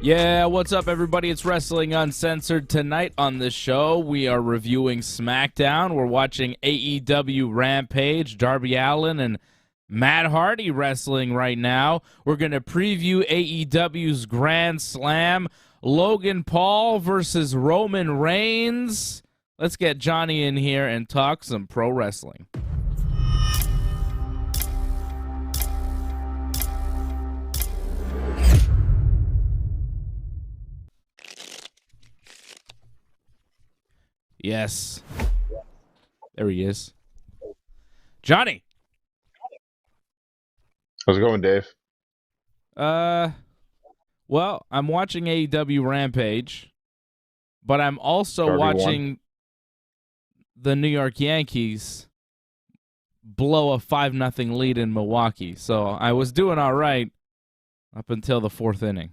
Yeah, what's up, everybody? It's Wrestling Uncensored. Tonight on the show, we are reviewing Smackdown. We're watching AEW Rampage, Darby Allin and Matt Hardy wrestling right now. We're going to preview AEW's Grand Slam, Logan Paul versus Roman Reigns. Let's get Johnny in here and talk some pro wrestling. Yes. There he is. Johnny. How's it going, Dave? Well, I'm watching AEW Rampage, but I'm also watching the New York Yankees blow a 5-0 lead in Milwaukee. So I was doing all right up until the fourth inning.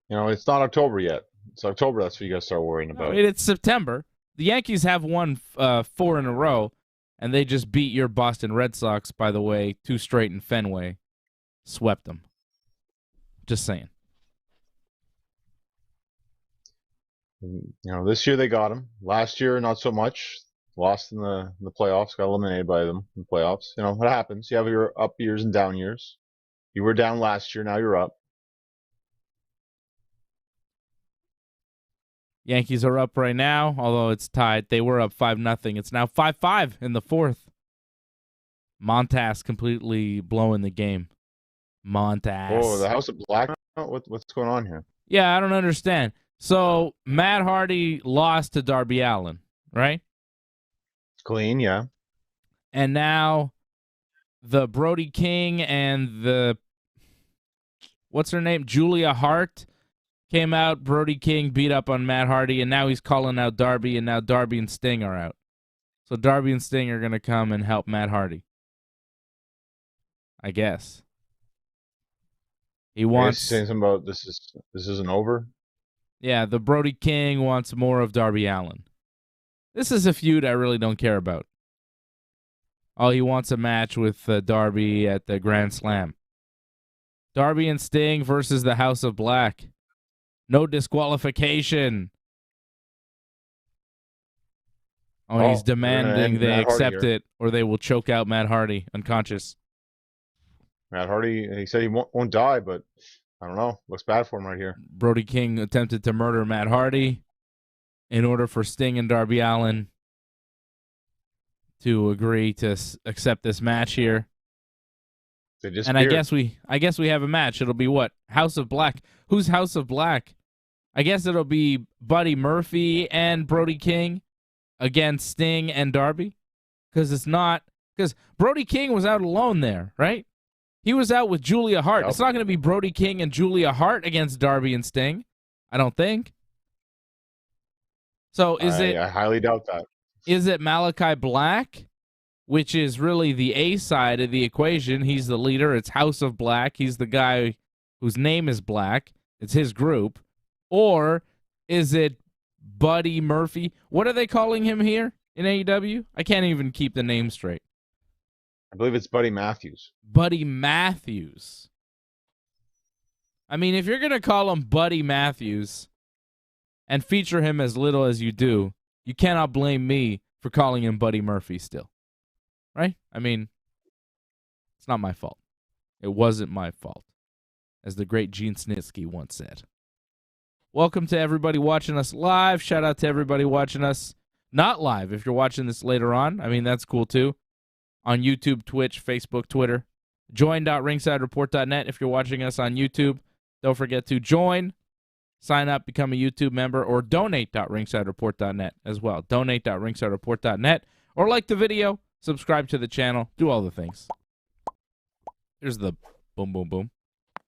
You know, it's not October yet. It's October, that's what you got to start worrying about. It's September. The Yankees have won 4 in a row, and they just beat your Boston Red Sox, by the way, 2 straight in Fenway. Swept them. Just saying. You know, this year they got him. Last year, not so much. Lost in the playoffs. Got eliminated by them in the playoffs. You know, what happens? You have your up years and down years. You were down last year. Now you're up. Yankees are up right now, although it's tied. They were up 5-0. It's now 5-5 in the fourth. Montas completely blowing the game. Montas. Oh, the House of Black? What's going on here? Yeah, I don't understand. So, Matt Hardy lost to Darby Allin, right? Clean, yeah. And now the Brody King and the, what's her name? Julia Hart came out. Brody King beat up on Matt Hardy, and now he's calling out Darby, and now Darby and Sting are out. So Darby and Sting are going to come and help Matt Hardy. I guess. He wants saying something about this isn't over. Yeah, the Brody King wants more of Darby Allin. This is a feud I really don't care about. Oh, he wants a match with Darby at the Grand Slam. Darby and Sting versus the House of Black. No disqualification. Oh, he's demanding they accept it, or they will choke out Matt Hardy unconscious. Matt Hardy, he said he won't die, but I don't know. Looks bad for him right here. Brody King attempted to murder Matt Hardy in order for Sting and Darby Allin to agree to accept this match here. And I guess we have a match. It'll be what? House of Black. Who's House of Black? I guess it'll be Buddy Murphy and Brody King against Sting and Darby. Because Brody King was out alone there, right? He was out with Julia Hart. Nope. It's not going to be Brody King and Julia Hart against Darby and Sting. I don't think. So I highly doubt that. Is it Malachi Black, which is really the A side of the equation? He's the leader. It's House of Black. He's the guy whose name is Black. It's his group. Or is it Buddy Murphy? What are they calling him here in AEW? I can't even keep the name straight. I believe it's Buddy Matthews. Buddy Matthews. I mean, if you're going to call him Buddy Matthews and feature him as little as you do, you cannot blame me for calling him Buddy Murphy still. Right? I mean, it's not my fault. It wasn't my fault, as the great Gene Snitsky once said. Welcome to everybody watching us live. Shout out to everybody watching us not live. If you're watching this later on, I mean, that's cool too. On YouTube, Twitch, Facebook, Twitter. Join.ringsidereport.net if you're watching us on YouTube. Don't forget to join, sign up, become a YouTube member, or donate.ringsidereport.net as well. Donate.ringsidereport.net, or like the video, subscribe to the channel, do all the things. Here's the boom, boom, boom.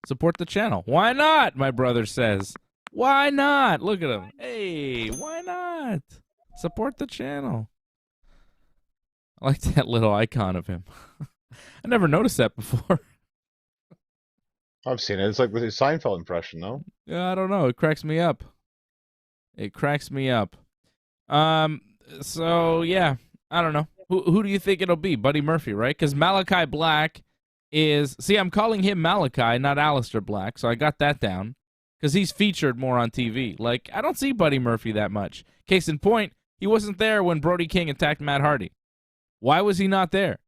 Support the channel. Why not, my brother says. Why not? Look at him. Hey, why not? Support the channel. I like that little icon of him. I never noticed that before. I've seen it. It's like the Seinfeld impression, no? Yeah, I don't know. It cracks me up. So, yeah, I don't know. Who do you think it'll be? Buddy Murphy, right? Because Malachi Black is, see, I'm calling him Malachi, not Aleister Black, so I got that down because he's featured more on TV. Like, I don't see Buddy Murphy that much. Case in point, he wasn't there when Brody King attacked Matt Hardy. Why was he not there?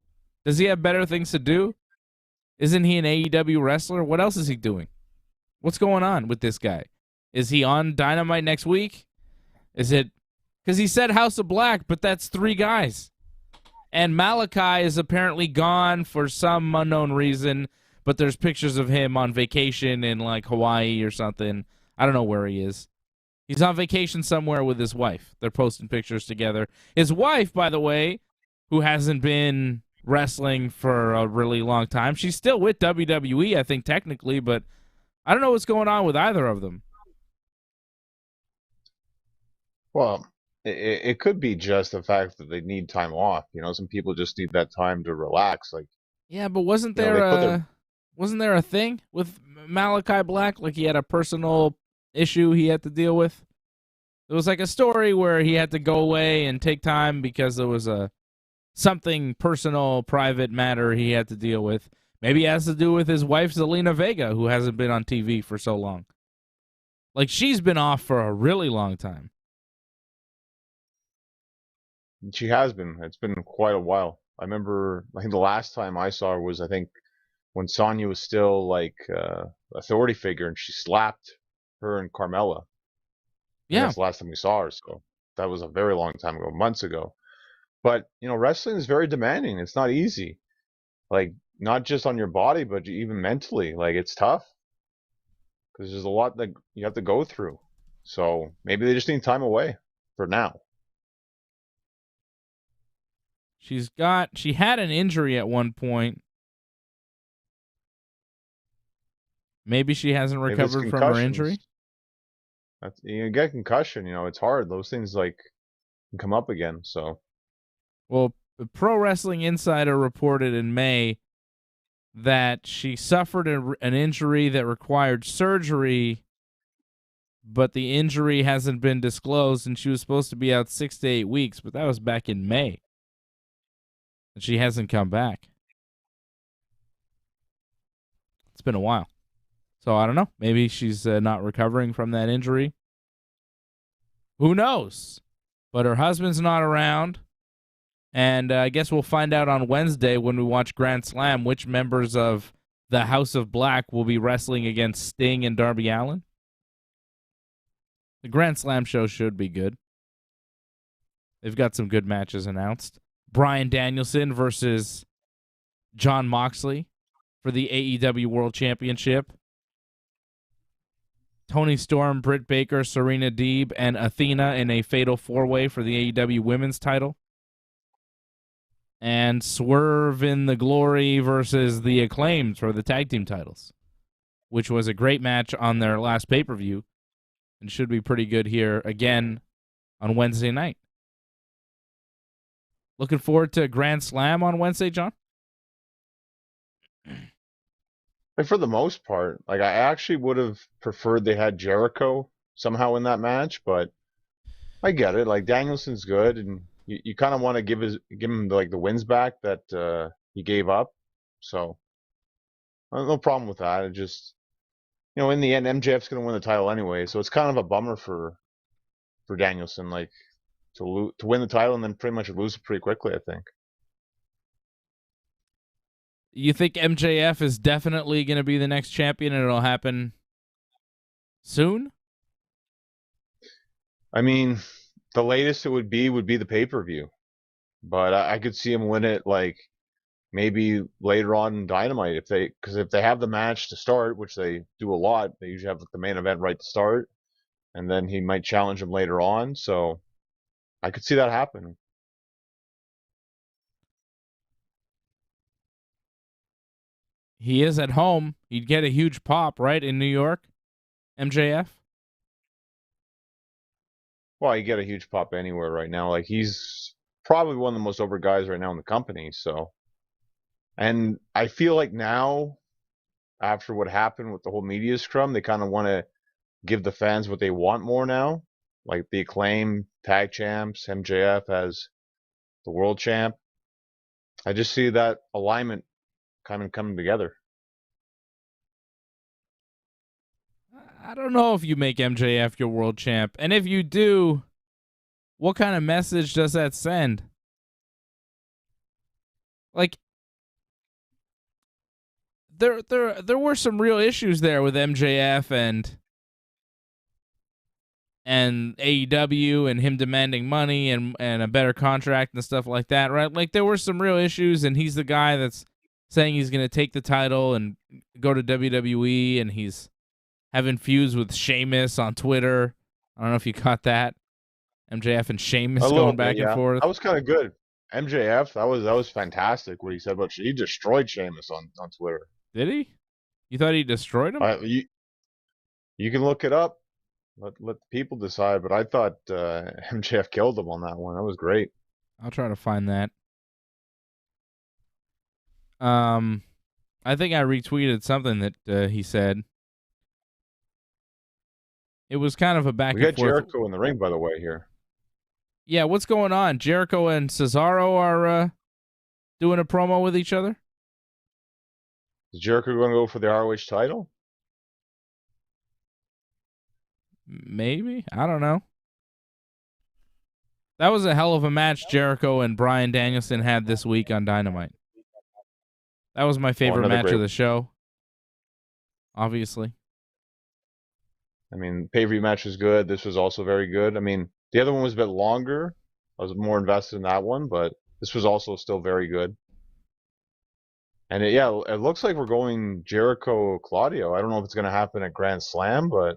Does he have better things to do? Isn't he an AEW wrestler? What else is he doing? What's going on with this guy? Is he on Dynamite next week? Is it because he said House of Black, but that's 3 guys. And Malachi is apparently gone for some unknown reason, but there's pictures of him on vacation in like Hawaii or something. I don't know where he is. He's on vacation somewhere with his wife. They're posting pictures together. His wife, by the way, who hasn't been wrestling for a really long time, she's still with WWE, I think, technically, but I don't know what's going on with either of them. Well, it could be just the fact that they need time off. Some people just need that time to relax. Like, yeah, but wasn't they there put their wasn't there a thing with Malachi Black? Like he had a personal issue he had to deal with? It was like a story where he had to go away and take time because there was something personal, private matter he had to deal with. Maybe it has to do with his wife, Zelina Vega, who hasn't been on TV for so long. Like, she's been off for a really long time. She has been. It's been quite a while. I remember, I think the last time I saw her was, I think, when Sonya was still like authority figure, and she slapped her and Carmella. Yeah, that's the last time we saw her. So that was a very long time ago, months ago. But wrestling is very demanding. It's not easy. Like, not just on your body, but even mentally. Like, it's tough because there's a lot that you have to go through. So maybe they just need time away for now. She had an injury at one point. Maybe she hasn't recovered from her injury. You get concussion, it's hard. Those things like can come up again. So, well, Pro Wrestling Insider reported in May that she suffered an injury that required surgery, but the injury hasn't been disclosed, and she was supposed to be out 6 to 8 weeks, but that was back in May. And she hasn't come back. It's been a while. So I don't know. Maybe she's not recovering from that injury. Who knows? But her husband's not around. And I guess we'll find out on Wednesday when we watch Grand Slam which members of the House of Black will be wrestling against Sting and Darby Allin. The Grand Slam show should be good. They've got some good matches announced. Bryan Danielson versus Jon Moxley for the AEW World Championship. Toni Storm, Britt Baker, Serena Deeb, and Athena in a fatal 4-way for the AEW Women's title. And Swerve in the Glory versus the Acclaimed for the tag team titles, which was a great match on their last pay-per-view and should be pretty good here again on Wednesday night. Looking forward to Grand Slam on Wednesday, John? Like, for the most part, like, I actually would have preferred they had Jericho somehow in that match, but I get it. Like, Danielson's good, and you kind of want to give him like the wins back that he gave up. So no problem with that. It just, in the end, MJF's going to win the title anyway, so it's kind of a bummer for Danielson, like, to win the title and then pretty much lose it pretty quickly, I think. You think MJF is definitely going to be the next champion and it'll happen soon? I mean, the latest it would be the pay-per-view. But I could see him win it, like, maybe later on in Dynamite because if they have the match to start, which they do a lot, they usually have the main event right to start, and then he might challenge him later on. So I could see that happening. He is at home. He'd get a huge pop, right, in New York, MJF? Well, you get a huge pop anywhere right now. Like, he's probably one of the most over guys right now in the company. So, and I feel like now, after what happened with the whole media scrum, they kind of want to give the fans what they want more now, like the Acclaim tag champs, MJF as the world champ. I just see that alignment kind of coming together. I don't know if you make MJF your world champ. And if you do, what kind of message does that send? Like, there were some real issues there with MJF and AEW and him demanding money and a better contract and stuff like that, right? Like, there were some real issues, and he's the guy that's saying he's going to take the title and go to WWE, and he's having feuds with Sheamus on Twitter. I don't know if you caught that. MJF and Sheamus going back and forth. That was kind of good. MJF, that was fantastic what he said about he destroyed Sheamus on Twitter. Did he? You thought he destroyed him? You can look it up. Let the people decide, but I thought MJF killed him on that one. That was great. I'll try to find that. I think I retweeted something that he said. It was kind of a back and forth. We got Jericho in the ring, by the way, here. Yeah, what's going on? Jericho and Cesaro are doing a promo with each other? Is Jericho going to go for the ROH title? Maybe. I don't know. That was a hell of a match Jericho and Bryan Danielson had this week on Dynamite. That was my favorite match of the show. Obviously. I mean, pay-per-view match was good. This was also very good. I mean, the other one was a bit longer. I was more invested in that one, but this was also still very good. And it looks like we're going Jericho-Claudio. I don't know if it's going to happen at Grand Slam, but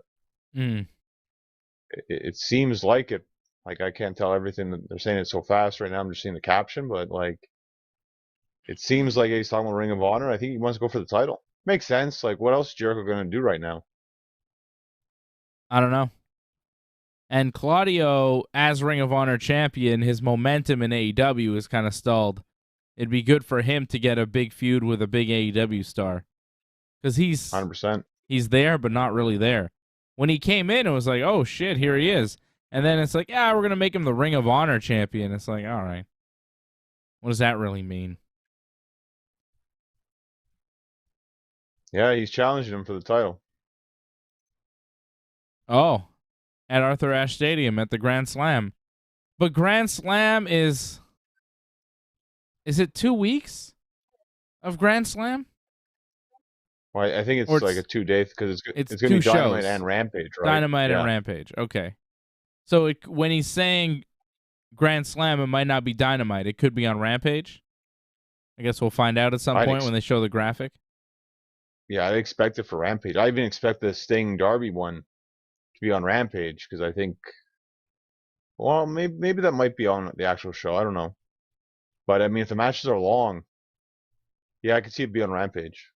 it seems like it. Like, I can't tell everything that they're saying it so fast right now. I'm just seeing the caption, but like, it seems like he's talking about Ring of Honor. I think he wants to go for the title. Makes sense. Like, what else is Jericho going to do right now? I don't know. And Claudio, as Ring of Honor champion, his momentum in AEW is kind of stalled. It'd be good for him to get a big feud with a big AEW star. Because he's 100%. He's there, but not really there. When he came in, it was like, oh, shit, here he is. And then it's like, yeah, we're going to make him the Ring of Honor champion. It's like, all right. What does that really mean? Yeah, he's challenging him for the title. Oh, at Arthur Ashe Stadium at the Grand Slam. But Grand Slam is it 2 weeks of Grand Slam? Well, I think it's like a 2-day because it's going to be Dynamite and Rampage, right? Dynamite and Rampage. Okay. So when he's saying Grand Slam, it might not be Dynamite. It could be on Rampage. I guess we'll find out at some point when they show the graphic. Yeah, I expect it for Rampage. I even expect the Sting Darby one to be on Rampage because I think, well, maybe that might be on the actual show. I don't know. But, I mean, if the matches are long, yeah, I could see it be on Rampage.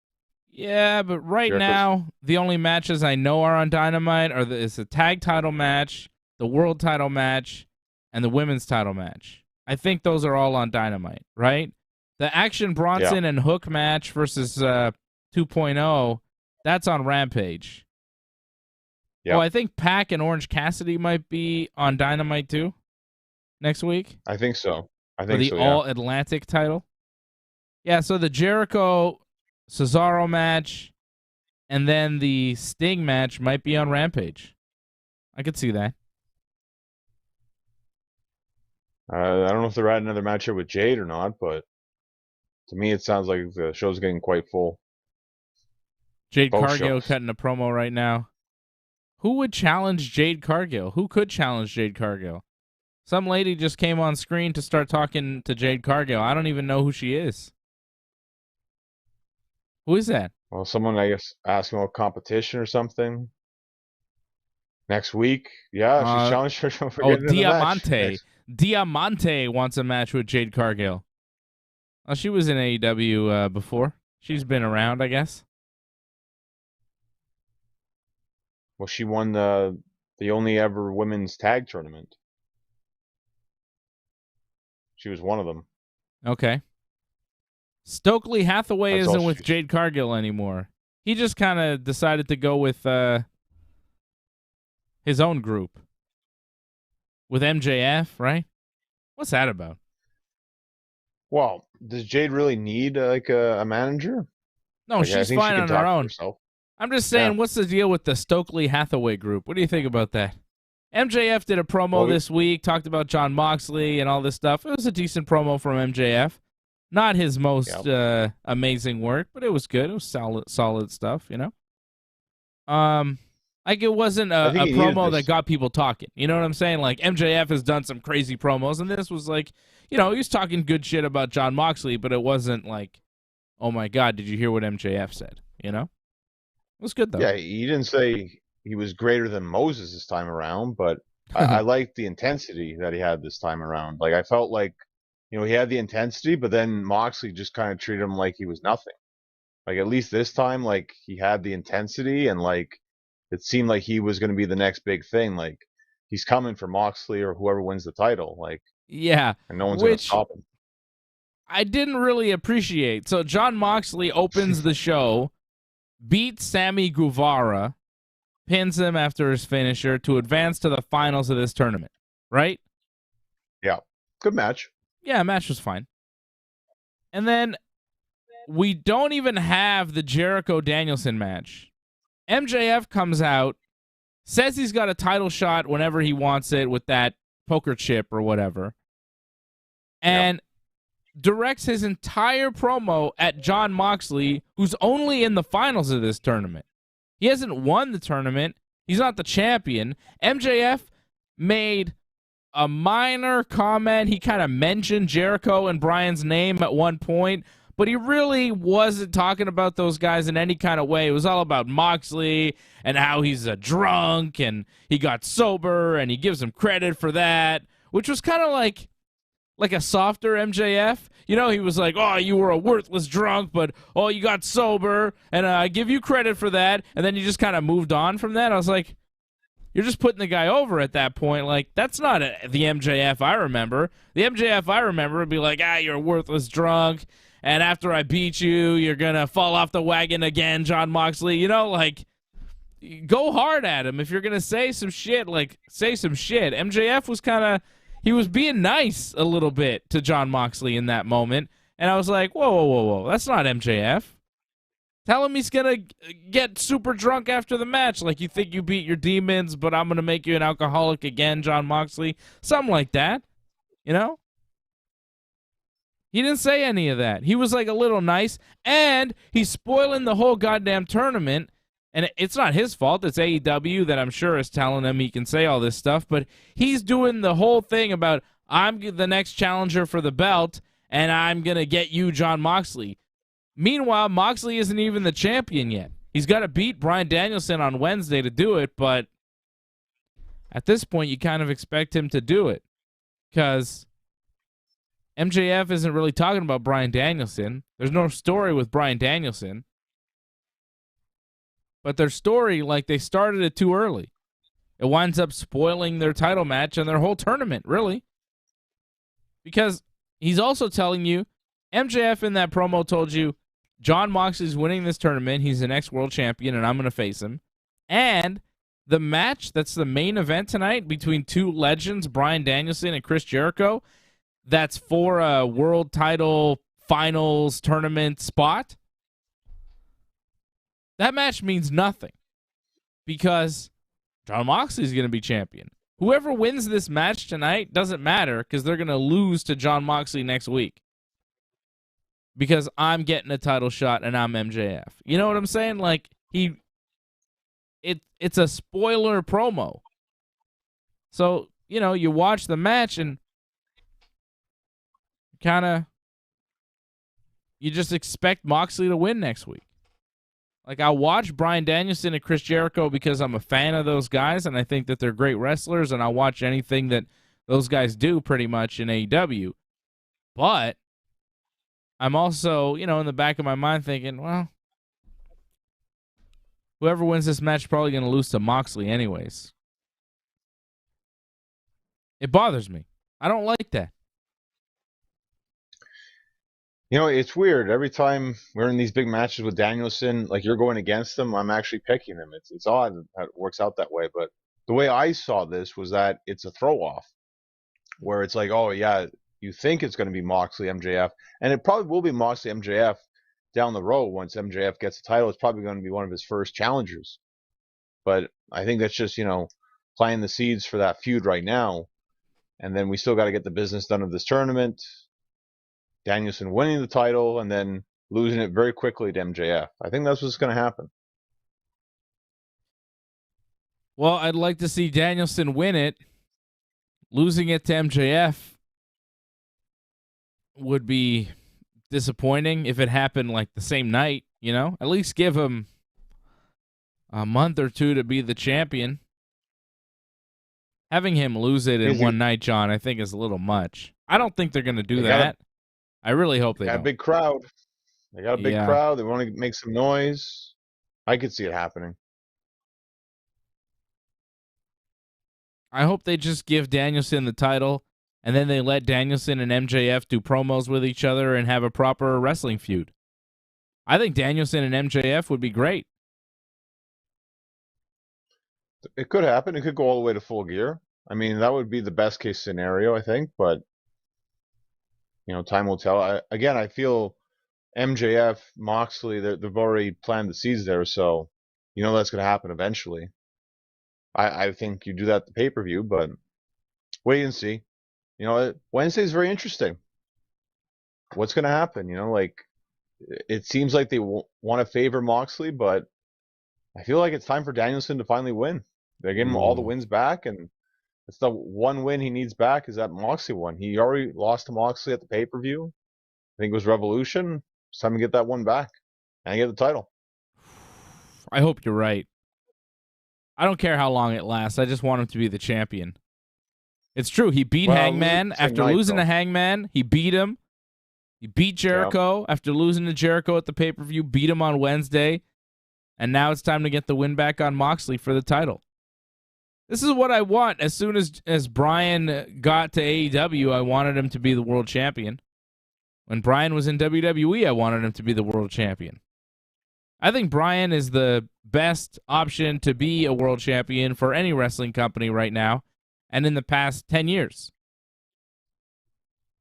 Yeah, but right now, the only matches I know are on Dynamite is the tag title match, the world title match, and the women's title match. I think those are all on Dynamite, right? The Action Bronson and Hook match versus 2.0, that's on Rampage. Yeah. Oh, I think Pac and Orange Cassidy might be on Dynamite too next week. I think so. I think so, the All-Atlantic title. Yeah, so the Jericho-Cesaro match and then the Sting match might be on Rampage. I could see that. I don't know if they're adding another match here with Jade or not, but to me it sounds like the show's getting quite full. Jade Cargill cutting a promo right now. Who would challenge Jade Cargill? Who could challenge Jade Cargill? Some lady just came on screen to start talking to Jade Cargill. I don't even know who she is. Who is that? Well, someone, I guess, asking about competition or something. Next week? Yeah, she's challenged her for getting in the Diamante. Diamante wants a match with Jade Cargill. Oh, she was in AEW before. She's been around, I guess. Well, she won the only ever women's tag tournament. She was one of them. Okay. Stokely Hathaway isn't with Jade Cargill anymore. He just kind of decided to go with his own group. With MJF, right? What's that about? Well, does Jade really need like a manager? No, Like I she's think she fine can on her talk for own. herself. I'm just Yeah. saying, what's the deal with the Stokely Hathaway group? What do you think about that? MJF did a promo Well, this week, talked about Jon Moxley and all this stuff. It was a decent promo from MJF. Not his most yeah. amazing work, but it was good. It was solid stuff, you know? Like it wasn't I a think he needed promo that this. got people talking. You know what I'm saying? Like MJF has done some crazy promos, and this was like, he was talking good shit about Jon Moxley, but it wasn't like, oh my God, did you hear what MJF said? You know? It was good, though. Yeah, he didn't say he was greater than Moses this time around, but I liked the intensity that he had this time around. Like I felt like, he had the intensity, but then Moxley just kind of treated him like he was nothing. Like at least this time, like he had the intensity and like it seemed like he was going to be the next big thing. Like he's coming for Moxley or whoever wins the title. Like, Yeah, and no one's going to which stop him. I didn't really appreciate. So Jon Moxley opens the show, beats Sammy Guevara, pins him after his finisher to advance to the finals of this tournament, right? Yeah, good match. Yeah, match was fine. And then we don't even have the Jericho-Danielson match. MJF comes out, says he's got a title shot whenever he wants it with that poker chip or whatever, and directs his entire promo at Jon Moxley, who's only in the finals of this tournament. He hasn't won the tournament. He's not the champion. MJF made a minor comment. He kind of mentioned Jericho and Bryan's name at one point, but he really wasn't talking about those guys in any kind of way. It was all about Moxley and how he's a drunk and he got sober, and he gives him credit for that, which was kind of like a softer MJF. He was like, oh, you were a worthless drunk, but, oh, you got sober, and I give you credit for that, and then you just kind of moved on from that. I was like, you're just putting the guy over at that point. Like, that's not the MJF I remember. The MJF I remember would be like, you're a worthless drunk, and after I beat you, you're going to fall off the wagon again, Jon Moxley. Like, go hard at him. If you're going to say some shit, like, say some shit. MJF was kind of... he was being nice a little bit to Jon Moxley in that moment, and I was like, whoa, that's not MJF. Tell him he's going to get super drunk after the match, like you think you beat your demons, but I'm going to make you an alcoholic again, Jon Moxley. Something like that, He didn't say any of that. He was like a little nice, and he's spoiling the whole goddamn tournament. And it's not his fault. It's AEW that I'm sure is telling him he can say all this stuff. But he's doing the whole thing about, I'm the next challenger for the belt, and I'm going to get you, Jon Moxley. Meanwhile, Moxley isn't even the champion yet. He's got to beat Bryan Danielson on Wednesday to do it, but at this point, you kind of expect him to do it. Because MJF isn't really talking about Bryan Danielson. There's no story with Bryan Danielson. But their story, like, they started it too early. It winds up spoiling their title match and their whole tournament, really. Because he's also telling you, MJF in that promo told you, Jon Moxley's winning this tournament, he's the next world champion, and I'm going to face him. And the match that's the main event tonight between two legends, Bryan Danielson and Chris Jericho, that's for a world title finals tournament spot, that match means nothing because Jon Moxley's going to be champion. Whoever wins this match tonight doesn't matter because they're going to lose to Jon Moxley next week because I'm getting a title shot and I'm MJF. You know what I'm saying? Like, it's a spoiler promo. So, you watch the match and you just expect Moxley to win next week. Like, I'll watch Bryan Danielson and Chris Jericho because I'm a fan of those guys, and I think that they're great wrestlers, and I'll watch anything that those guys do pretty much in AEW. But I'm also, in the back of my mind thinking, well, whoever wins this match is probably going to lose to Moxley anyways. It bothers me. I don't like that. It's weird. Every time we're in these big matches with Danielson, like you're going against him, I'm actually picking him. It's odd how it works out that way. But the way I saw this was that it's a throw off, where it's like, oh yeah, you think it's going to be Moxley MJF, and it probably will be Moxley MJF down the road once MJF gets the title. It's probably going to be one of his first challengers. But I think that's just, planting the seeds for that feud right now. And then we still got to get the business done of this tournament. Danielson winning the title and then losing it very quickly to MJF. I think that's what's going to happen. Well, I'd like to see Danielson win it. Losing it to MJF would be disappointing if it happened like the same night, At least give him a month or two to be the champion. Having him lose it in one night, John, I think is a little much. I don't think they're going to do that. I really hope they got don't. A big crowd. They got a big crowd. They want to make some noise. I could see it happening. I hope they just give Danielson the title, and then they let Danielson and MJF do promos with each other and have a proper wrestling feud. I think Danielson and MJF would be great. It could happen. It could go all the way to Full Gear. I mean, that would be the best case scenario, I think. But, time will tell. I feel MJF, Moxley, they've already planned the seeds there. So, that's going to happen eventually. I think you do that at the pay-per-view, but wait and see. Wednesday is very interesting. What's going to happen? It seems like they want to favor Moxley, but I feel like it's time for Danielson to finally win. They're giving him all the wins back, and it's the one win he needs back is that Moxley one. He already lost to Moxley at the pay-per-view. I think it was Revolution. It's time to get that one back and get the title. I hope you're right. I don't care how long it lasts. I just want him to be the champion. It's true. He beat Hangman after losing to Hangman. He beat him. He beat Jericho after losing to Jericho at the pay-per-view. Beat him on Wednesday. And now it's time to get the win back on Moxley for the title. This is what I want. As soon as Bryan got to AEW, I wanted him to be the world champion. When Bryan was in WWE, I wanted him to be the world champion. I think Bryan is the best option to be a world champion for any wrestling company right now and in the past 10 years.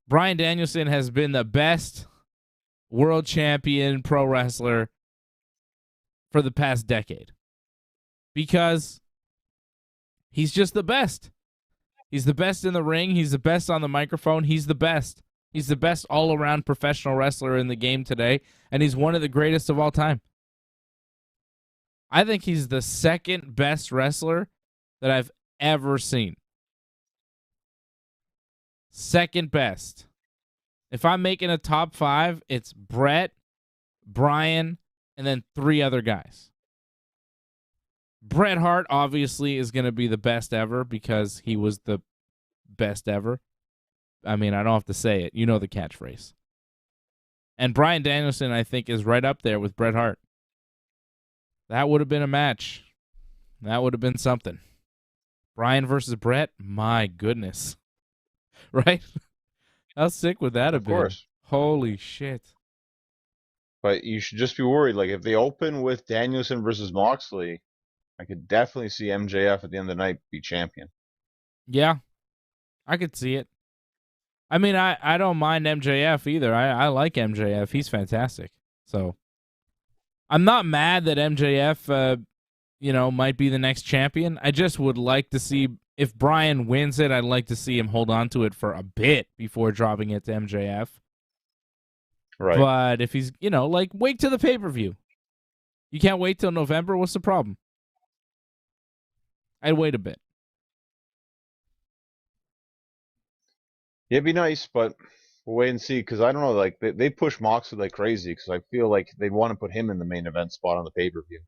Bryan Danielson has been the best world champion pro wrestler for the past decade because he's just the best. He's the best in the ring. He's the best on the microphone. He's the best. He's the best all-around professional wrestler in the game today, and he's one of the greatest of all time. I think he's the second best wrestler that I've ever seen. Second best. If I'm making a top 5, it's Bret, Bryan, and then 3 other guys. Bret Hart obviously is going to be the best ever because he was the best ever. I mean, I don't have to say it. You know the catchphrase. And Bryan Danielson, I think, is right up there with Bret Hart. That would have been a match. That would have been something. Bryan versus Bret? My goodness. Right? How sick would that have been? Of course. Holy shit. But you should just be worried. Like, if they open with Danielson versus Moxley, I could definitely see MJF at the end of the night be champion. Yeah. I could see it. I mean, I don't mind MJF either. I like MJF. He's fantastic. So, I'm not mad that MJF, might be the next champion. I just would like to see, if Bryan wins it, I'd like to see him hold on to it for a bit before dropping it to MJF. Right. But if he's, wait till the pay-per-view. You can't wait till November? What's the problem? I'd wait a bit. Yeah, it'd be nice, but we'll wait and see, because I don't know, like, they push Moxley like crazy, because I feel like they want to put him in the main event spot on the pay-per-view.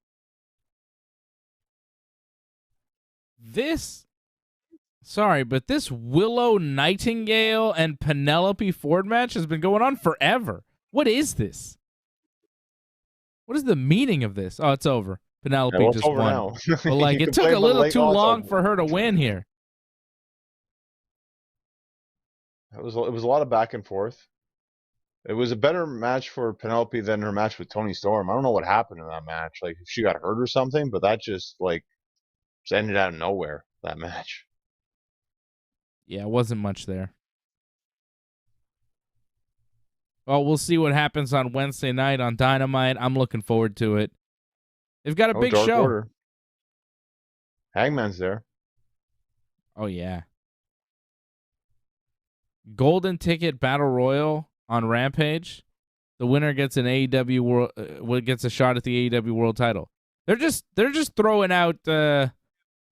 This Willow Nightingale and Penelope Ford match has been going on forever. What is this? What is the meaning of this? Oh, it's over. Penelope just won. Now. But like, it took a little too long for her to win here. It was a lot of back and forth. It was a better match for Penelope than her match with Toni Storm. I don't know what happened in that match. Like, if she got hurt or something, but that just ended out of nowhere, that match. Yeah, it wasn't much there. Well, we'll see what happens on Wednesday night on Dynamite. I'm looking forward to it. They've got a big Dark show. Order. Hangman's there. Oh, yeah. Golden Ticket Battle Royal on Rampage. The winner gets an AEW World, gets a shot at the AEW World Title. They're just throwing out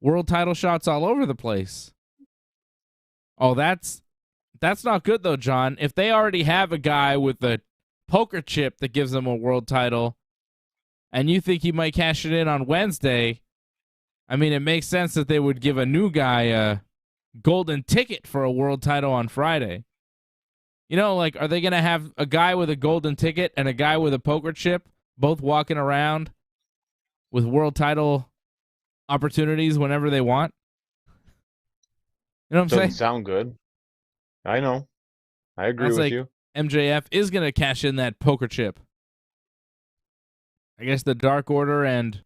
world title shots all over the place. Oh, that's not good though, John. If they already have a guy with a poker chip that gives them a world title, and you think he might cash it in on Wednesday, I mean, it makes sense that they would give a new guy a golden ticket for a world title on Friday. You know, like, are they going to have a guy with a golden ticket and a guy with a poker chip both walking around with world title opportunities whenever they want? You know what I'm saying? Doesn't sound good. I know. I agree with you. MJF is going to cash in that poker chip. I guess the Dark Order and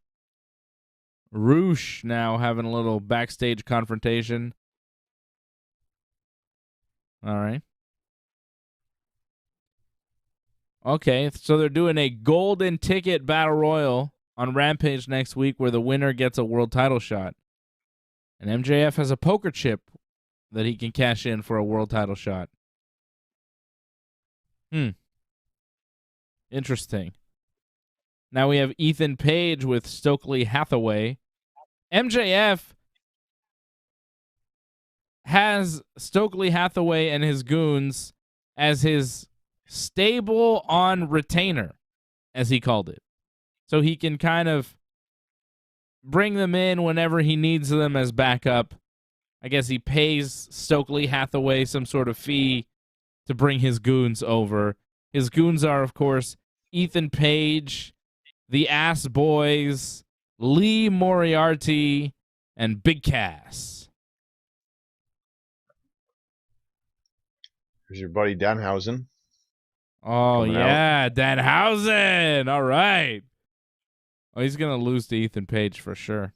Roosh now having a little backstage confrontation. All right. Okay, so they're doing a golden ticket battle royal on Rampage next week where the winner gets a world title shot. And MJF has a poker chip that he can cash in for a world title shot. Interesting. Now we have Ethan Page with Stokely Hathaway. MJF has Stokely Hathaway and his goons as his stable on retainer, as he called it. So he can kind of bring them in whenever he needs them as backup. I guess he pays Stokely Hathaway some sort of fee to bring his goons over. His goons are, of course, Ethan Page, the Ass Boys, Lee Moriarty, and Big Cass. There's your buddy Danhausen. Oh, yeah, Danhausen. All right. Oh, he's going to lose to Ethan Page for sure.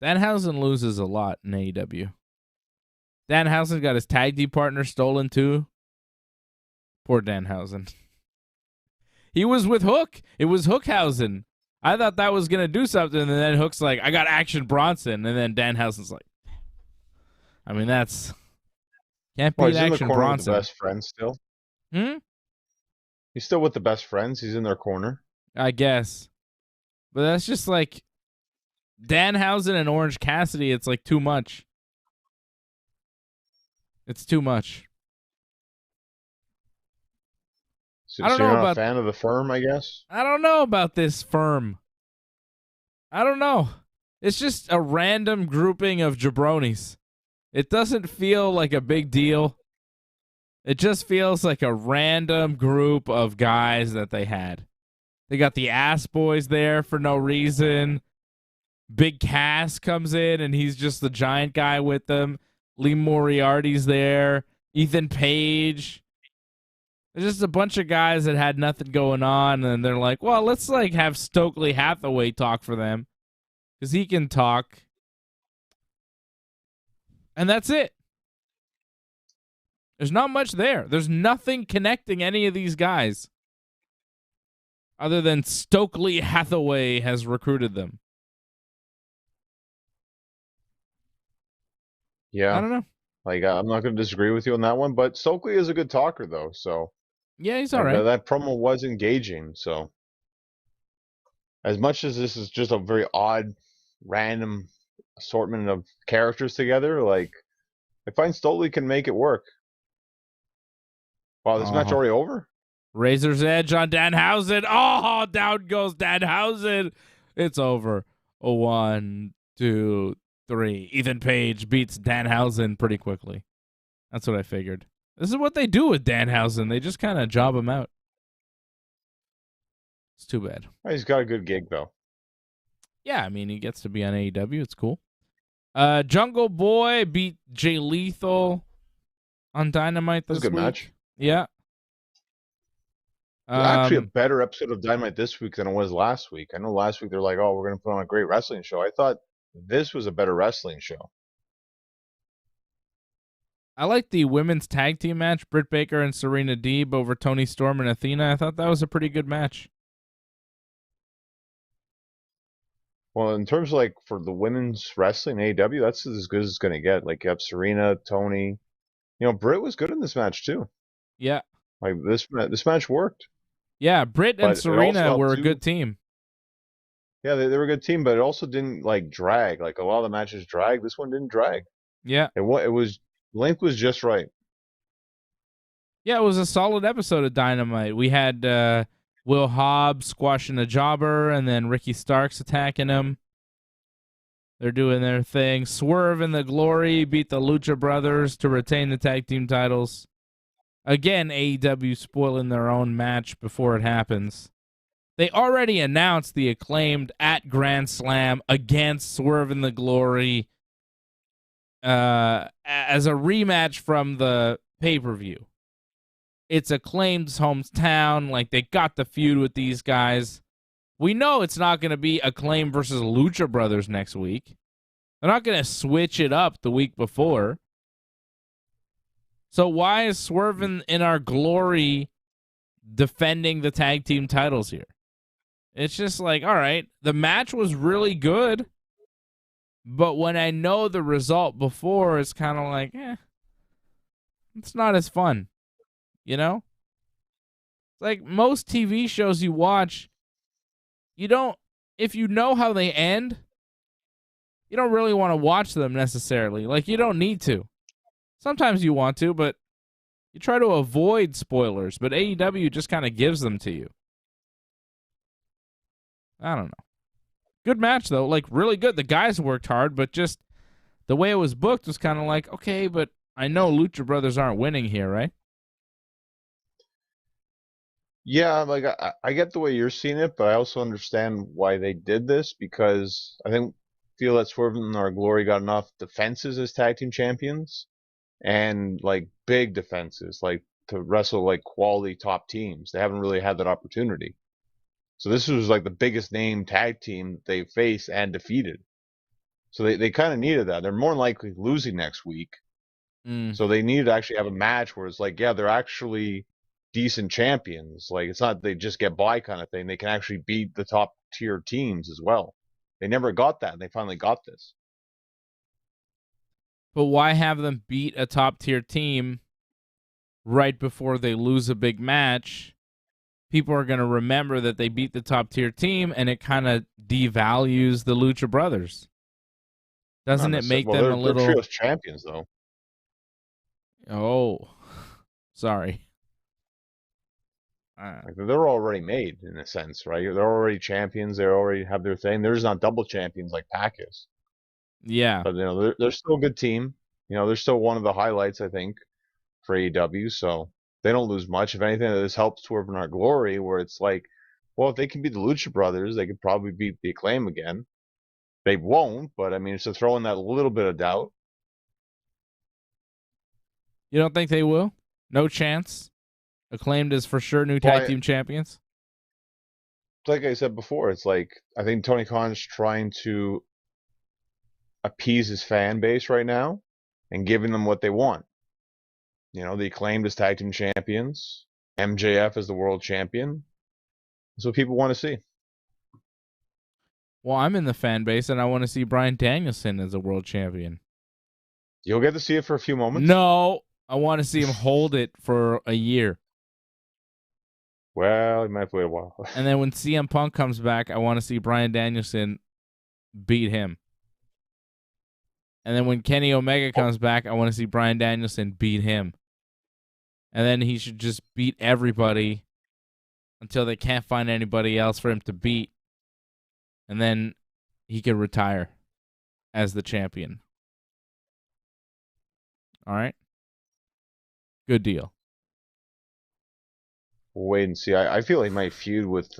Danhausen loses a lot in AEW. Danhausen got his tag team partner stolen too. Poor Danhausen. He was with Hook. It was Hookhausen. I thought that was going to do something, and then Hook's like, I got Action Bronson, and then Danhausen's like, I mean, that's... Can't beat Action Bronson. With the best friends still? He's still with the best friends. He's in their corner. I guess. But that's just like Danhausen and Orange Cassidy. It's like too much. It's too much. I don't know you're not a fan of the firm, I guess? I don't know about this firm. I don't know. It's just a random grouping of jabronis. It doesn't feel like a big deal. It just feels like a random group of guys that they had. They got the Ass Boys there for no reason. Big Cass comes in, and he's just the giant guy with them. Lee Moriarty's there. Ethan Page. There's just a bunch of guys that had nothing going on, and they're like, well, let's like have Stokely Hathaway talk for them, because he can talk. And that's it. There's not much there. There's nothing connecting any of these guys other than Stokely Hathaway has recruited them. Yeah. I don't know. Like, I'm not going to disagree with you on that one, but Stokely is a good talker, though, so. Yeah, he's all right. That promo was engaging, so. As much as this is just a very odd, random assortment of characters together, like, I find Stokely can make it work. Wow, this match already over? Razor's Edge on Danhausen. Oh, down goes Danhausen. It's over. 1, 2, 3. Ethan Page beats Danhausen pretty quickly. That's what I figured. This is what they do with Danhausen. They just kind of job him out. It's too bad. He's got a good gig, though. Yeah, I mean, he gets to be on AEW. It's cool. Jungle Boy beat Jay Lethal on Dynamite this week. It was a good match. Yeah. Actually, a better episode of Dynamite this week than it was last week. I know last week they're like, oh, we're going to put on a great wrestling show. I thought this was a better wrestling show. I like the women's tag team match, Britt Baker and Serena Deeb over Toni Storm and Athena. I thought that was a pretty good match. Well, in terms of like for the women's wrestling AEW, that's as good as it's gonna get. Like you have Serena, Tony. Britt was good in this match too. Yeah. Like this match worked. Yeah, Britt and But it also Serena were helped a too. good team. Yeah, they were a good team, but it also didn't like drag. Like a lot of the matches drag. This one didn't drag. Yeah. It was length was just right. Yeah, it was a solid episode of Dynamite. We had Will Hobbs squashing a jobber and then Ricky Starks attacking him. They're doing their thing. Swerve and the Glory beat the Lucha Brothers to retain the tag team titles. Again, AEW spoiling their own match before it happens. They already announced the Acclaimed at Grand Slam against Swerve and the Glory as a rematch from the pay-per-view. It's Acclaimed's hometown. Like, they got the feud with these guys. We know it's not going to be Acclaim versus Lucha Brothers next week. They're not going to switch it up the week before. So why is Swerve in our Glory defending the tag team titles here? It's just like, all right, the match was really good, but when I know the result before, it's kind of like, it's not as fun, It's like most TV shows you watch, if you know how they end, you don't really want to watch them necessarily. Like, you don't need to. Sometimes you want to, but you try to avoid spoilers, but AEW just kind of gives them to you. I don't know. Good match, though. Like, really good. The guys worked hard, but just the way it was booked was kind of like, okay, but I know Lucha Brothers aren't winning here, right? Yeah, like I get the way you're seeing it, but I also understand why they did this because I feel that Swerve and Our Glory got enough defenses as tag team champions and like big defenses, like to wrestle like quality top teams. They haven't really had that opportunity. So this was like the biggest name tag team they faced and defeated. So they kind of needed that. They're more likely losing next week. So they needed to actually have a match where it's like, yeah, they're actually decent champions. Like it's not they just get by kind of thing. They can actually beat the top tier teams as well. They never got that, and they finally got this. But why have them beat a top tier team right before they lose a big match? People are going to remember that they beat the top tier team, and it kind of devalues the Lucha Brothers. Doesn't it make them a little... They're trios champions, though. Oh, sorry. Like they're already made, in a sense, right? They're already champions. They already have their thing. They're just not double champions like Pac is. Yeah. But, they're still a good team. They're still one of the highlights, I think, for AEW. So they don't lose much. If anything, this helps Swerve in Our Glory, where it's like, well, if they can beat the Lucha Brothers, they could probably beat the Acclaim again. They won't, but I mean, it's to throw in that little bit of doubt. You don't think they will? No chance? Acclaimed is for sure new tag team champions? Like I said before, it's like, I think Tony Khan's trying to appease his fan base right now and giving them what they want. The Acclaimed as tag team champions, MJF as the world champion. That's what people want to see. Well, I'm in the fan base, and I want to see Bryan Danielson as a world champion. You'll get to see it for a few moments? No, I want to see him hold it for a year. Well, he might have to wait a while. And then when CM Punk comes back, I want to see Bryan Danielson beat him. And then when Kenny Omega comes back, I want to see Bryan Danielson beat him. And then he should just beat everybody until they can't find anybody else for him to beat. And then he could retire as the champion. All right? Good deal. We'll wait and see. I feel he might feud with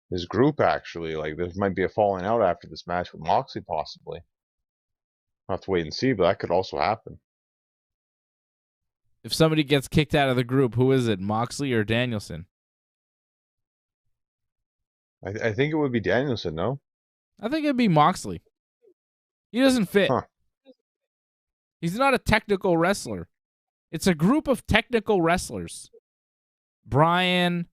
his group, actually. Like, there might be a falling out after this match with Moxley, possibly. I'll have to wait and see, but that could also happen. If somebody gets kicked out of the group, who is it, Moxley or Danielson? I think it would be Danielson, no? I think it'd be Moxley. He doesn't fit. Huh. He's not a technical wrestler. It's a group of technical wrestlers. Bryan,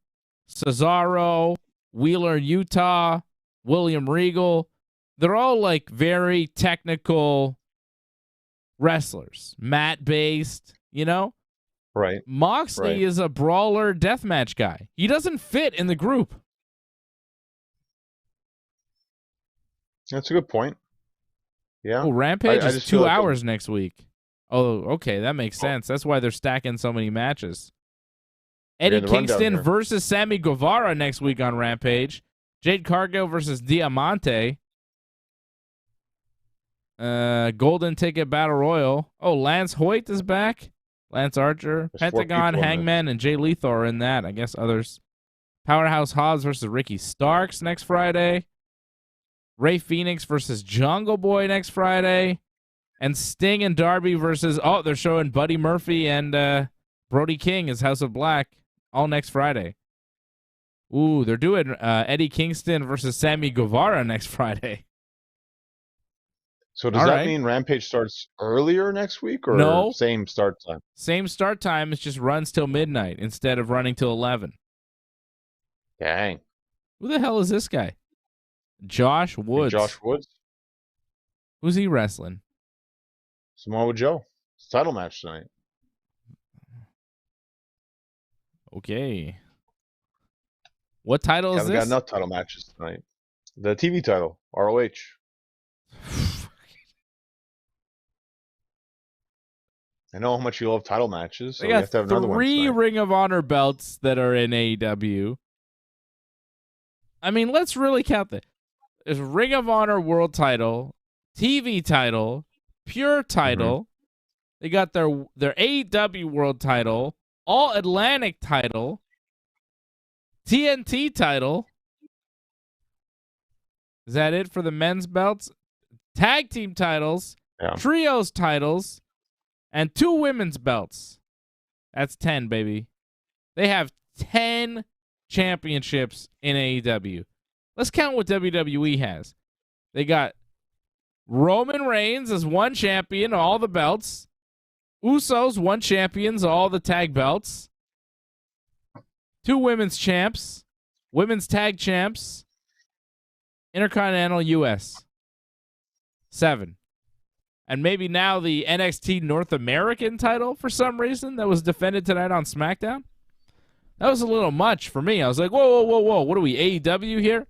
Cesaro, Wheeler Utah, William Regal. They're all like very technical wrestlers. Mat-based, you know? Right. Moxley is a brawler deathmatch guy. He doesn't fit in the group. That's a good point. Yeah. Oh, Rampage is 2 hours like next week. Oh, okay. That makes sense. That's why they're stacking so many matches. Eddie Kingston versus Sammy Guevara next week on Rampage. Jade Cargill versus Diamante. Golden Ticket Battle Royal. Oh, Lance Hoyt is back. Lance Archer. Pentagon, Hangman, and Jay Lethal are in that. I guess others. Powerhouse Hobbs versus Ricky Starks next Friday. Ray Phoenix versus Jungle Boy next Friday. And Sting and Darby versus... Oh, they're showing Buddy Murphy and Brody King as House of Black all next Friday. Ooh, they're doing Eddie Kingston versus Sammy Guevara next Friday. So does that mean Rampage starts earlier next week or no? Same start time? Same start time. It just runs till midnight instead of running till 11. Dang. Who the hell is this guy? Josh Woods. Josh Woods? Who's he wrestling? Samoa Joe. It's a title match tonight. Okay. What title is this? Haven't got enough title matches tonight. The TV title, ROH. I know how much you love title matches, so we have to have another one. 3 Ring of Honor belts that are in AEW. I mean, let's really count that. There's Ring of Honor World Title, TV title, Pure title. Mm-hmm. They got their AEW World Title, All Atlantic title, TNT title. Is that it for the men's belts? Tag team titles, trios titles, and 2 women's belts. That's 10, baby. They have 10 championships in AEW. Let's count what WWE has. They got Roman Reigns as 1 champion, all the belts. Usos, 1 champions, all the tag belts. 2 women's champs. Women's tag champs. Intercontinental US. 7. And maybe now the NXT North American title for some reason that was defended tonight on SmackDown. That was a little much for me. I was like, whoa. What are we, AEW here?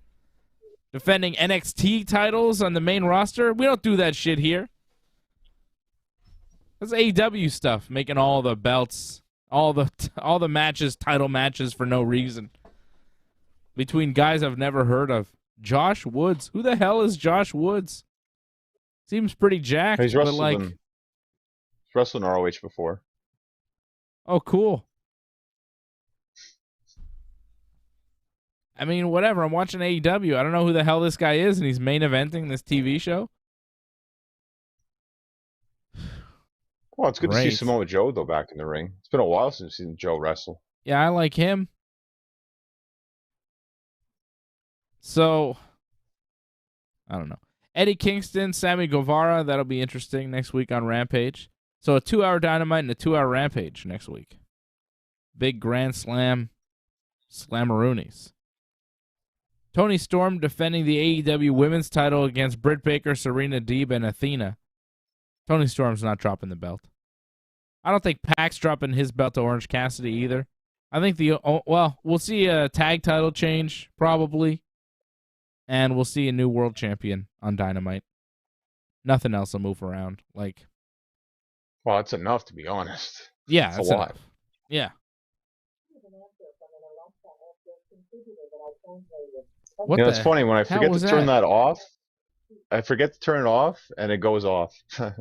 Defending NXT titles on the main roster? We don't do that shit here. That's AEW stuff, making all the belts, all the matches, title matches for no reason. Between guys I've never heard of. Josh Woods. Who the hell is Josh Woods? Seems pretty jacked. He's wrestled ROH before. Oh, cool. I mean, whatever. I'm watching AEW. I don't know who the hell this guy is, and he's main eventing this TV show. Well, it's good to see Samoa Joe, though, back in the ring. It's been a while since we've seen Joe wrestle. Yeah, I like him. So, I don't know. Eddie Kingston, Sammy Guevara. That'll be interesting next week on Rampage. So, a 2-hour Dynamite and a 2-hour Rampage next week. Big Grand Slam. Slammaroonies. Toni Storm defending the AEW Women's title against Britt Baker, Serena Deeb, and Athena. Toni Storm's not dropping the belt. I don't think Pac's dropping his belt to Orange Cassidy either. I think we'll see a tag title change, probably. And we'll see a new world champion on Dynamite. Nothing else will move around. Well, it's enough, to be honest. Yeah, it's a lot. Yeah. It's funny when I forget to turn that off. I forget to turn it off, and it goes off.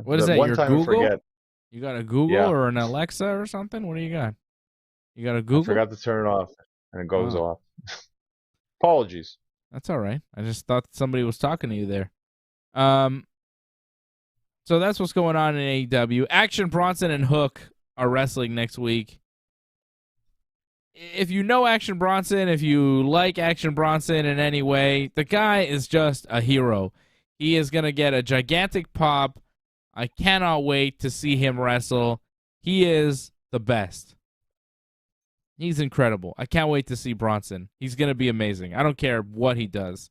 What is that? One your time Google? I forget. You got a Google or an Alexa or something? What do you got? You got a Google? I forgot to turn it off, and it goes off. Apologies. That's all right. I just thought somebody was talking to you there. So that's what's going on in AEW. Action Bronson and Hook are wrestling next week. If you know Action Bronson, if you like Action Bronson in any way, the guy is just a hero. He is going to get a gigantic pop I cannot wait to see him wrestle. He is the best. He's incredible. I can't wait to see Bronson. He's going to be amazing. I don't care what he does.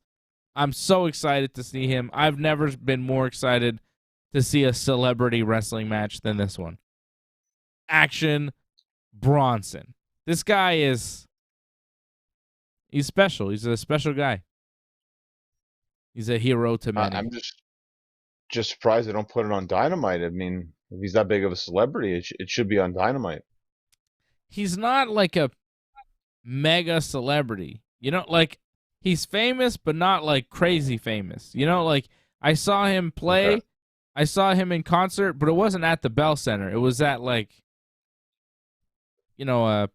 I'm so excited to see him. I've never been more excited to see a celebrity wrestling match than this one. Action Bronson. This guy he's special. He's a special guy. He's a hero to many. I'm just surprised they don't put it on Dynamite. I mean, if he's that big of a celebrity, it should be on Dynamite. He's not like a mega celebrity. You know, like he's famous, but not like crazy famous. You know, like I saw him play. Okay. I saw him in concert, but it wasn't at the Bell Center. It was at like, you know, a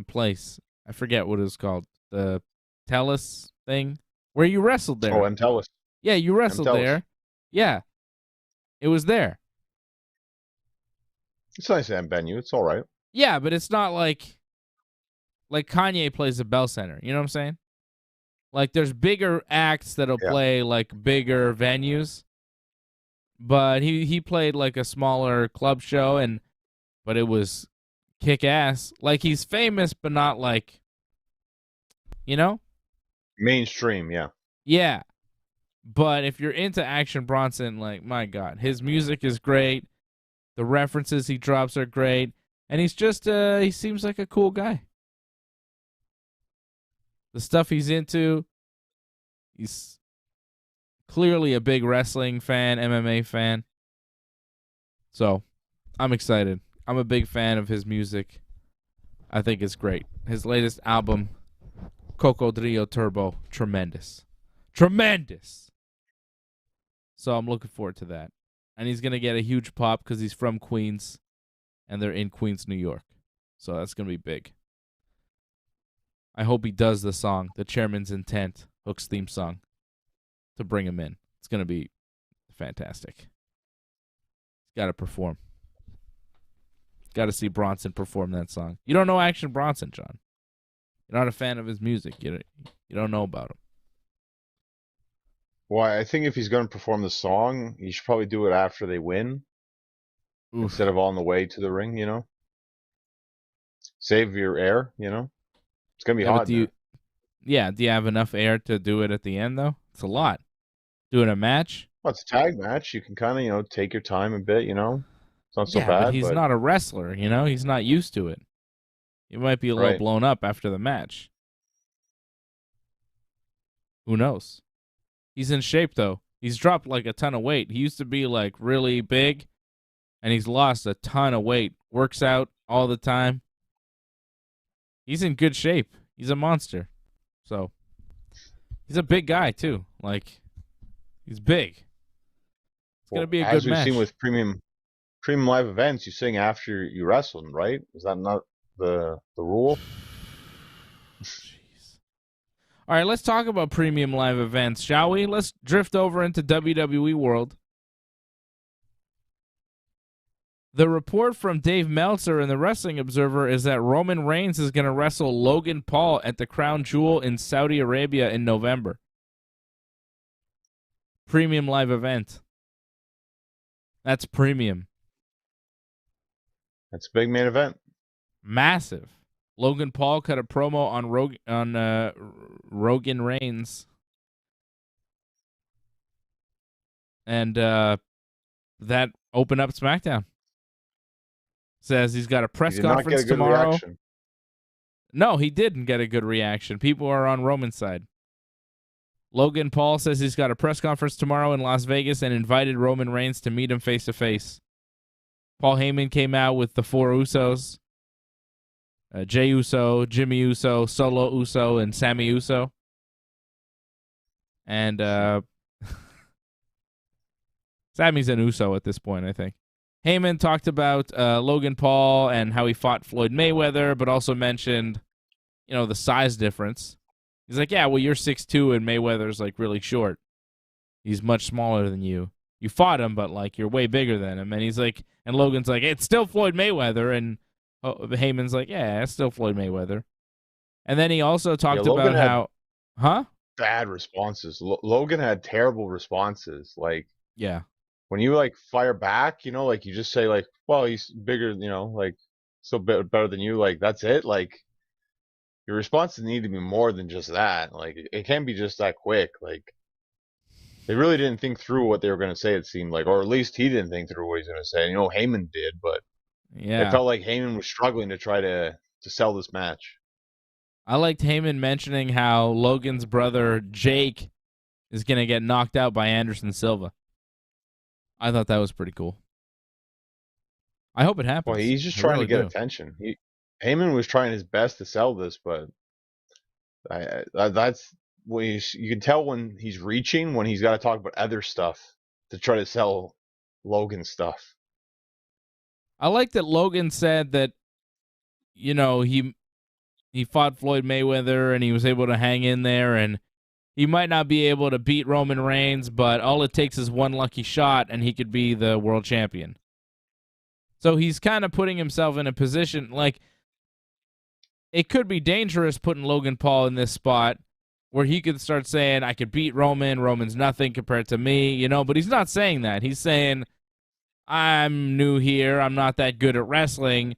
place. I forget what it was called. The Telus thing where you wrestled there. Oh, Telus. Yeah, you wrestled there. Yeah. It was there. It's a nice venue. It's all right. Yeah, but it's not like Kanye plays the Bell Center. You know what I'm saying? Like there's bigger acts that'll play like bigger venues. But he played like a smaller club show but it was kick ass. Like he's famous but not like, you know? Mainstream, yeah. Yeah. But if you're into Action Bronson, like my God, his music is great. The references he drops are great. And he's just, he seems like a cool guy. The stuff he's into, he's clearly a big wrestling fan, MMA fan. So, I'm excited. I'm a big fan of his music. I think it's great. His latest album, Cocodrillo Turbo, tremendous. Tremendous! So, I'm looking forward to that. And he's going to get a huge pop because he's from Queens. And they're in Queens, New York. So that's going to be big. I hope he does the song, The Chairman's Intent, Hook's theme song, to bring him in. It's going to be fantastic. He's got to perform. Got to see Bronson perform that song. You don't know Action Bronson, John. You're not a fan of his music. You don't know about him. Well, I think if he's going to perform the song, he should probably do it after they win. Oof. Instead of on the way to the ring, you know? Save your air, you know? It's going to be hot. Do you have enough air to do it at the end, though? It's a lot. Doing a match? Well, it's a tag match. You can kind of, you know, take your time a bit, you know? It's not so bad. But he's not a wrestler, you know? He's not used to it. He might be a little blown up after the match. Who knows? He's in shape, though. He's dropped, like, a ton of weight. He used to be, like, really big. And he's lost a ton of weight. Works out all the time. He's in good shape. He's a monster. So, he's a big guy, too. Like, he's big. It's going to be a good match. As we've seen with premium live events, you sing after you wrestle, right? Is that not the rule? Jeez. All right, let's talk about premium live events, shall we? Let's drift over into WWE World. The report from Dave Meltzer in the Wrestling Observer is that Roman Reigns is going to wrestle Logan Paul at the Crown Jewel in Saudi Arabia in November. Premium live event. That's premium. That's a big main event. Massive. Logan Paul cut a promo on Rogan Reigns. And that opened up SmackDown. Says he's got a press conference tomorrow. Reaction. No, he didn't get a good reaction. People are on Roman's side. Logan Paul says he's got a press conference tomorrow in Las Vegas and invited Roman Reigns to meet him face to face. Paul Heyman came out with the four Usos. Jey Uso, Jimmy Uso, Solo Uso, and Sammy Uso. And Sammy's an Uso at this point, I think. Heyman talked about Logan Paul and how he fought Floyd Mayweather, but also mentioned, you know, the size difference. He's like, yeah, well, you're 6'2", and Mayweather's, like, really short. He's much smaller than you. You fought him, but, like, you're way bigger than him. And he's like, and Logan's like, it's still Floyd Mayweather. And Heyman's like, yeah, it's still Floyd Mayweather. And then he also talked about how, bad responses. Logan had terrible responses. Like, yeah. when you like fire back, like you just say like, well, he's bigger, like still better than you. Like that's it. Like your responses need to be more than just that. Like it can't be just that quick. Like they really didn't think through what they were going to say. It seemed like, or at least he didn't think through what he's going to say. Heyman did, but it Yeah. felt like Heyman was struggling to try to sell this match. I liked Heyman mentioning how Logan's brother, Jake, is going to get knocked out by Anderson Silva. I thought that was pretty cool. I hope it happens. Well, he's just I trying really to get do. attention. Heyman was trying his best to sell this, but that's when you can tell when he's reaching, when he's got to talk about other stuff to try to sell Logan stuff. I like that Logan said that, he fought Floyd Mayweather and he was able to hang in there, and he might not be able to beat Roman Reigns, but all it takes is one lucky shot and he could be the world champion. So he's kind of putting himself in a position, like, it could be dangerous putting Logan Paul in this spot where he could start saying, I could beat Roman, Roman's nothing compared to me, but he's not saying that. He's saying, I'm new here, I'm not that good at wrestling,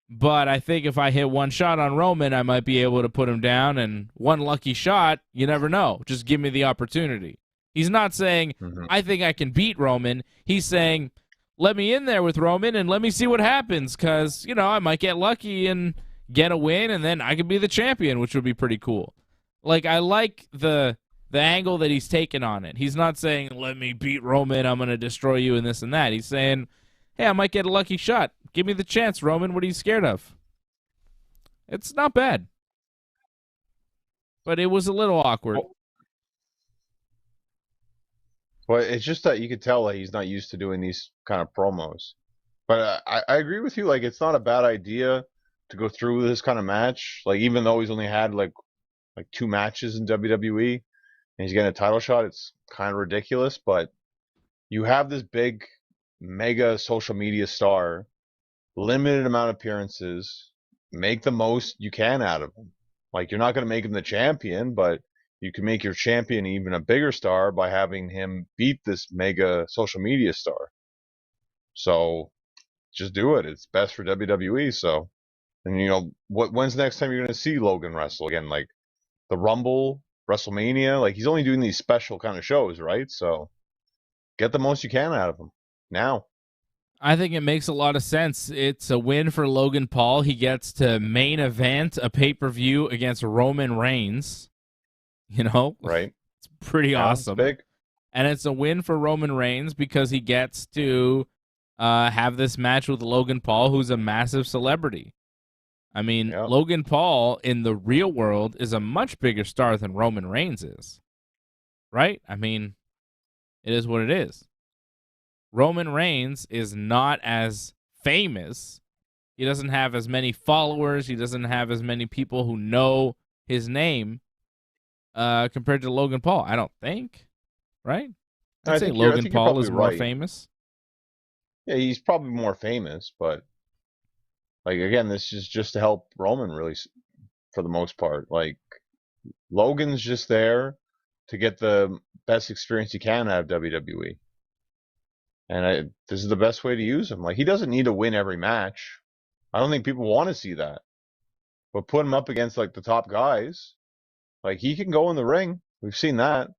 but I think if I hit one shot on Roman, I might be able to put him down, and one lucky shot, you never know. Just give me the opportunity. He's not saying, I think I can beat Roman. He's saying, let me in there with Roman and let me see what happens, because, I might get lucky and get a win, and then I could be the champion, which would be pretty cool. Like, I like the angle that he's taken on it. He's not saying, let me beat Roman, I'm going to destroy you and this and that. He's saying, hey, I might get a lucky shot. Give me the chance, Roman. What are you scared of? It's not bad. But it was a little awkward. Well, it's just that you could tell that he's not used to doing these kind of promos. But I agree with you. Like, it's not a bad idea to go through this kind of match. Like, even though he's only had like 2 matches in WWE and he's getting a title shot, it's kind of ridiculous. But you have this big, mega social media star, limited amount of appearances, make the most you can out of him. Like, you're not going to make him the champion, but you can make your champion even a bigger star by having him beat this mega social media star. So just do it. It's best for WWE. So, and when's the next time you're going to see Logan wrestle again? Like the Rumble, WrestleMania? Like, he's only doing these special kind of shows, right? So get the most you can out of him now. I think it makes a lot of sense. It's a win for Logan Paul. He gets to main event a pay-per-view against Roman Reigns. Right? It's pretty awesome. It's big. And it's a win for Roman Reigns because he gets to have this match with Logan Paul, who's a massive celebrity. I mean, Yep. Logan Paul in the real world is a much bigger star than Roman Reigns is. Right? I mean, it is what it is. Roman Reigns is not as famous. He doesn't have as many followers. He doesn't have as many people who know his name compared to Logan Paul, I don't think. Right? I'd say Logan Paul is more famous. Yeah, he's probably more famous, but like, again, this is just to help Roman, really, for the most part. Like, Logan's just there to get the best experience he can out of WWE. And this is the best way to use him. Like, he doesn't need to win every match. I don't think people want to see that. But put him up against, like, the top guys, like, he can go in the ring. We've seen that.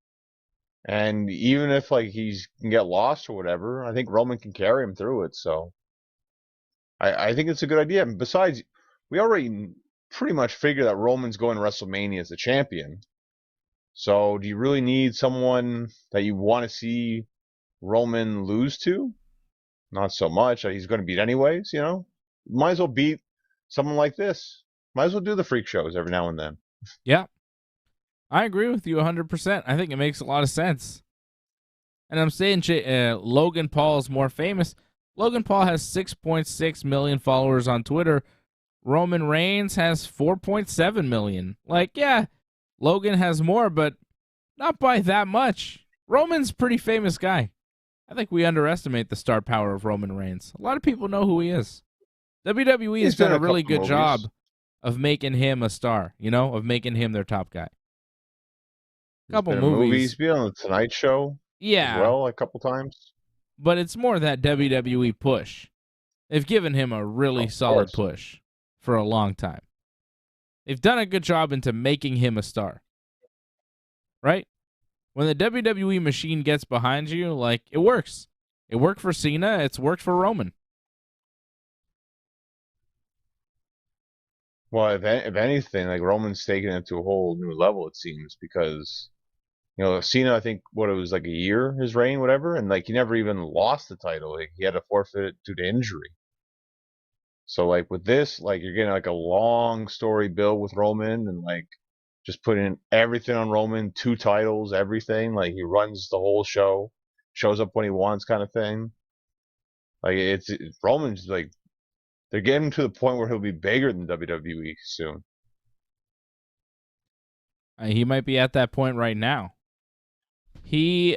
And even if, like, he can get lost or whatever, I think Roman can carry him through it. So I think it's a good idea. And besides, we already pretty much figured that Roman's going to WrestleMania as the champion. So do you really need someone that you want to see Roman lose to? Not so much. He's going to beat anyways, Might as well beat someone like this. Might as well do the freak shows every now and then. Yeah. I agree with you 100%. I think it makes a lot of sense. And I'm saying Logan Paul is more famous. Logan Paul has 6.6 million followers on Twitter. Roman Reigns has 4.7 million. Like, yeah, Logan has more, but not by that much. Roman's a pretty famous guy. I think we underestimate the star power of Roman Reigns. A lot of people know who he is. WWE has done a really good job of making him a star, of making him their top guy. Couple movies. Be on the Tonight Show. Yeah. As well, a couple times. but it's more that WWE push. They've given him a really solid push for a long time. They've done a good job into making him a star. Right? When the WWE machine gets behind you, like, it works. It worked for Cena. It's worked for Roman. Well, if anything, like Roman's taking it to a whole new level, it seems, because Cena, I think what it was like a year his reign, whatever, and like he never even lost the title. Like he had to forfeit it due to injury. So like with this, like you're getting like a long story build with Roman, and like just putting everything on Roman, 2 titles, everything. Like he runs the whole show, shows up when he wants, kind of thing. Like it's Roman's like they're getting to the point where he'll be bigger than WWE soon. He might be at that point right now. He,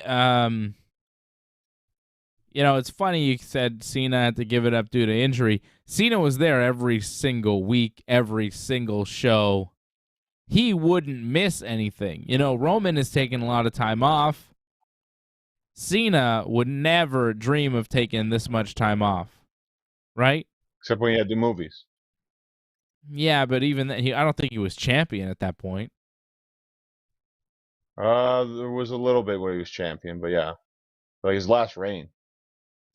it's funny you said Cena had to give it up due to injury. Cena was there every single week, every single show. He wouldn't miss anything. Roman is taking a lot of time off. Cena would never dream of taking this much time off, right? Except when he had the movies. Yeah, but even then, I don't think he was champion at that point. There was a little bit where he was champion, but yeah, like his last reign.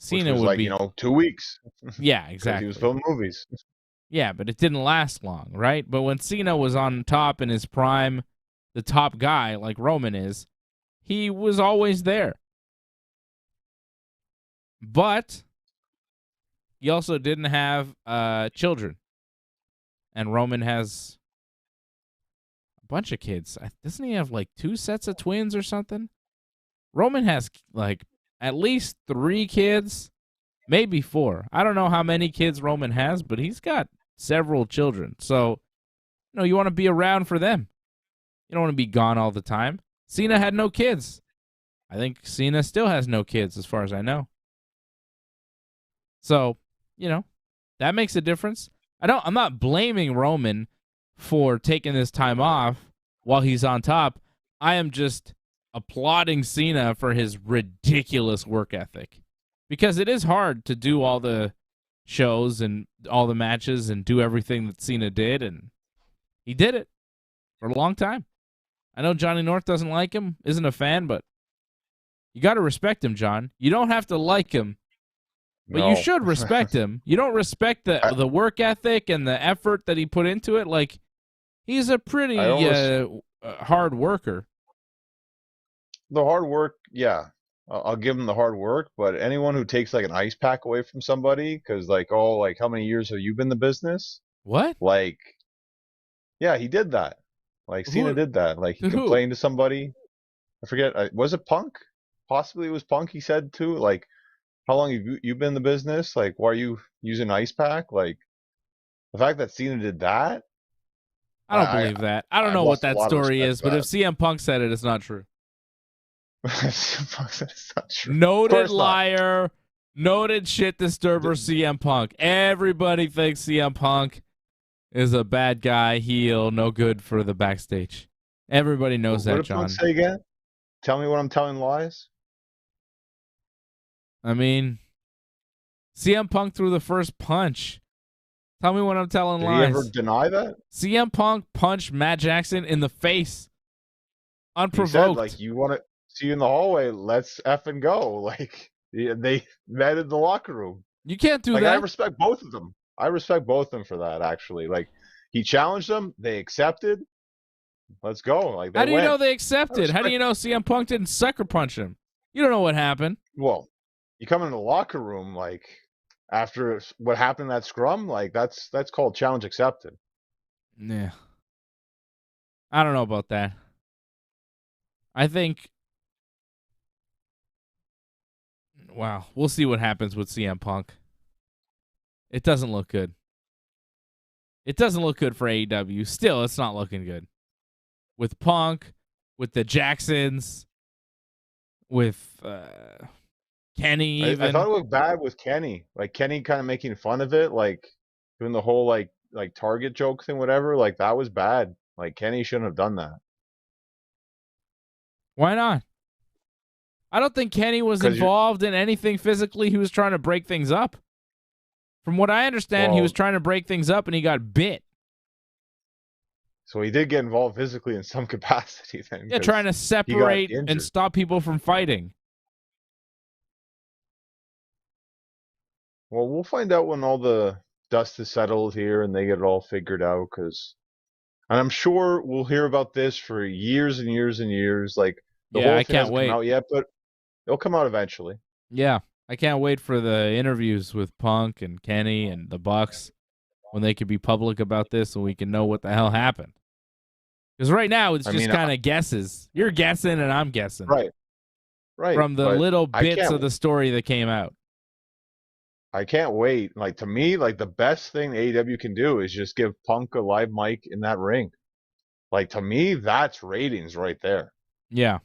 Cena was would like be 2 weeks. Yeah, exactly. He was filming movies. Yeah, but it didn't last long, right? But when Cena was on top in his prime, the top guy like Roman is, he was always there. But he also didn't have children. And Roman has a bunch of kids. Doesn't he have like 2 sets of twins or something? Roman has like at least 3 kids, maybe 4. I don't know how many kids Roman has, but he's got several children. So, you want to be around for them. You don't want to be gone all the time. Cena had no kids. I think Cena still has no kids as far as I know. So, that makes a difference. I'm not blaming Roman for taking this time off while he's on top. I am just applauding Cena for his ridiculous work ethic. Because it is hard to do all the shows and all the matches and do everything that Cena did, and he did it for a long time. I know Johnny North doesn't like him, isn't a fan, but you got to respect him, John. You don't have to like him, but you should respect him. You don't respect the work ethic and the effort that he put into it. Like, he's a pretty hard worker. The hard work, yeah. I'll give him the hard work, but anyone who takes like an ice pack away from somebody, because like, how many years have you been in the business? What? Like, yeah, he did that. Like, Cena did that. Like, he complained to somebody. I forget. Was it Punk? Possibly it was Punk, he said too. Like, how long have you been in the business? Like, why are you using ice pack? Like, the fact that Cena did that. I don't believe that. I don't know what that story is, but if CM Punk said it, it's not true. Noted liar, noted shit disturber, CM Punk. Everybody thinks CM Punk is a bad guy, heel, no good for the backstage. Everybody knows that, John. What did Punk say again? Tell me when I'm telling lies. I mean, CM Punk threw the first punch. Tell me when I'm telling lies. Did he ever deny that? CM Punk punched Matt Jackson in the face. Unprovoked. He said, like, you want to see you in the hallway, let's effing go. Like, they met in the locker room. You can't do that. I respect both of them. I respect both of them for that, actually. Like, he challenged them. They accepted. Let's go. Like, how do you know they accepted? How do you know CM Punk didn't sucker punch him? You don't know what happened. Well, you come into the locker room, like, after what happened in that scrum, like, that's called challenge accepted. Yeah. I don't know about that. I think... Wow. We'll see what happens with CM Punk. It doesn't look good. It doesn't look good for AEW. Still, it's not looking good. With Punk, with the Jacksons, with Kenny even. I thought it looked bad with Kenny. Like, Kenny kind of making fun of it, like, doing the whole, like Target joke thing, whatever. Like, that was bad. Like, Kenny shouldn't have done that. Why not? I don't think Kenny was 'Cause involved in anything physically. He was trying to break things up. From what I understand, he was trying to break things up and he got bit. So he did get involved physically in some capacity then. Yeah, 'cause trying to he got separate and injured. stop people from fighting. Well, we'll find out when all the dust is settled here and they get it all figured out. And I'm sure we'll hear about this for years and years and years. Like the Yeah, whole I thing can't hasn't wait. come out yet, but it'll come out eventually. Yeah, I can't wait for the interviews with Punk and Kenny and the Bucks when they could be public about this and we can know what the hell happened. Because right now it's just kind of guesses. You're guessing and I'm guessing. Right. From the little bits of the story that came out. I can't wait. Like, to me, like, the best thing AEW can do is just give Punk a live mic in that ring. Like, to me, that's ratings right there. Yeah.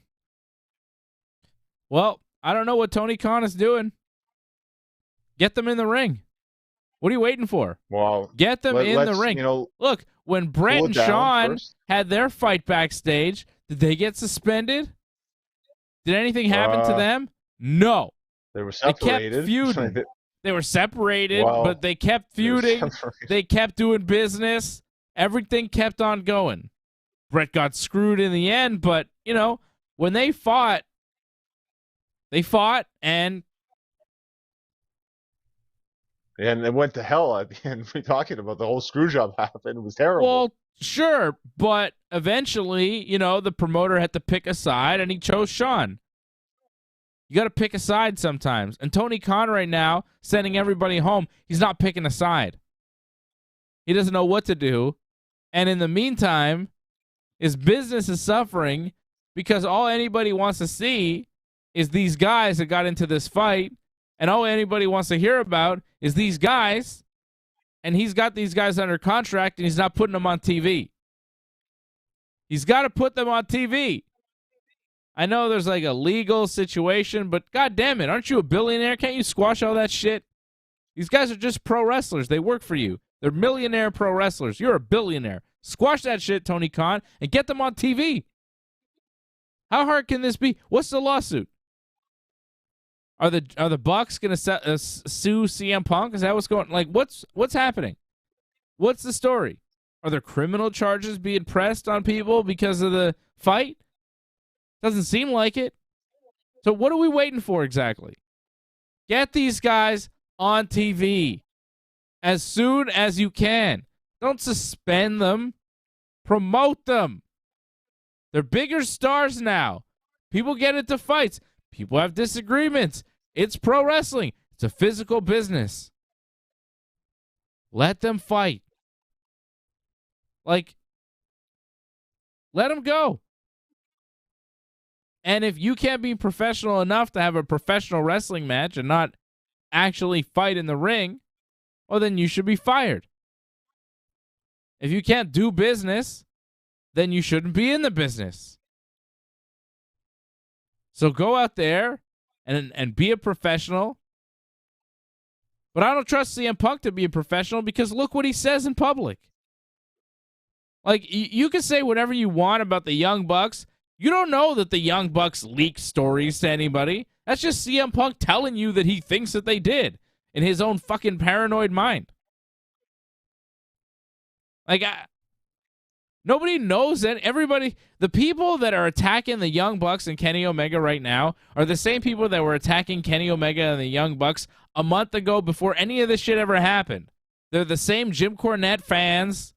Well, I don't know what Tony Khan is doing. Get them in the ring. What are you waiting for? Well, get them in the ring. Look, when Brett and Shawn had their fight backstage, did they get suspended? Did anything happen to them? No. They were separated. They kept feuding. They were separated, but they kept feuding. They kept doing business. Everything kept on going. Brett got screwed in the end, but, when they fought and it went to hell at the end. We're talking about the whole screw job happened. It was terrible. Well, sure, but eventually, the promoter had to pick a side, and he chose Shawn. You got to pick a side sometimes. And Tony Khan right now, sending everybody home, he's not picking a side. He doesn't know what to do. And in the meantime, his business is suffering because all anybody wants to see is these guys that got into this fight. And all anybody wants to hear about is these guys. And he's got these guys under contract, and he's not putting them on TV. He's got to put them on TV. I know there's like a legal situation, but God damn it, aren't you a billionaire? Can't you squash all that shit? These guys are just pro wrestlers. They work for you. They're millionaire pro wrestlers. You're a billionaire. Squash that shit, Tony Khan, and get them on TV. How hard can this be? What's the lawsuit? Are the Bucks gonna sue CM Punk? Is that what's going? Like, what's happening? What's the story? Are there criminal charges being pressed on people because of the fight? Doesn't seem like it. So what are we waiting for exactly? Get these guys on TV as soon as you can. Don't suspend them. Promote them. They're bigger stars now. People get into fights. People have disagreements. It's pro wrestling. It's a physical business. Let them fight. Let them go. And if you can't be professional enough to have a professional wrestling match and not actually fight in the ring, well, then you should be fired. If you can't do business, then you shouldn't be in the business. So go out there and be a professional. But I don't trust CM Punk to be a professional because look what he says in public. Like, you can say whatever you want about the Young Bucks. You don't know that the Young Bucks leaked stories to anybody. That's just CM Punk telling you that he thinks that they did in his own fucking paranoid mind. Like, nobody knows that. Everybody, the people that are attacking the Young Bucks and Kenny Omega right now are the same people that were attacking Kenny Omega and the Young Bucks a month ago before any of this shit ever happened. They're the same Jim Cornette fans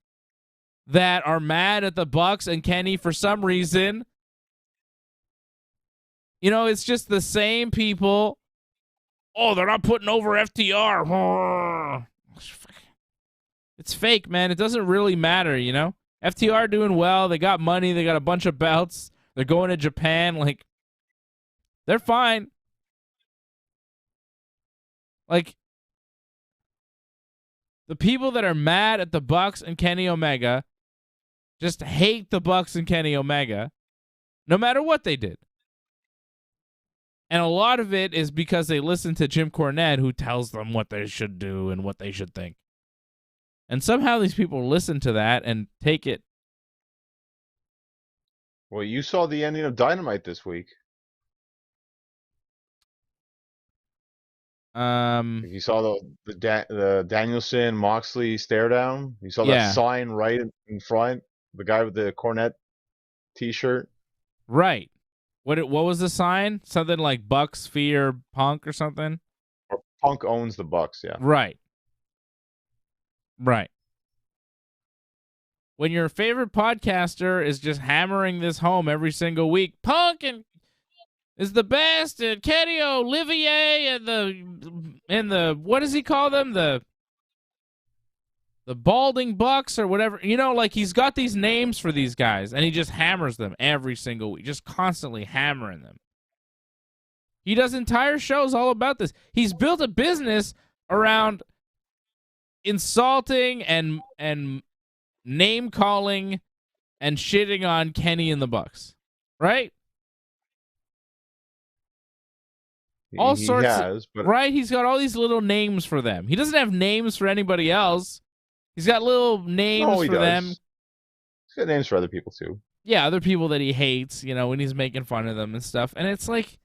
that are mad at the Bucks and Kenny for some reason. It's just the same people. Oh, they're not putting over FTR. It's fake, man. It doesn't really matter, FTR doing well. They got money. They got a bunch of belts. They're going to Japan. They're fine. The people that are mad at the Bucks and Kenny Omega just hate the Bucks and Kenny Omega no matter what they did. And a lot of it is because they listen to Jim Cornette, who tells them what they should do and what they should think. And somehow these people listen to that and take it. Well, you saw the ending of Dynamite this week. Like you saw the Danielson Moxley stare down. You saw that Yeah, sign right in front. The guy with the cornet T-shirt. right. What was the sign? Something like Bucks fear Punk or something? Or Punk owns the Bucks. Yeah. Right. Right. When your favorite podcaster is just hammering this home every single week, Punk is the best, and Kenny Olivier and the what does he call them? The balding Bucks or whatever. You know, like he's got these names for these guys, and he just hammers them every single week, just constantly hammering them. He does entire shows all about this. He's built a business around insulting and name calling and shitting on Kenny and the Bucks, right? All sorts of, right? He's got all these little names for them. He doesn't have names for anybody else. He's got little names for them. He's got names for other people too. Yeah, other people that he hates, you know, when he's making fun of them and stuff. And it's like,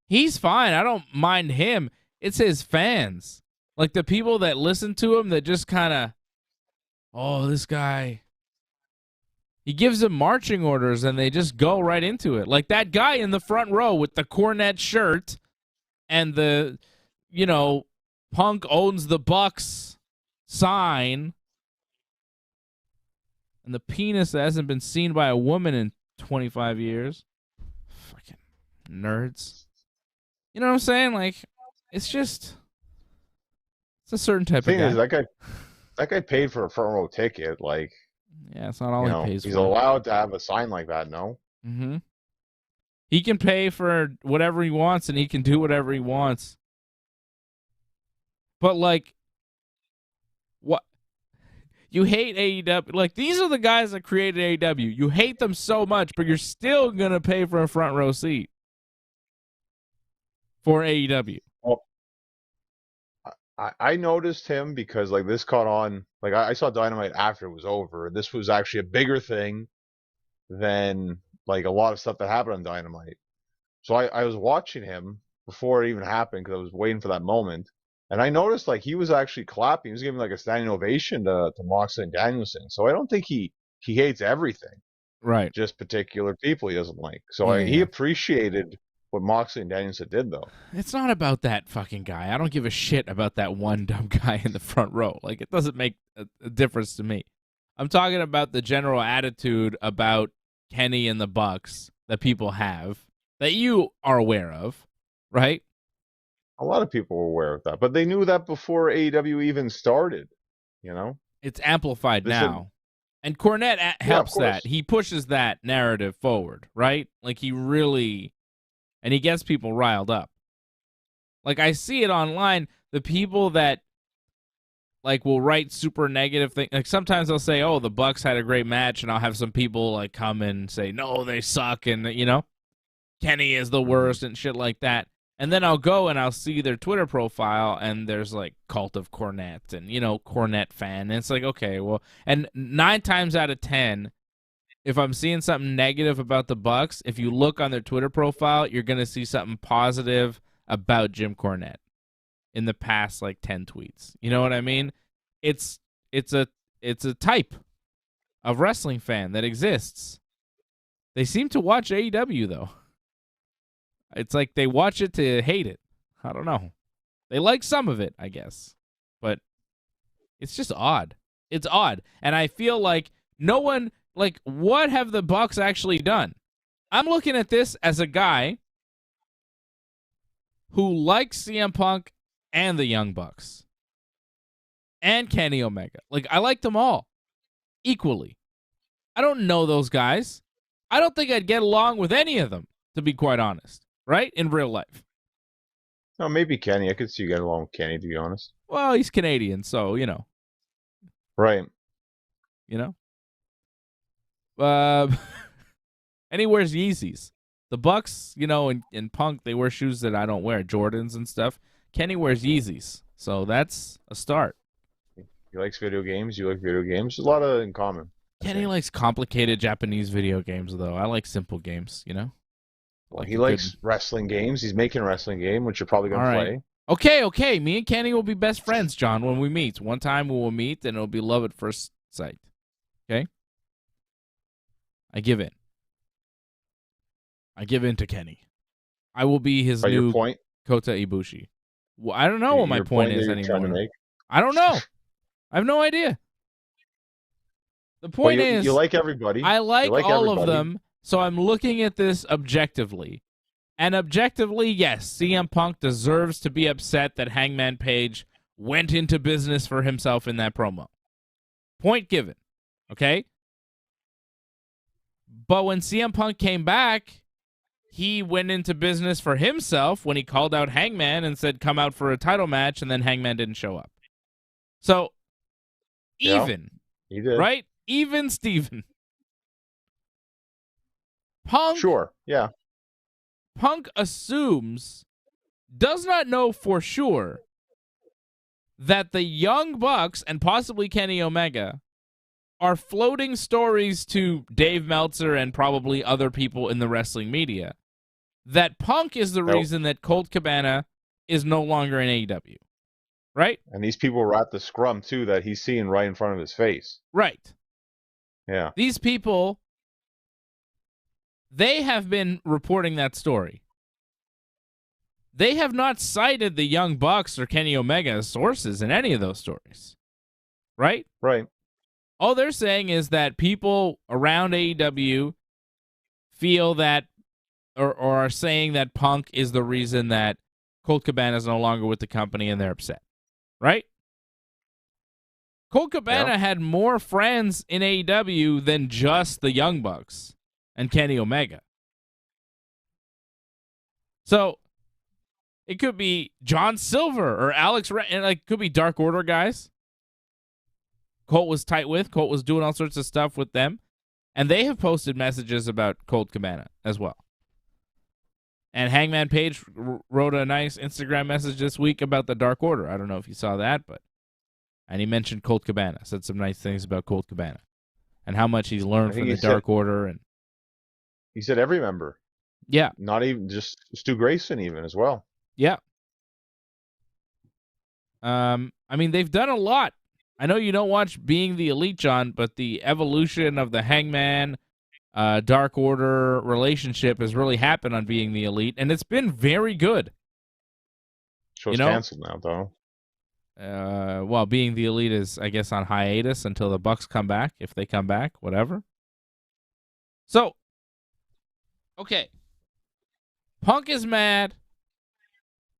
he's fine. I don't mind him. It's his fans. Like the people that listen to him that just kind of, oh, this guy. He gives them marching orders and they just go right into it. Like that guy in the front row with the cornet shirt and the, you know, Punk owns the Bucks sign and the penis that hasn't been seen by a woman in 25 years. Fucking nerds. You know what I'm saying? Like, it's just, it's a certain type of guy. The thing is, that guy paid for a front row ticket. Like, yeah, it's not all he pays for. He's allowed to have a sign like that, no? Mm-hmm. He can pay for whatever he wants and he can do whatever he wants. But, like, what? You hate AEW. Like, these are the guys that created AEW. You hate them so much, but you're still going to pay for a front row seat for AEW. Well, I noticed him because, like, this caught on. Like, I saw Dynamite after it was over. This was actually a bigger thing than, like, a lot of stuff that happened on Dynamite. So I was watching him before it even happened because I was waiting for that moment. And I noticed, like, he was actually clapping. He was giving, like, a standing ovation to Moxley and Danielson. So I don't think he hates everything. Right. Just particular people he doesn't like. So he appreciated what Moxley and Danielson did, though. It's not about that fucking guy. I don't give a shit about that one dumb guy in the front row. Like, it doesn't make a difference to me. I'm talking about the general attitude about Kenny and the Bucks that people have, that you are aware of, right? A lot of people were aware of that, but they knew that before AEW even started, you know? It's amplified now. And Cornette helps that. He pushes that narrative forward, right? Like, he really... And he gets people riled up. Like, I see it online. The people that, like, will write super negative things. Like, sometimes they'll say, oh, the Bucks had a great match, and I'll have some people, like, come and say, no, they suck, and, you know, Kenny is the worst and shit like that. And then I'll go and I'll see their Twitter profile, and there's, like, Cult of Cornette and, you know, Cornette fan. And it's like, okay, well, and 9 times out of 10, if I'm seeing something negative about the Bucks, if you look on their Twitter profile, you're going to see something positive about Jim Cornette in the past, like, 10 tweets. You know what I mean? It's a type of wrestling fan that exists. They seem to watch AEW, though. It's like they watch it to hate it. I don't know. They like some of it, I guess. But it's just odd. It's odd. And I feel like no one, like, what have the Bucks actually done? I'm looking at this as a guy who likes CM Punk and the Young Bucks and Kenny Omega. Like, I like them all equally. I don't know those guys. I don't think I'd get along with any of them, to be quite honest. Right? In real life. No, maybe Kenny. I could see you getting along with Kenny, to be honest. Well, he's Canadian, so, you know. Right. You know? And he wears Yeezys. The Bucks, you know, in Punk, they wear shoes that I don't wear, Jordans and stuff. Kenny wears Yeezys, so that's a start. He likes video games. You like video games. There's a lot in common. Kenny likes complicated Japanese video games, though. I like simple games, you know? Well, he likes wrestling games. He's making a wrestling game, which you're probably going to play. Okay. Me and Kenny will be best friends, John, when we meet. One time we will meet, and it'll be love at first sight. Okay? I give in. I give in to Kenny. I will be his new Kota Ibushi. Well, I don't know what my point is anymore. I don't know. I have no idea. The point is, you like everybody. I like all of them, so I'm looking at this objectively. And objectively, yes, CM Punk deserves to be upset that Hangman Page went into business for himself in that promo. Point given. Okay? But when CM Punk came back, he went into business for himself when he called out Hangman and said, come out for a title match, and then Hangman didn't show up. So, even. He did. Right? Even Steven. Punk. Sure, yeah. Punk assumes, does not know for sure, that the Young Bucks and possibly Kenny Omega are floating stories to Dave Meltzer and probably other people in the wrestling media that Punk is the reason that Colt Cabana is no longer in AEW. Right? And these people were at the scrum, too, that he's seeing right in front of his face. Right. Yeah. These people, they have been reporting that story. They have not cited the Young Bucks or Kenny Omega as sources in any of those stories. Right? Right. All they're saying is that people around AEW feel that, or are saying that Punk is the reason that Colt Cabana is no longer with the company and they're upset. Right? Colt Cabana had more friends in AEW than just the Young Bucks and Kenny Omega. So, it could be John Silver or Alex, and it could be Dark Order guys. Colt was tight with. Colt was doing all sorts of stuff with them. And they have posted messages about Colt Cabana as well. And Hangman Page wrote a nice Instagram message this week about the Dark Order. I don't know if you saw that, and he mentioned Colt Cabana, said some nice things about Colt Cabana and how much he's learned from the Dark Order. And he said every member. Yeah. Not even just Stu Grayson even as well. Yeah. I mean, they've done a lot. I know you don't watch Being the Elite, John, but the evolution of the Hangman Dark Order relationship has really happened on Being the Elite, and it's been very good. Show's canceled now, though. Well, Being the Elite is, I guess, on hiatus until the Bucks come back, if they come back, whatever. So, okay. Punk is mad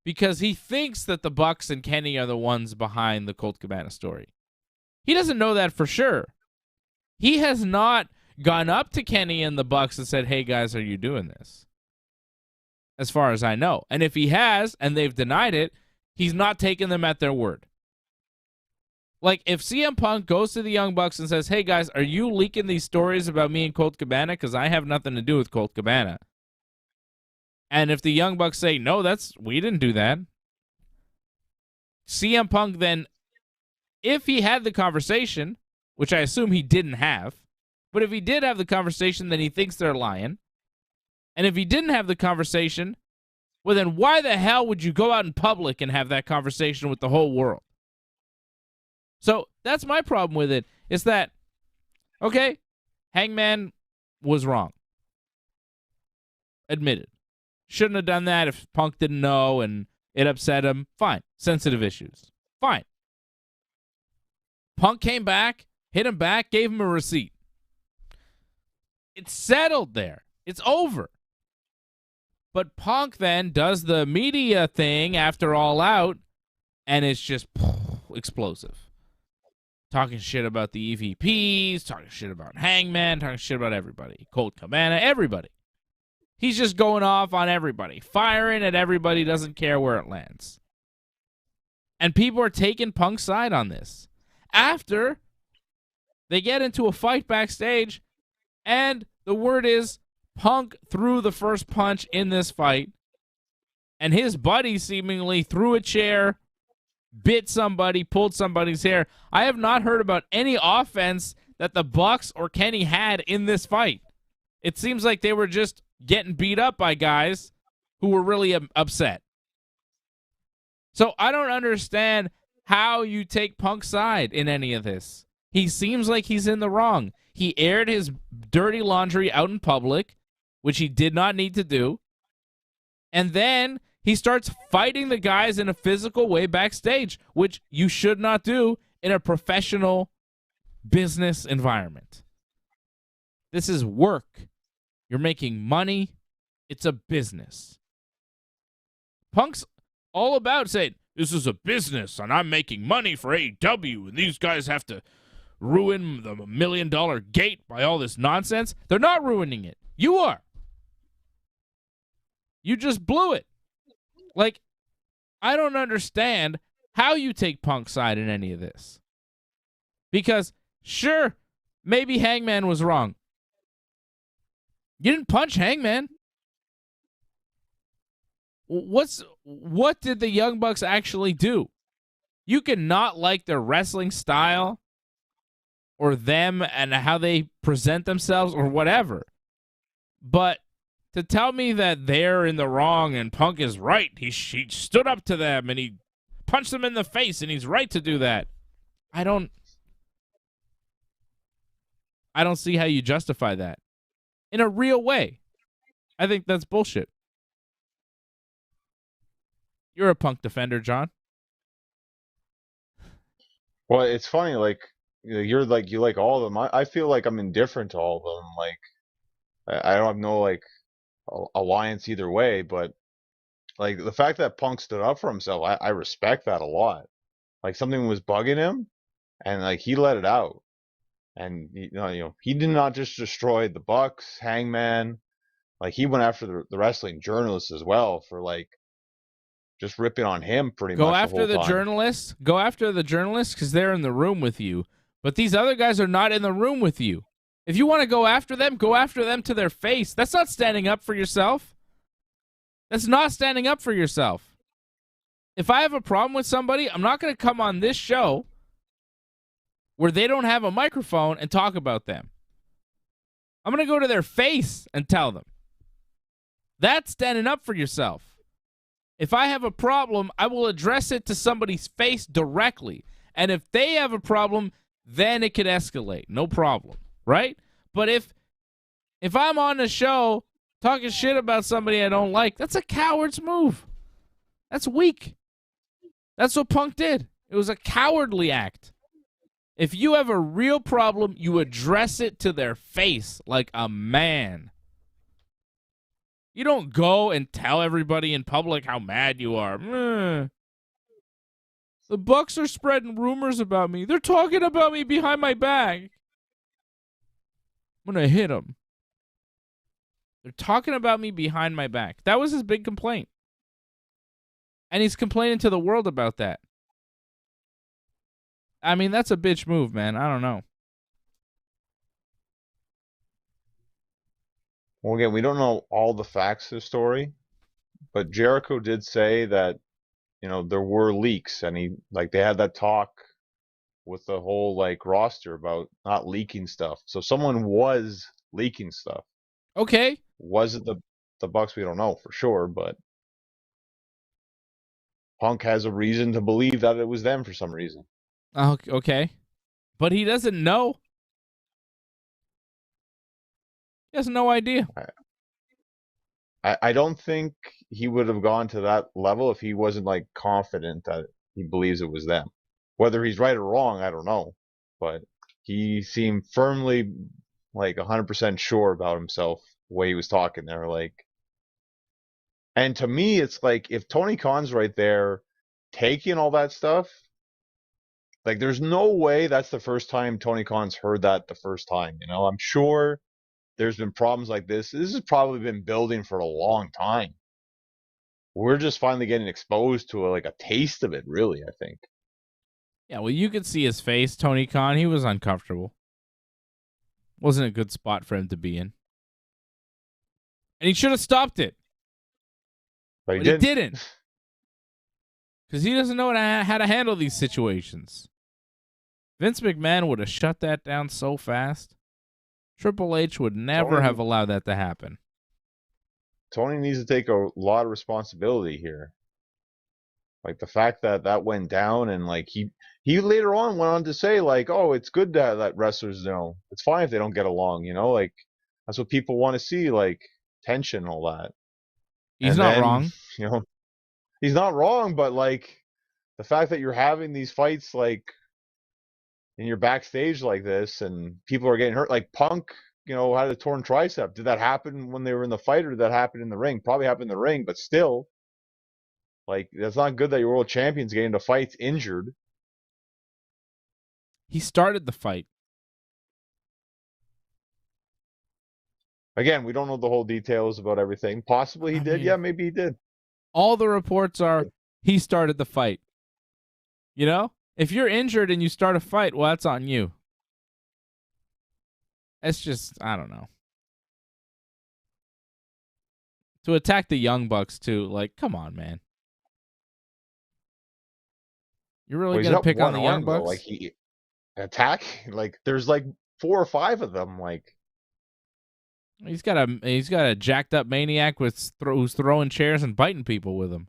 because he thinks that the Bucks and Kenny are the ones behind the Colt Cabana story. He doesn't know that for sure. He has not gone up to Kenny and the Bucks and said, hey, guys, are you doing this? As far as I know. And if he has, and they've denied it, he's not taking them at their word. Like, if CM Punk goes to the Young Bucks and says, hey, guys, are you leaking these stories about me and Colt Cabana? Because I have nothing to do with Colt Cabana. And if the Young Bucks say, no, we didn't do that. CM Punk then, if he had the conversation, which I assume he didn't have, but if he did have the conversation, then he thinks they're lying. And if he didn't have the conversation, well, then why the hell would you go out in public and have that conversation with the whole world? So that's my problem with it, is that, okay, Hangman was wrong. Admitted. Shouldn't have done that if Punk didn't know and it upset him. Fine. Sensitive issues. Fine. Punk came back, hit him back, gave him a receipt. It's settled there. It's over. But Punk then does the media thing after All Out, and it's just explosive. Talking shit about the EVPs, talking shit about Hangman, talking shit about everybody. Colt Cabana, everybody. He's just going off on everybody. Firing at everybody, doesn't care where it lands. And people are taking Punk's side on this. After they get into a fight backstage, and the word is Punk threw the first punch in this fight, and his buddy seemingly threw a chair, bit somebody, pulled somebody's hair. I have not heard about any offense that the Bucks or Kenny had in this fight. It seems like they were just getting beat up by guys who were really upset. So I don't understand how you take Punk's side in any of this. He seems like he's in the wrong. He aired his dirty laundry out in public, which he did not need to do. And then he starts fighting the guys in a physical way backstage, which you should not do in a professional business environment. This is work. You're making money. It's a business. Punk's all about saying, this is a business, and I'm making money for AEW, and these guys have to ruin the $1 million gate by all this nonsense. They're not ruining it. You are. You just blew it. Like, I don't understand how you take Punk's side in any of this. Because, sure, maybe Hangman was wrong. You didn't punch Hangman. What did the Young Bucks actually do? You can not like their wrestling style or them and how they present themselves or whatever. But to tell me that they're in the wrong and Punk is right, he stood up to them and he punched them in the face and he's right to do that. I don't see how you justify that in a real way. I think that's bullshit. You're a Punk defender, John. Well, it's funny, like, you like all of them. I feel like I'm indifferent to all of them. Like, I don't have no, like, alliance either way, but, like, the fact that Punk stood up for himself, I respect that a lot. Like, something was bugging him, and, like, he let it out. And, he did not just destroy the Bucks, Hangman. Like, he went after the wrestling journalists as well for, like, just ripping on him pretty much. Go after the journalists. Go after the journalists because they're in the room with you. But these other guys are not in the room with you. If you want to go after them to their face. That's not standing up for yourself. That's not standing up for yourself. If I have a problem with somebody, I'm not going to come on this show where they don't have a microphone and talk about them. I'm going to go to their face and tell them. That's standing up for yourself. If I have a problem, I will address it to somebody's face directly. And if they have a problem, then it could escalate. No problem, right? But if I'm on the show talking shit about somebody I don't like, that's a coward's move. That's weak. That's what Punk did. It was a cowardly act. If you have a real problem, you address it to their face like a man. You don't go and tell everybody in public how mad you are. The Bucks are spreading rumors about me. They're talking about me behind my back. I'm going to hit them. They're talking about me behind my back. That was his big complaint. And he's complaining to the world about that. I mean, that's a bitch move, man. I don't know. Well, again, we don't know all the facts of the story, but Jericho did say that, there were leaks, and they had that talk with the whole, like, roster about not leaking stuff. So someone was leaking stuff. Okay. Was it the Bucks? We don't know for sure, but Punk has a reason to believe that it was them for some reason. Okay. But he doesn't know. He has no idea. I don't think he would have gone to that level if he wasn't, like, confident that he believes it was them. Whether he's right or wrong, I don't know. But he seemed firmly, like, 100% sure about himself the way he was talking there. Like, and to me, it's like, if Tony Khan's right there taking all that stuff, like, there's no way that's the first time Tony Khan's heard that the first time. I'm sure there's been problems like this. This has probably been building for a long time. We're just finally getting exposed to a taste of it, really, I think. Yeah, well, you could see his face, Tony Khan. He was uncomfortable. Wasn't a good spot for him to be in. And he should have stopped it. But he didn't. Because he doesn't know how to handle these situations. Vince McMahon would have shut that down so fast. Triple H would never have allowed that to happen. Tony needs to take a lot of responsibility here. Like the fact that that went down, and like he later on went on to say like, oh, it's good that wrestlers, it's fine if they don't get along, like that's what people want to see, like tension and all that. He's not wrong. He's not wrong, but like the fact that you're having these fights like in your backstage like this, and people are getting hurt, like Punk, had a torn tricep. Did that happen when they were in the fight, or did that happen in the ring? Probably happened in the ring, but still. Like, that's not good that your world champion's getting into fights injured. He started the fight. Again, we don't know the whole details about everything. Possibly he did. Yeah, maybe he did. All the reports are he started the fight. If you're injured and you start a fight, well, that's on you. It's just, I don't know. To attack the Young Bucks, too. Like, come on, man. You're really going to pick on the Young Bucks? Like, he attack? Like, there's like 4 or 5 of them. Like, he's got a jacked up maniac who's throwing chairs and biting people with him.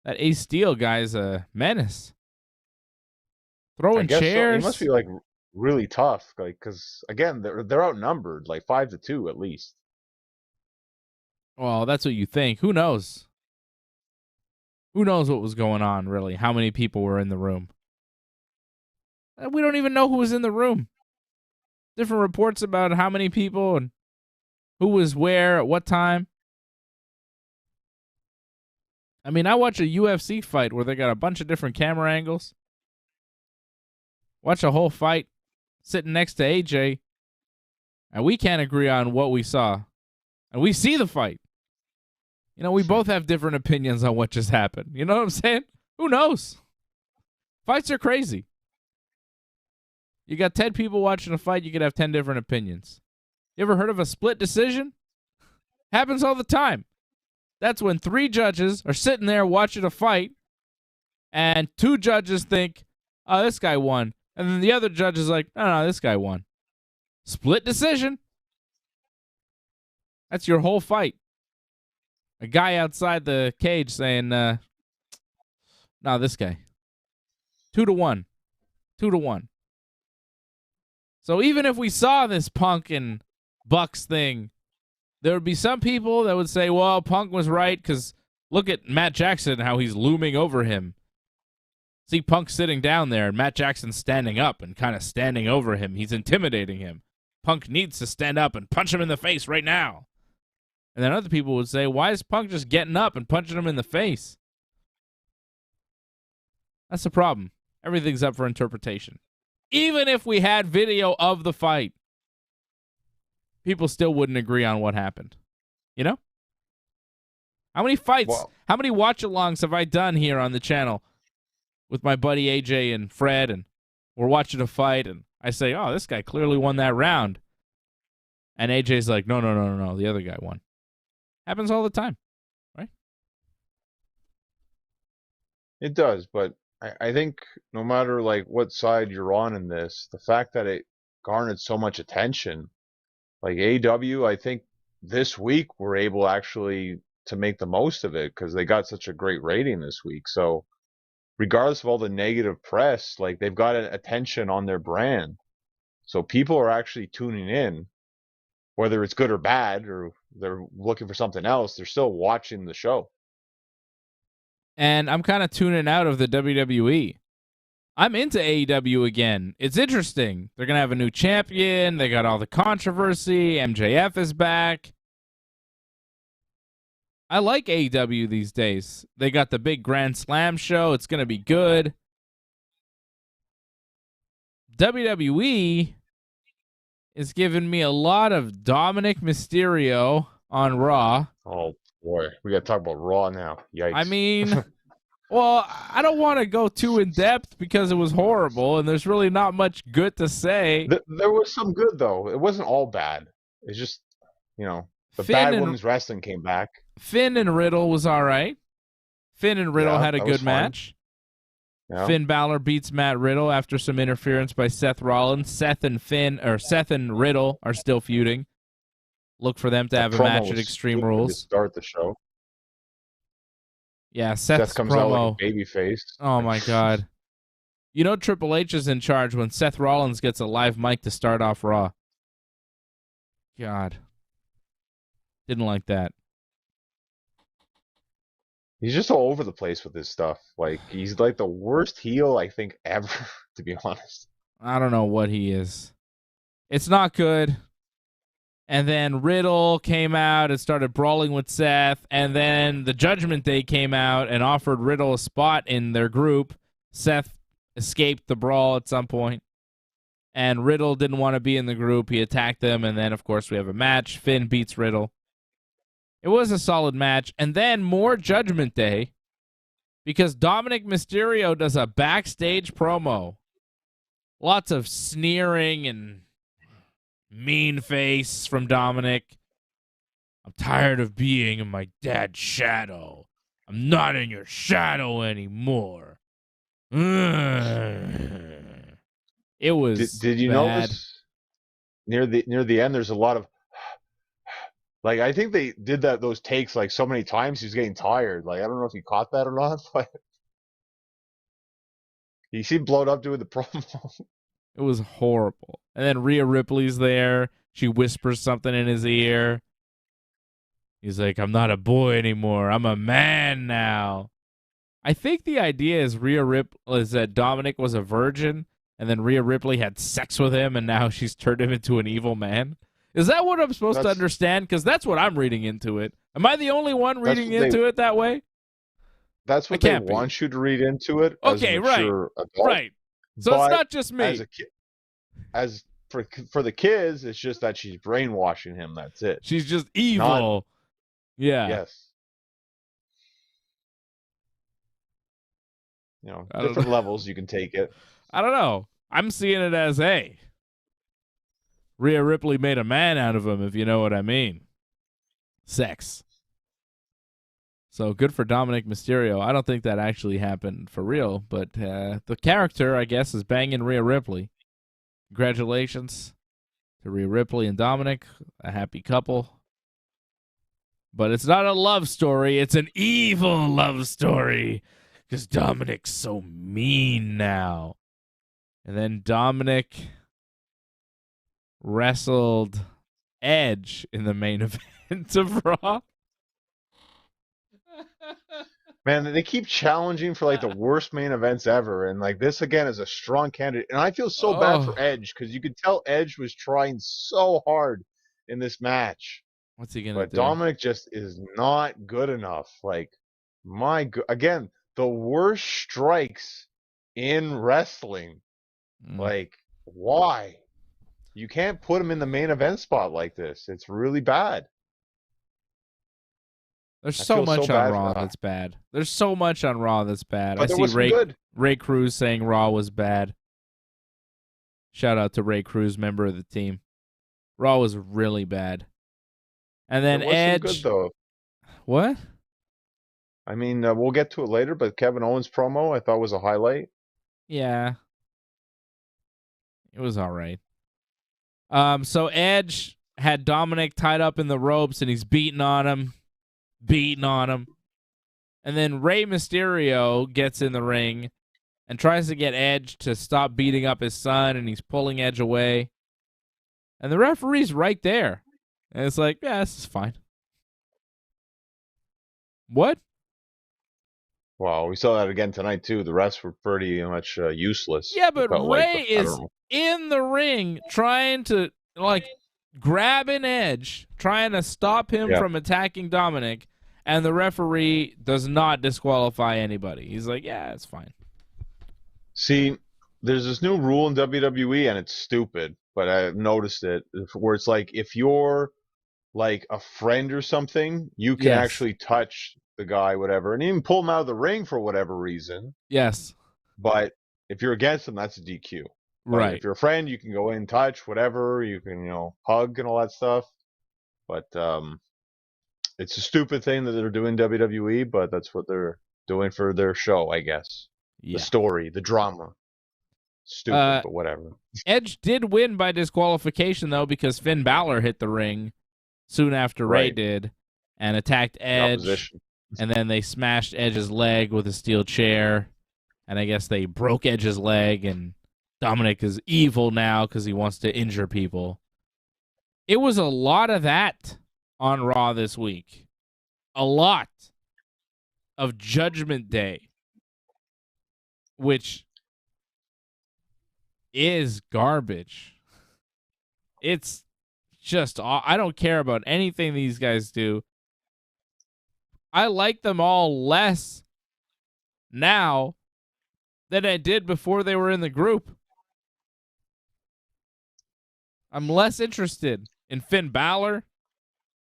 That Ace Steel guy's a menace. Throwing chairs. So. He must be like really tough, like, because again they're outnumbered, like 5-2 at least. Well, that's what you think. Who knows? Who knows what was going on, really? How many people were in the room? We don't even know who was in the room. Different reports about how many people and who was where at what time. I mean, I watch a UFC fight where they got a bunch of different camera angles. Watch a whole fight sitting next to AJ, and we can't agree on what we saw. And we see the fight. We both have different opinions on what just happened. You know what I'm saying? Who knows? Fights are crazy. You got 10 people watching a fight, you could have 10 different opinions. You ever heard of a split decision? Happens all the time. That's when 3 judges are sitting there watching a fight, and 2 judges think, oh, this guy won. And then the other judge is like, no, this guy won. Split decision. That's your whole fight. A guy outside the cage saying, no, this guy. 2-1. 2-1. So even if we saw this Punk and Bucks thing, there would be some people that would say, well, Punk was right because look at Matt Jackson, how he's looming over him. See Punk sitting down there and Matt Jackson standing up and kind of standing over him. He's intimidating him. Punk needs to stand up and punch him in the face right now. And then other people would say, why is Punk just getting up and punching him in the face? That's the problem. Everything's up for interpretation. Even if we had video of the fight, people still wouldn't agree on what happened. How many fights, how many watch-alongs have I done here on the channel with my buddy AJ and Fred, and we're watching a fight, and I say, oh, this guy clearly won that round. And AJ's like, no, the other guy won. Happens all the time, right? It does, but I think no matter like what side you're on in this, the fact that it garnered so much attention, like AEW, I think this week were able actually to make the most of it because they got such a great rating this week. So regardless of all the negative press, like they've got attention on their brand. So people are actually tuning in, whether it's good or bad, or they're looking for something else, they're still watching the show. And I'm kind of tuning out of the WWE. I'm into AEW again. It's interesting. They're going to have a new champion. They got all the controversy. MJF is back. I like AEW these days. They got the big Grand Slam show. It's going to be good. WWE is giving me a lot of Dominik Mysterio on Raw. Oh, boy. We got to talk about Raw now. Yikes. I mean, well, I don't want to go too in-depth because it was horrible, and there's really not much good to say. There was some good, though. It wasn't all bad. It's just, the bad women's wrestling came back. Finn and Riddle was all right. Finn and Riddle had a good match. Yeah. Finn Balor beats Matt Riddle after some interference by Seth Rollins. Seth and Riddle are still feuding. Look for them to That have a promo match at was Extreme stupid to Rules. start the show. Yeah, Seth Seth's comes out like promo. a baby face. Oh, my God. You know Triple H is in charge when Seth Rollins gets a live mic to start off Raw. God. Didn't like that. He's just all over the place with his stuff. Like, he's like the worst heel, I think, ever, to be honest. I don't know what he is. It's not good. And then Riddle came out and started brawling with Seth. And then the Judgment Day came out and offered Riddle a spot in their group. Seth escaped the brawl at some point. And Riddle didn't want to be in the group. He attacked them. And then, of course, we have a match. Finn beats Riddle. It was a solid match. And then more Judgment Day because Dominik Mysterio does a backstage promo. Lots of sneering and mean face from Dominik. I'm tired of being in my dad's shadow. I'm not in your shadow anymore. It was Did you bad. notice near the end there's a lot of like I think they did those takes like so many times he's getting tired. Like I don't know if you caught that or not, but he seemed blown up doing the promo. It was horrible. And then Rhea Ripley's there. She whispers something in his ear. He's like, I'm not a boy anymore. I'm a man now. I think the idea is that Dominik was a virgin, and then Rhea Ripley had sex with him, and now she's turned him into an evil man. Is that what I'm supposed to understand? Because that's what I'm reading into it. Am I the only one reading into it that way? That's what they want you to read into it. Okay, as a mature adult. Right. So but it's not just me. As for the kids, it's just that she's brainwashing him. That's it. She's just evil. Yeah. Yes. You know, different levels you can take it. I don't know. I'm seeing it as Rhea Ripley made a man out of him, if you know what I mean. Sex. So good for Dominik Mysterio. I don't think that actually happened for real, but the character, I guess, is banging Rhea Ripley. Congratulations to Rhea Ripley and Dominik, a happy couple. But it's not a love story. It's an evil love story because Dominik's so mean now. And then Dominik wrestled Edge in the main event of Raw. Man, they keep challenging for like the worst main events ever, and like this again is a strong candidate. And I feel so bad for Edge because you could tell Edge was trying so hard in this match. What's he gonna do? But Dominik just is not good enough. Like, again, the worst strikes in wrestling. Like, why? You can't put him in the main event spot like this. It's really bad. There's so much on Raw that's bad. There's so much on Raw that's bad. But I see Ray Cruz saying Raw was bad. Shout out to Ray Cruz, member of the team. Raw was really bad. And then Edge. Good, though. What? I mean, we'll get to it later, but Kevin Owens' promo I thought was a highlight. Yeah. It was all right. So Edge had Dominik tied up in the ropes, and he's beating on him. And then Rey Mysterio gets in the ring and tries to get Edge to stop beating up his son, and he's pulling Edge away. And the referee's right there. And it's like, yeah, this is fine. What? Wow, we saw that again tonight, too. The refs were pretty much useless. Yeah, but Rey is in the ring trying to, grab an Edge, trying to stop him from attacking Dominik, and the referee does not disqualify anybody. He's like, yeah, it's fine. See, there's this new rule in WWE, and it's stupid, but I've noticed it, where it's like if you're like a friend or something, you can actually touch the guy, whatever, and even pull him out of the ring for whatever reason. Yes. But if you're against him, that's a DQ. Right. If you're a friend, you can go in, touch, whatever. You can, hug and all that stuff. But it's a stupid thing that they're doing WWE, but that's what they're doing for their show, I guess. Yeah. The story, the drama. Stupid, but whatever. Edge did win by disqualification, though, because Finn Balor hit the ring soon after Ray Right. did and attacked Edge. Opposition. And then they smashed Edge's leg with a steel chair. And I guess they broke Edge's leg, and Dominik is evil now because he wants to injure people. It was a lot of that on Raw this week. A lot of Judgment Day, which is garbage. It's just, I don't care about anything these guys do. I like them all less now than I did before they were in the group. I'm less interested in Finn Balor,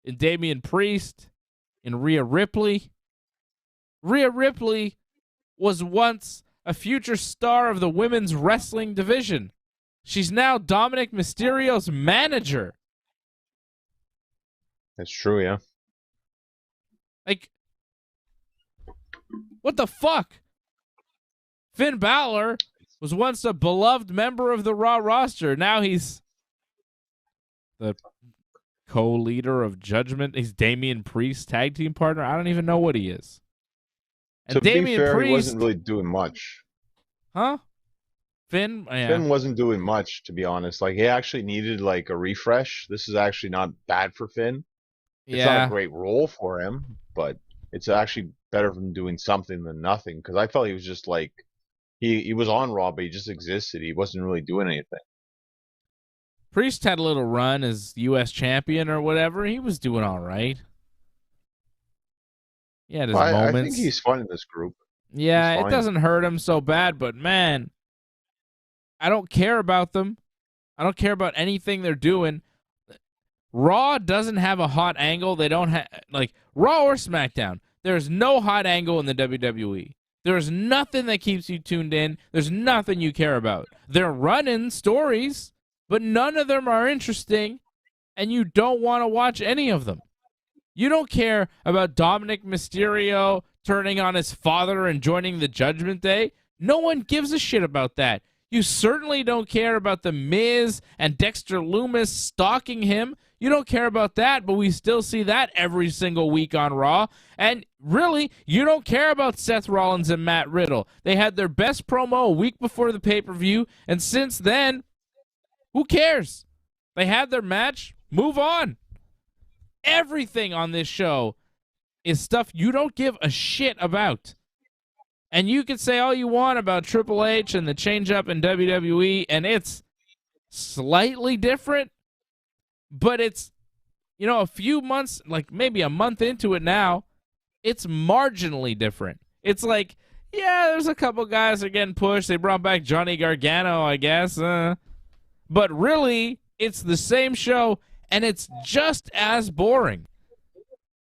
in Damian Priest, in Rhea Ripley. Rhea Ripley was once a future star of the women's wrestling division. She's now Dominik Mysterio's manager. That's true, yeah. Like, what the fuck? Finn Balor was once a beloved member of the Raw roster. Now he's the co-leader of Judgment. He's Damian Priest's tag team partner. I don't even know what he is. And To Damian be fair, Priest, he wasn't really doing much. huh? Finn? Yeah. Finn wasn't doing much, to be honest. Like, he actually needed, like, a refresh. This is actually not bad for Finn. It's not a great role for him, but it's actually better from doing something than nothing. Because I felt he was just, like, he was on Raw, but he just existed. He wasn't really doing anything. Priest had a little run as U.S. champion or whatever. He was doing all right. He had his moments. I think he's fun in this group. Yeah, it doesn't hurt him so bad, but man, I don't care about them. I don't care about anything they're doing. Raw doesn't have a hot angle. They don't have, like, Raw or SmackDown. There's no hot angle in the WWE. There's nothing that keeps you tuned in. There's nothing you care about. They're running stories, but none of them are interesting, and you don't want to watch any of them. You don't care about Dominik Mysterio turning on his father and joining the Judgment Day. No one gives a shit about that. You certainly don't care about The Miz and Dexter Lumis stalking him. You don't care about that, but we still see that every single week on Raw. And really, you don't care about Seth Rollins and Matt Riddle. They had their best promo a week before the pay-per-view, and since then, who cares? They had their match. Move on. Everything on this show is stuff you don't give a shit about. And you can say all you want about Triple H and the change-up in WWE, and it's slightly different, but it's, you know, a few months, like maybe a month into it now, it's marginally different. It's like, yeah, there's a couple guys that are getting pushed. They brought back Johnny Gargano, I guess. But really, it's the same show, and it's just as boring.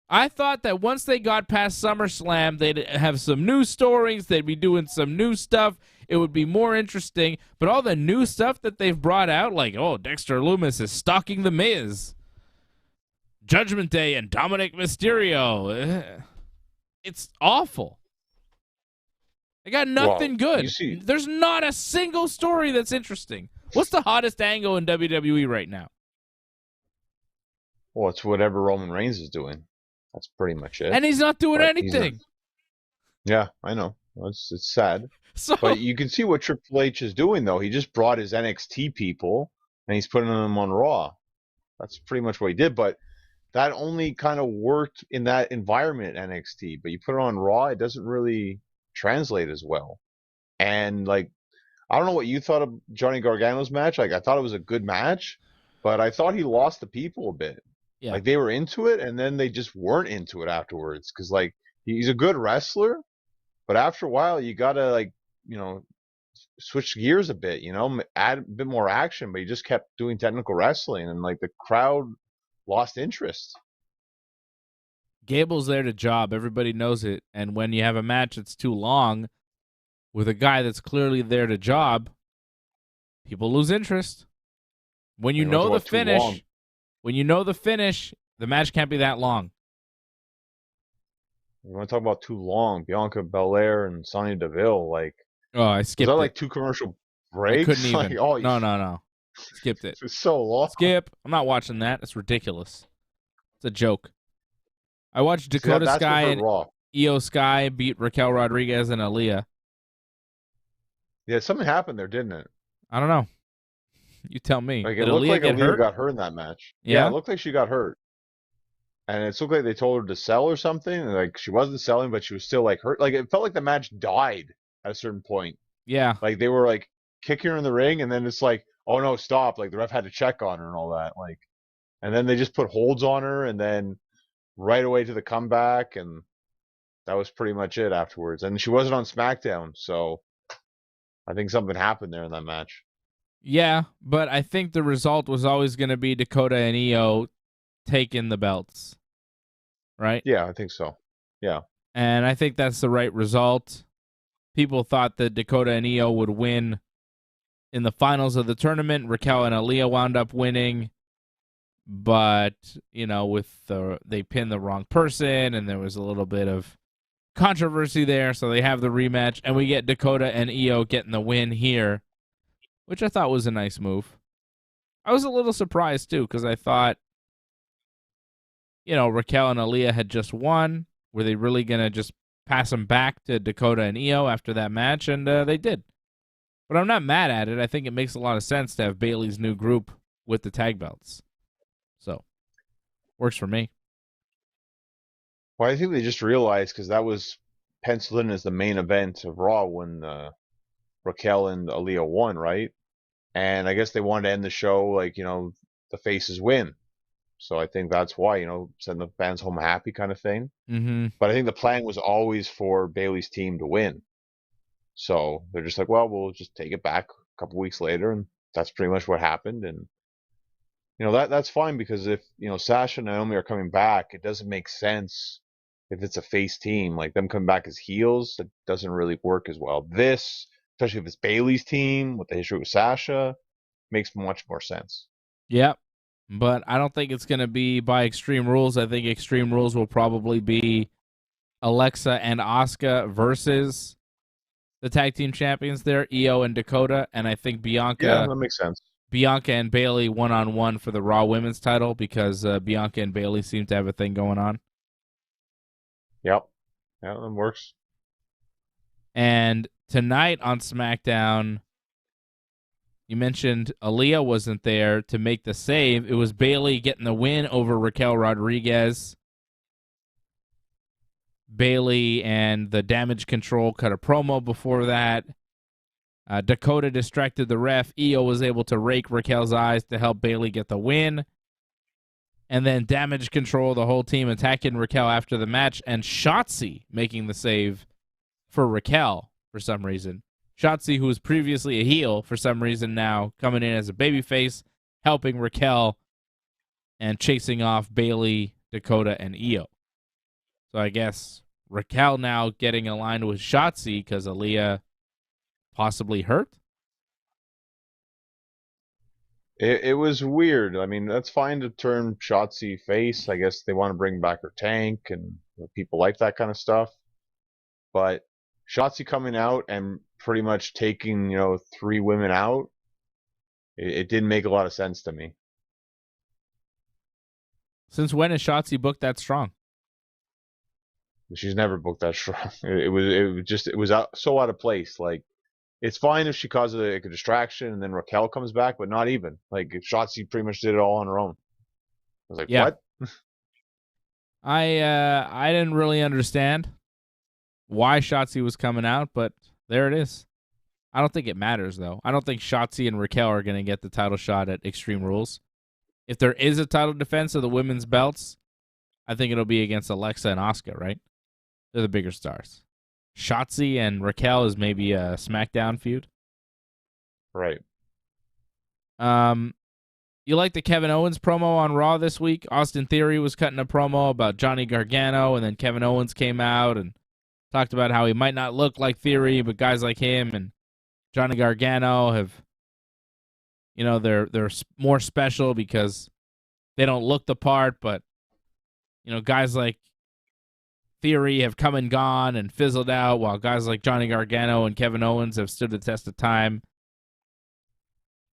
I thought that once they got past SummerSlam, they'd have some new stories, they'd be doing some new stuff, it would be more interesting, but all the new stuff that they've brought out, like, oh, Dexter Lumis is stalking The Miz, Judgment Day and Dominik Mysterio, it's awful. They got nothing good. There's not a single story that's interesting. What's the hottest angle in WWE right now? Well, it's whatever Roman Reigns is doing. That's pretty much it. And he's not doing anything. Yeah, I know. It's sad. But you can see what Triple H is doing, though. He just brought his NXT people, and he's putting them on Raw. That's pretty much what he did. But that only kind of worked in that environment at NXT. But you put it on Raw, it doesn't really translate as well. And, like, I don't know what you thought of Johnny Gargano's match. Like, I thought it was a good match, but I thought he lost the people a bit. Yeah. Like, they were into it, and then they just weren't into it afterwards. Because, like, he's a good wrestler, but after a while, you got to, like, you know, switch gears a bit, you know, add a bit more action. But he just kept doing technical wrestling, and, like, the crowd lost interest. Gable's there to job. Everybody knows it. And when you have a match that's too long with a guy that's clearly there to job, people lose interest. When you know the finish... When you know the finish, the match can't be that long. You want to talk about too long? Bianca Belair and Sonya Deville, like... Oh, I skipped it. Was that like 2 commercial breaks? I couldn't even. Like, oh, no. Skipped it. It's so long. Skip. I'm not watching that. It's ridiculous. It's a joke. I watched See, Dakota that's what Sky hurt and Raw. Io Sky beat Raquel Rodriguez and Aaliyah. Yeah, something happened there, didn't it? I don't know. You tell me. Like, it Did looked Aaliyah like get Aaliyah hurt? got hurt in that match. Yeah, it Yeah? looked like she got hurt. And it looked like they told her to sell or something. And, like, she wasn't selling, but she was still, like, hurt. Like, it felt like the match died at a certain point. Yeah. Like, they were, like, kicking her in the ring, and then it's like, oh, no, stop. Like, the ref had to check on her and all that. Like, and then they just put holds on her, and then right away to the comeback, and that was pretty much it afterwards. And she wasn't on SmackDown, so I think something happened there in that match. Yeah, but I think the result was always going to be Dakota and Io taking the belts. Right? Yeah, I think so. Yeah. And I think that's the right result. People thought that Dakota and Io would win in the finals of the tournament. Raquel and Aaliyah wound up winning. But, they pinned the wrong person, and there was a little bit of controversy there, so they have the rematch, and we get Dakota and Io getting the win here, which I thought was a nice move. I was a little surprised, too, because I thought, Raquel and Aaliyah had just won. Were they really going to just pass them back to Dakota and Io after that match? And they did. But I'm not mad at it. I think it makes a lot of sense to have Bayley's new group with the tag belts. So, works for me. Well, I think they just realized, because that was penciled in as the main event of Raw when Raquel and Aaliyah won, right? And I guess they wanted to end the show like, the faces win. So I think that's why, send the fans home happy kind of thing. Mm-hmm. But I think the plan was always for Bayley's team to win. So they're just like, well, we'll just take it back a couple weeks later, and that's pretty much what happened. And that's fine, because if Sasha and Naomi are coming back, it doesn't make sense if it's a face team. Like, them coming back as heels, it doesn't really work as well. This, especially if it's Bayley's team with the history with Sasha, makes much more sense. Yep. But I don't think it's going to be by Extreme Rules. I think Extreme Rules will probably be Alexa and Asuka versus the tag team champions there, Io and Dakota. And I think Bianca. Yeah, that makes sense. Bianca and Bayley one-on-one for the Raw Women's title, because Bianca and Bayley seem to have a thing going on. Yep. Yeah, that works. And tonight on SmackDown, you mentioned Aaliyah wasn't there to make the save. It was Bayley getting the win over Raquel Rodriguez. Bayley and the Damage Control cut a promo before that. Dakota distracted the ref. Io was able to rake Raquel's eyes to help Bayley get the win. And then Damage Control, the whole team attacking Raquel after the match, and Shotzi making the save for Raquel for some reason. Shotzi, who was previously a heel, for some reason now coming in as a babyface, helping Raquel and chasing off Bayley, Dakota, and Io. So I guess Raquel now getting aligned with Shotzi because Aaliyah possibly hurt? It was weird. I mean, that's fine to turn Shotzi face. I guess they want to bring back her tank, and people like that kind of stuff. But Shotzi coming out and pretty much taking, 3 women out, it didn't make a lot of sense to me. Since when is Shotzi booked that strong? She's never booked that strong. It was so out of place. Like, it's fine if she causes a distraction and then Raquel comes back, but not even. Like, Shotzi pretty much did it all on her own. I was like, yeah. What? I didn't really understand why Shotzi was coming out, but there it is. I don't think it matters, though. I don't think Shotzi and Raquel are going to get the title shot at Extreme Rules. If there is a title defense of the women's belts, I think it'll be against Alexa and Asuka, right? They're the bigger stars. Shotzi and Raquel is maybe a SmackDown feud. Right. You like the Kevin Owens promo on Raw this week? Austin Theory was cutting a promo about Johnny Gargano, and then Kevin Owens came out and talked about how he might not look like Theory, but guys like him and Johnny Gargano have, they're more special because they don't look the part, but, guys like Theory have come and gone and fizzled out, while guys like Johnny Gargano and Kevin Owens have stood the test of time.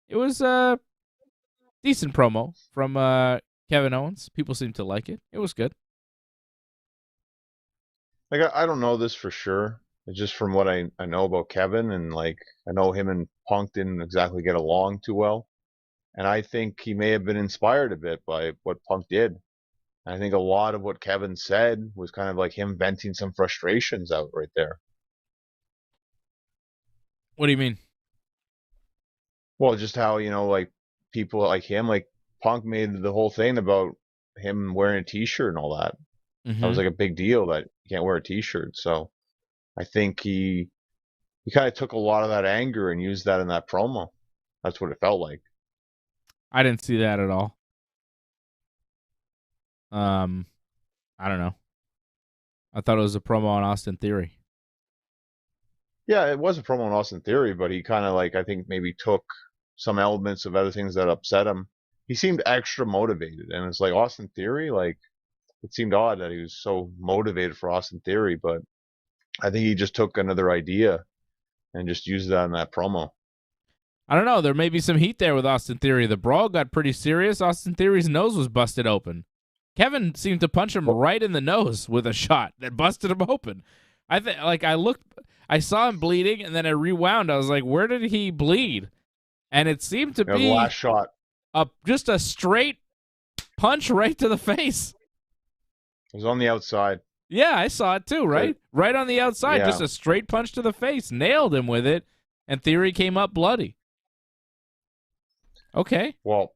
It was a decent promo from Kevin Owens. People seem to like it. It was good. Like I don't know this for sure. It's just from what I know about Kevin, and like I know him and Punk didn't exactly get along too well. And I think he may have been inspired a bit by what Punk did. And I think a lot of what Kevin said was kind of like him venting some frustrations out right there. What do you mean? Well, just how, like people like him, like Punk made the whole thing about him wearing a t-shirt and all that. That was like a big deal that you can't wear a t-shirt. So I think he kind of took a lot of that anger and used that in that promo. That's what it felt like. I didn't see that at all. I don't know. I thought it was a promo on Austin Theory. Yeah, it was a promo on Austin Theory, but he kind of like, I think maybe took some elements of other things that upset him. He seemed extra motivated, and it's like Austin Theory, like it seemed odd that he was so motivated for Austin Theory, but I think he just took another idea and just used that in that promo. I don't know. There may be some heat there with Austin Theory. The brawl got pretty serious. Austin Theory's nose was busted open. Kevin seemed to punch him right in the nose with a shot that busted him open. I saw him bleeding, and then I rewound. I was like, where did he bleed? And it seemed to be the last shot. Just a straight punch right to the face. It was on the outside. Yeah, I saw it too, right? Right on the outside, just a straight punch to the face. Nailed him with it, and Theory came up bloody. Okay. Well,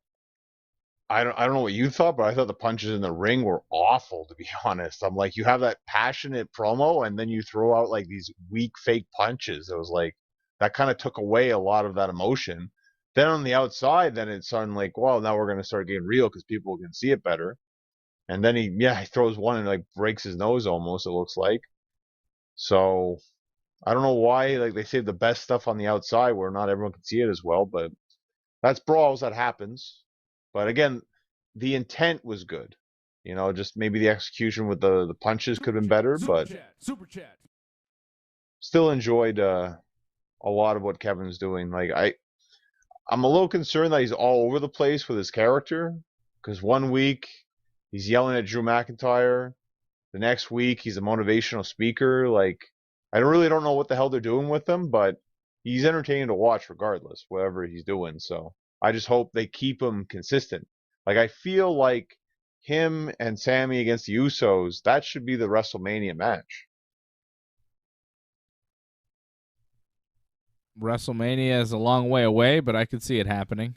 I don't know what you thought, but I thought the punches in the ring were awful, to be honest. I'm like, you have that passionate promo, and then you throw out like these weak fake punches. It was like that kind of took away a lot of that emotion. Then on the outside, then it's on like, well, now we're gonna start getting real because people can see it better. And then he throws one and like breaks his nose almost, it looks like. So I don't know why like they save the best stuff on the outside where not everyone can see it as well, but that's brawls, that happens. But again, the intent was good. Just maybe the execution with the punches could have been better, but Super chat. Still enjoyed a lot of what Kevin's doing. Like I'm a little concerned that he's all over the place with his character, because one week he's yelling at Drew McIntyre. The next week, he's a motivational speaker. Like, I really don't know what the hell they're doing with him, but he's entertaining to watch regardless, whatever he's doing. So I just hope they keep him consistent. Like, I feel like him and Sammy against the Usos, that should be the WrestleMania match. WrestleMania is a long way away, but I could see it happening.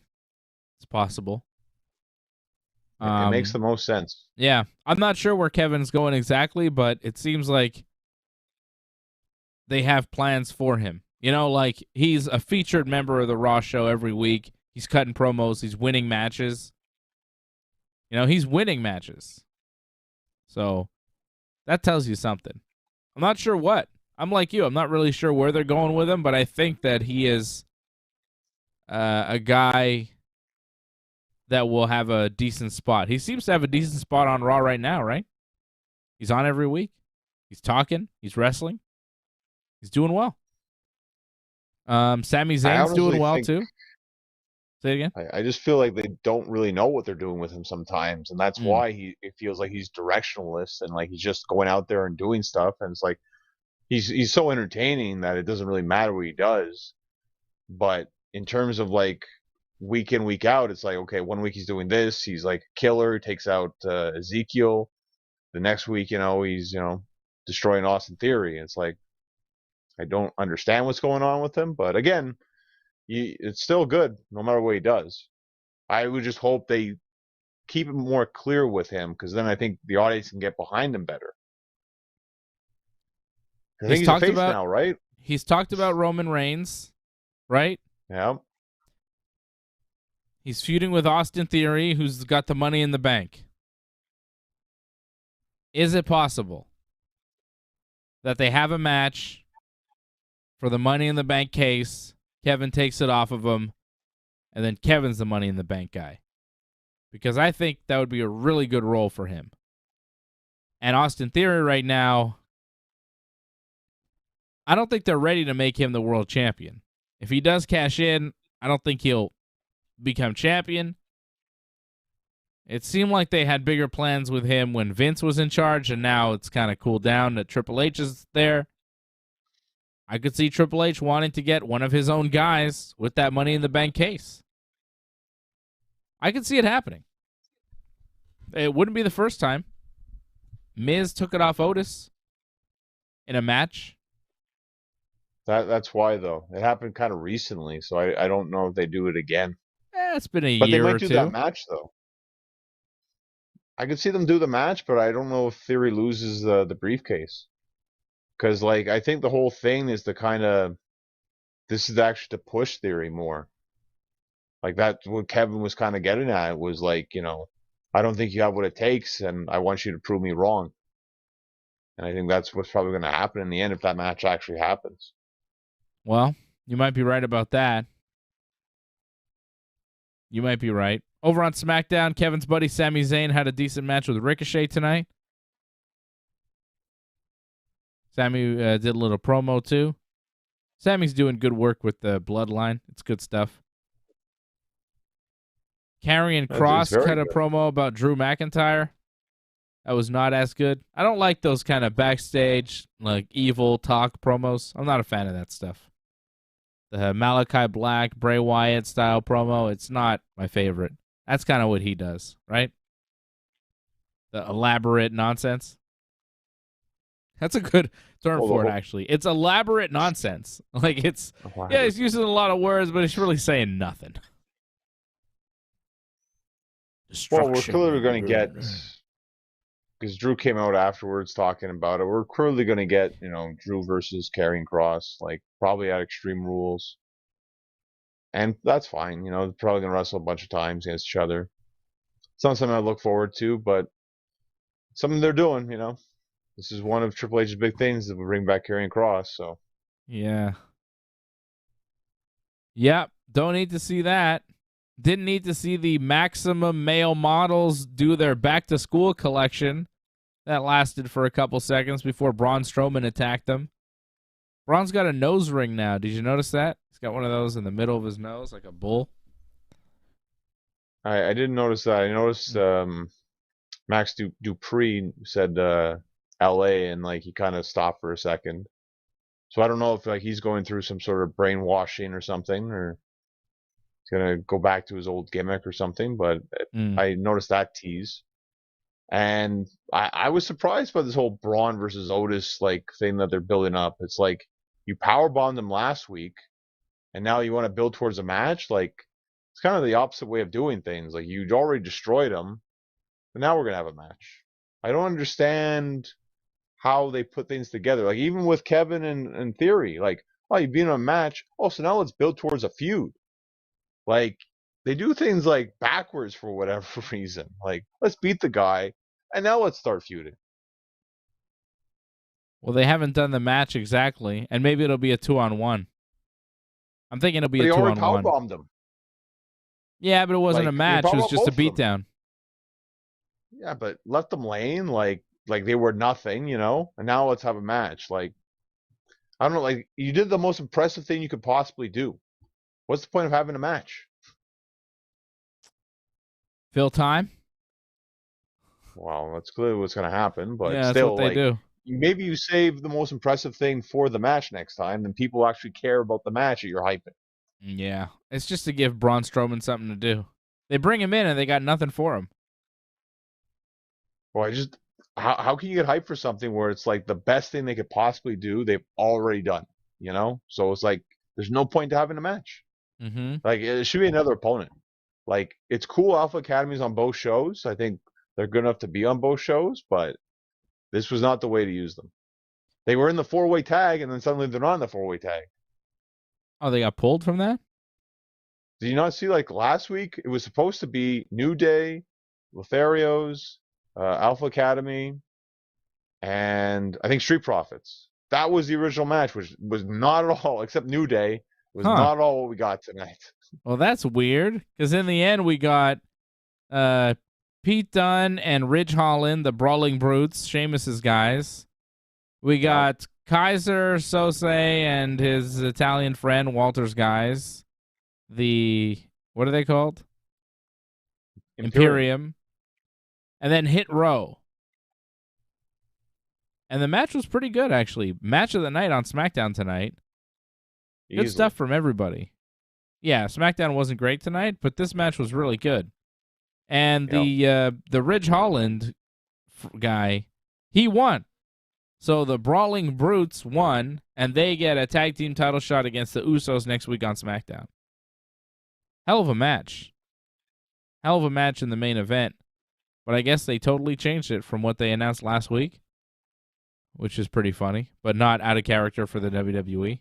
It's possible. It makes the most sense. Yeah. I'm not sure where Kevin's going exactly, but it seems like they have plans for him. Like he's a featured member of the Raw show every week. He's cutting promos. He's winning matches. He's winning matches. So that tells you something. I'm not sure what. I'm like you. I'm not really sure where they're going with him, but I think that he is a guy that will have a decent spot. He seems to have a decent spot on Raw right now, right? He's on every week. He's talking. He's wrestling. He's doing well. Sami Zayn's doing well too. Say it again. I just feel like they don't really know what they're doing with him sometimes, and that's why it feels like he's directionless and like he's just going out there and doing stuff, and it's like he's so entertaining that it doesn't really matter what he does. But in terms of like week in, week out, it's like, okay, one week he's doing this, he's like killer, takes out Ezekiel. The next week, he's destroying Austin Theory. It's like I don't understand what's going on with him, but again, it's still good no matter what he does. I would just hope they keep it more clear with him, because then I think the audience can get behind him better. I think he's a face now, right? He's talked about Roman Reigns, right? Yeah. He's feuding with Austin Theory, who's got the Money in the Bank. Is it possible that they have a match for the Money in the Bank case? Kevin takes it off of him, and then Kevin's the Money in the Bank guy. Because I think that would be a really good role for him. And Austin Theory right now, I don't think they're ready to make him the world champion. If he does cash in, I don't think he'll become champion. It seemed like they had bigger plans with him when Vince was in charge, and now it's kind of cooled down that Triple H is there. I could see Triple H wanting to get one of his own guys with that Money in the Bank case. I could see it happening. It wouldn't be the first time. Miz took it off Otis in a match. That's why, though. It happened kind of recently, so I don't know if they do it again. It's been a year or two. But they might do that match, though. I could see them do the match, but I don't know if Theory loses the briefcase. Because, like, I think the whole thing is to kind of... This is actually to push Theory more. Like, that's what Kevin was kind of getting at. It was like, you know, I don't think you have what it takes, and I want you to prove me wrong. And I think that's what's probably going to happen in the end if that match actually happens. Well, you might be right about that. You might be right. Over on SmackDown, Kevin's buddy Sami Zayn had a decent match with Ricochet tonight. Sami did a little promo too. Sami's doing good work with the Bloodline. It's good stuff. Karrion Kross cut a promo about Drew McIntyre. That was not as good. I don't like those kind of backstage, like, evil talk promos. I'm not a fan of that stuff. The Malachi Black, Bray Wyatt style promo, it's not my favorite. That's kind of what he does, right? The elaborate nonsense. That's a good term for it, actually. It's elaborate nonsense. Like, it's, yeah, he's using a lot of words, but he's really saying nothing. Well, we're clearly going to get, because Drew came out afterwards talking about it, we're clearly going to get, you know, Drew versus Karrion Kross, like, probably at Extreme Rules. And that's fine, you know, they're probably going to wrestle a bunch of times against each other. It's not something I look forward to, but something they're doing, you know. This is one of Triple H's big things that will bring back Karrion Kross, so. Yeah. Yep, don't need to see that. Didn't need to see the Maximum male models do their back-to-school collection. That lasted for a couple seconds before Braun Strowman attacked them. Braun's got a nose ring now. Did you notice that? He's got one of those in the middle of his nose, like a bull. I didn't notice that. I noticed Max Dupree said L.A. and, like, he kind of stopped for a second. So I don't know if, like, he's going through some sort of brainwashing or something, or he's going to go back to his old gimmick or something, but I noticed that tease. And I was surprised by this whole Braun versus Otis, like, thing that they're building up. It's like, you powerbombed them last week, and now you want to build towards a match? Like, it's kind of the opposite way of doing things. Like, you'd already destroyed them, but now we're going to have a match. I don't understand how they put things together. Like, even with Kevin and Theory, like, oh, you've been in a match. Oh, so now let's build towards a feud. Like, they do things, like, backwards for whatever reason. Like, let's beat the guy, and now let's start feuding. Well, they haven't done the match exactly, and maybe it'll be a 2-on-1. I'm thinking it'll be a 2-on-1. They already powerbombed them. Yeah, but it wasn't a match. It was just a beatdown. Yeah, but left them laying like they were nothing, you know? And now let's have a match. Like, I don't know, like, you did the most impressive thing you could possibly do. What's the point of having a match? Fill time? Well, that's clearly what's going to happen, but yeah, still, that's what they do. Maybe you save the most impressive thing for the match next time, then people actually care about the match that you're hyping. Yeah, it's just to give Braun Strowman something to do. They bring him in and they got nothing for him. Well, how can you get hyped for something where it's like the best thing they could possibly do, they've already done, you know? So it's like, there's no point to having a match. Mm-hmm. Like, it should be another opponent. Like, it's cool Alpha Academy's on both shows. I think they're good enough to be on both shows, but this was not the way to use them. They were in the four-way tag, and then suddenly they're not in the four-way tag. Oh, they got pulled from that? Did you not see, like, last week? It was supposed to be New Day, Lotharios, Alpha Academy, and I think Street Profits. That was the original match, which was not at all, except New Day, was not at all what we got tonight. Well, that's weird, because in the end we got Pete Dunne and Ridge Holland, the Brawling Brutes, Sheamus's guys. We got Kaiser Sose and his Italian friend Walter's guys. What are they called? Imperium. and then Hit Row. And the match was pretty good, actually. Match of the night on SmackDown tonight. Good stuff from everybody. Yeah, SmackDown wasn't great tonight, but this match was really good. And the Ridge Holland guy, he won. So the Brawling Brutes won, and they get a tag team title shot against the Usos next week on SmackDown. Hell of a match. Hell of a match in the main event. But I guess they totally changed it from what they announced last week, which is pretty funny, but not out of character for the WWE.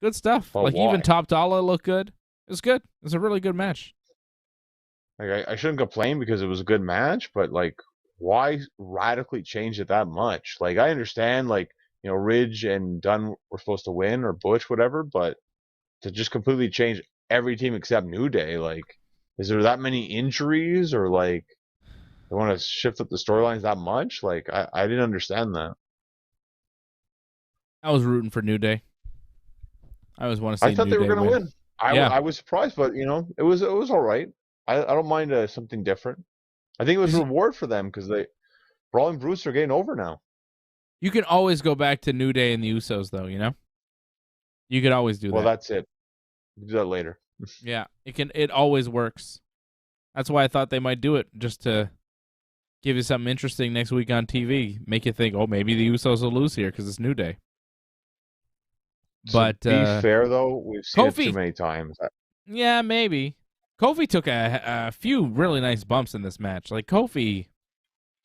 Good stuff. But like, why? even Top Dollar looked good. It was good. It was a really good match. Like, I shouldn't complain because it was a good match, but like, why radically change it that much? Like, I understand, like, you know, Ridge and Dunn were supposed to win, or Butch, whatever, but to just completely change every team except New Day, like, is there that many injuries, or like they want to shift up the storylines that much? Like, I didn't understand that. I was rooting for New Day. I always want to see I thought New they were Day going to win. Yeah. I was surprised, but you know, it was all right. I don't mind something different. I think it was a reward for them because Brawling Brutes are getting over now. You can always go back to New Day and the Usos, though. You know, you could always do that. Well, that's it. We'll do that later. Yeah, it always works. That's why I thought they might do it, just to give you something interesting next week on TV. Make you think, oh, maybe the Usos will lose here because it's New Day. But to be fair, though, we've seen it too many times. Yeah, maybe. Kofi took a few really nice bumps in this match. Like, Kofi...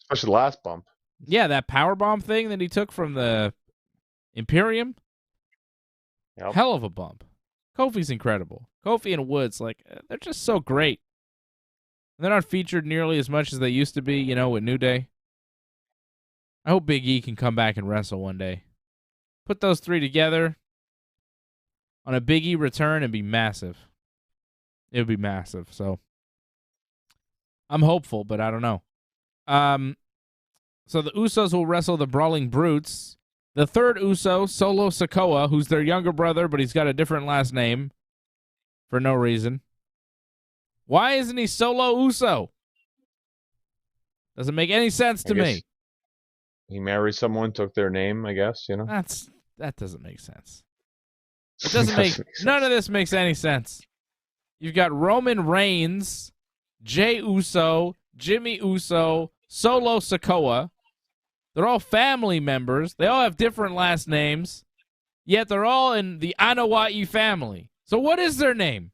Especially the last bump. Yeah, that powerbomb thing that he took from the Imperium. Yep. Hell of a bump. Kofi's incredible. Kofi and Woods, like, they're just so great. They're not featured nearly as much as they used to be, you know, with New Day. I hope Big E can come back and wrestle one day. Put those three together on a Big E return and be massive. It would be massive. So I'm hopeful, but I don't know. So the Usos will wrestle the Brawling Brutes. The third Uso, Solo Sikoa, who's their younger brother, but he's got a different last name for no reason. Why isn't he Solo Uso? Doesn't make any sense to me. He married someone, took their name, I guess, you know? That doesn't make sense. It doesn't make sense. None of this makes any sense. You've got Roman Reigns, Jey Uso, Jimmy Uso, Solo Sikoa. They're all family members. They all have different last names, yet they're all in the Anoa'i family. So what is their name?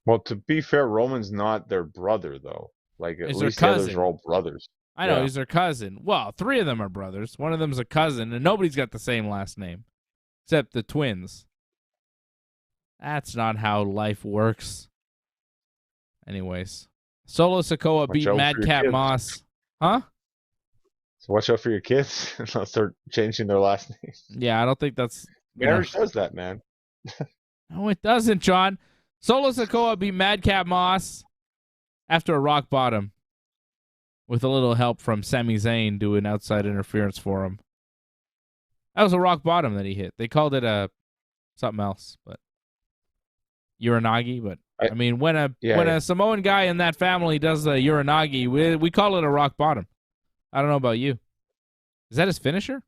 Well, to be fair, Roman's not their brother, though. Like, at He's least their the others cousin. are all brothers. I know, Yeah. he's their cousin. Well, three of them are brothers. One of them's a cousin, and nobody's got the same last name, except the twins. That's not how life works. Anyways, Solo Sikoa beat Madcap Moss. Huh? So watch out for your kids. They'll start changing their last names. Yeah, I don't think that's... Marriage does that, man. No, it doesn't, John. Solo Sikoa beat Madcap Moss after a rock bottom with a little help from Sami Zayn doing outside interference for him. That was a rock bottom that he hit. They called it something else, but Uranagi. But I mean, when a Samoan guy in that family does a Uranagi, we call it a rock bottom. I don't know about you. Is that his finisher?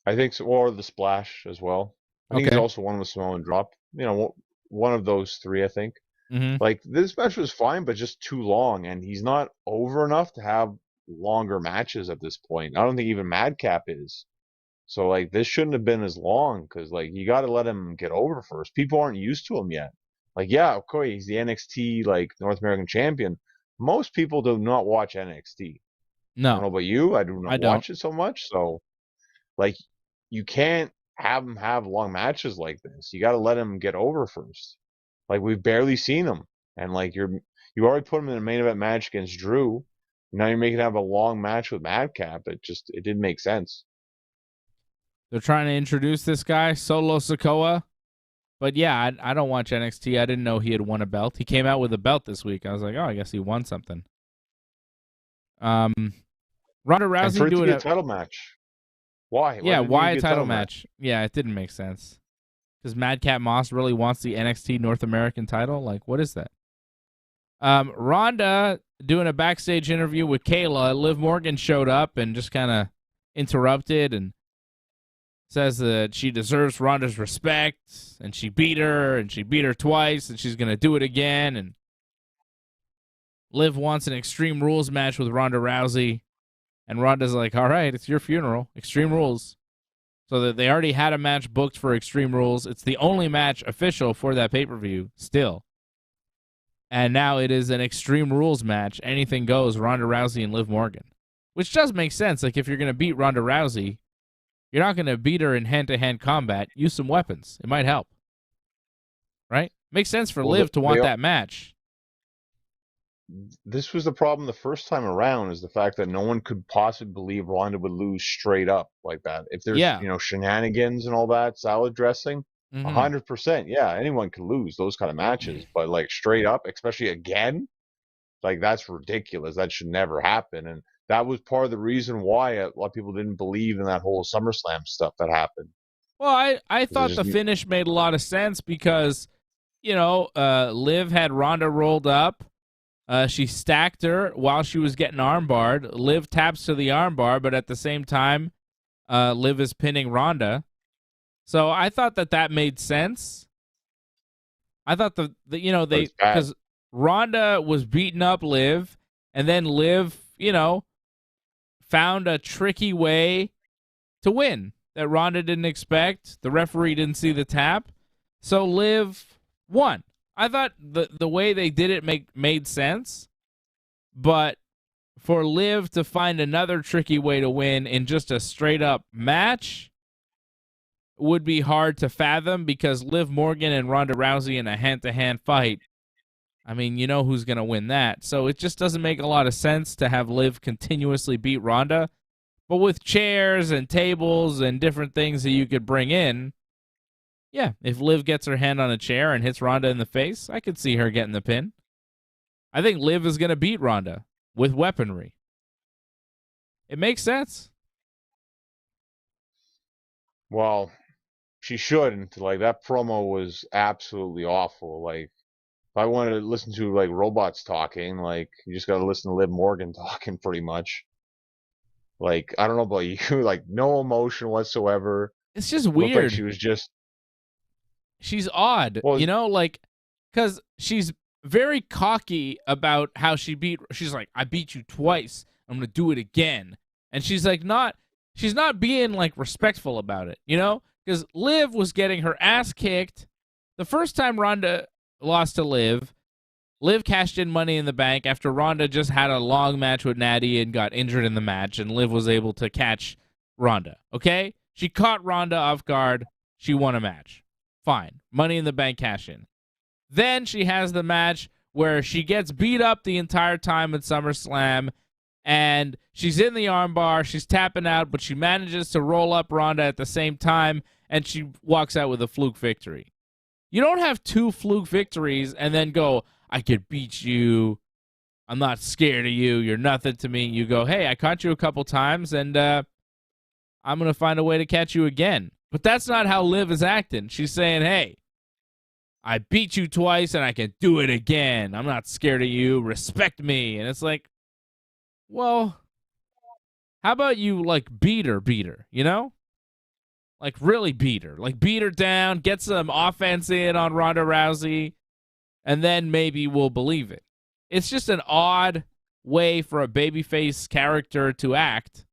I think so, or the splash as well. I think he's also one with Samoan drop. You know, one of those three, I think. Mm-hmm. Like, this match was fine, but just too long, and he's not over enough to have longer matches at this point. I don't think even Madcap is. So, like, this shouldn't have been as long, because, like, you got to let him get over first. People aren't used to him yet. Like, yeah, of course, he's the NXT, like, North American champion. Most people do not watch NXT. No. I don't know about you. I do not watch it so much. So, like, you can't have him have long matches like this. You got to let him get over first. Like, we've barely seen him, and like you already put him in a main event match against Drew. Now you're making him have a long match with Madcap. It didn't make sense. They're trying to introduce this guy, Solo Sikoa, but yeah, I don't watch NXT. I didn't know he had won a belt. He came out with a belt this week. I was like, oh, I guess he won something. Ronda Rousey doing a title match. Why? Yeah, why a title match? Yeah, it didn't make sense. Because Madcap Moss really wants the NXT North American title? Like, what is that? Ronda doing a backstage interview with Kayla. Liv Morgan showed up and just kind of interrupted and says that she deserves Ronda's respect, and she beat her twice, and she's going to do it again. And Liv wants an Extreme Rules match with Ronda Rousey, and Ronda's like, all right, it's your funeral, Extreme Rules. So that they already had a match booked for Extreme Rules. It's the only match official for that pay-per-view still. And now it is an Extreme Rules match. Anything goes, Ronda Rousey and Liv Morgan. Which does make sense. Like, if you're going to beat Ronda Rousey, you're not going to beat her in hand-to-hand combat. Use some weapons. It might help. Right? Makes sense for Liv to want that match. This was the problem the first time around, is the fact that no one could possibly believe Ronda would lose straight up like that. If there's, shenanigans and all that, salad dressing, 100%, yeah, anyone can lose those kind of matches. But, like, straight up, especially again, like, that's ridiculous. That should never happen. And that was part of the reason why a lot of people didn't believe in that whole SummerSlam stuff that happened. Well, I thought the finish made a lot of sense because, Liv had Ronda rolled up. She stacked her while she was getting armbarred. Liv taps to the armbar, but at the same time, Liv is pinning Ronda. So I thought that made sense. I thought because Ronda was beating up Liv, and then Liv, found a tricky way to win that Ronda didn't expect. The referee didn't see the tap, so Liv won. I thought the way they did it made sense, but for Liv to find another tricky way to win in just a straight-up match would be hard to fathom, because Liv Morgan and Ronda Rousey in a hand-to-hand fight, I mean, you know who's going to win that. So it just doesn't make a lot of sense to have Liv continuously beat Ronda. But with chairs and tables and different things that you could bring in, yeah, if Liv gets her hand on a chair and hits Ronda in the face, I could see her getting the pin. I think Liv is going to beat Ronda with weaponry. It makes sense. Well, she shouldn't. Like, that promo was absolutely awful. Like, if I wanted to listen to, like, robots talking, like, you just got to listen to Liv Morgan talking pretty much. Like, I don't know about you, like, no emotion whatsoever. It's just weird. Looked like she was just... She's odd, because she's very cocky about how she's like, I beat you twice, I'm going to do it again. And she's like, she's not being, like, respectful about it, because Liv was getting her ass kicked. The first time Ronda lost to Liv cashed in Money in the Bank after Ronda just had a long match with Natty and got injured in the match, and Liv was able to catch Ronda, okay? She caught Ronda off guard. She won a match. Fine. Money in the Bank cash in. Then she has the match where she gets beat up the entire time at SummerSlam, and she's in the armbar, she's tapping out, but she manages to roll up Ronda at the same time, and she walks out with a fluke victory. You don't have two fluke victories and then go, I could beat you, I'm not scared of you, you're nothing to me. You go, hey, I caught you a couple times, and I'm going to find a way to catch you again. But that's not how Liv is acting. She's saying, hey, I beat you twice and I can do it again. I'm not scared of you. Respect me. And it's like, well, how about you, like, beat her, Like, really beat her. Like, beat her down, get some offense in on Ronda Rousey, and then maybe we'll believe it. It's just an odd way for a babyface character to act,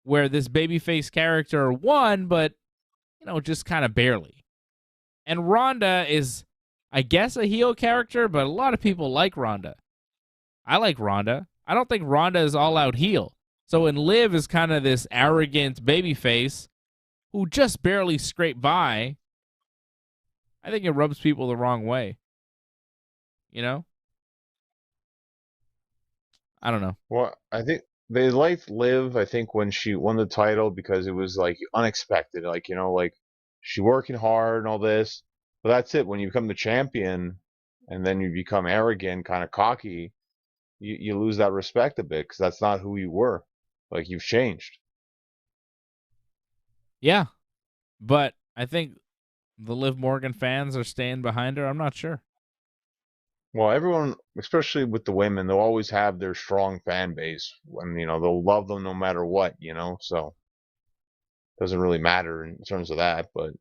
where this babyface character won, but, just kind of barely. And Ronda is, I guess, a heel character, but a lot of people like Ronda. I like Ronda. I don't think Ronda is all-out heel. So when Liv is kind of this arrogant babyface who just barely scraped by, I think it rubs people the wrong way. I don't know. Well, I think they liked Liv, I think, when she won the title, because it was, like, unexpected. Like, like, she working hard and all this. But that's it. When you become the champion and then you become arrogant, kind of cocky, you lose that respect a bit, because that's not who you were. Like, you've changed. Yeah. But I think the Liv Morgan fans are staying behind her. I'm not sure. Well, everyone, especially with the women, they'll always have their strong fan base, and they'll love them no matter what. So it doesn't really matter in terms of that. But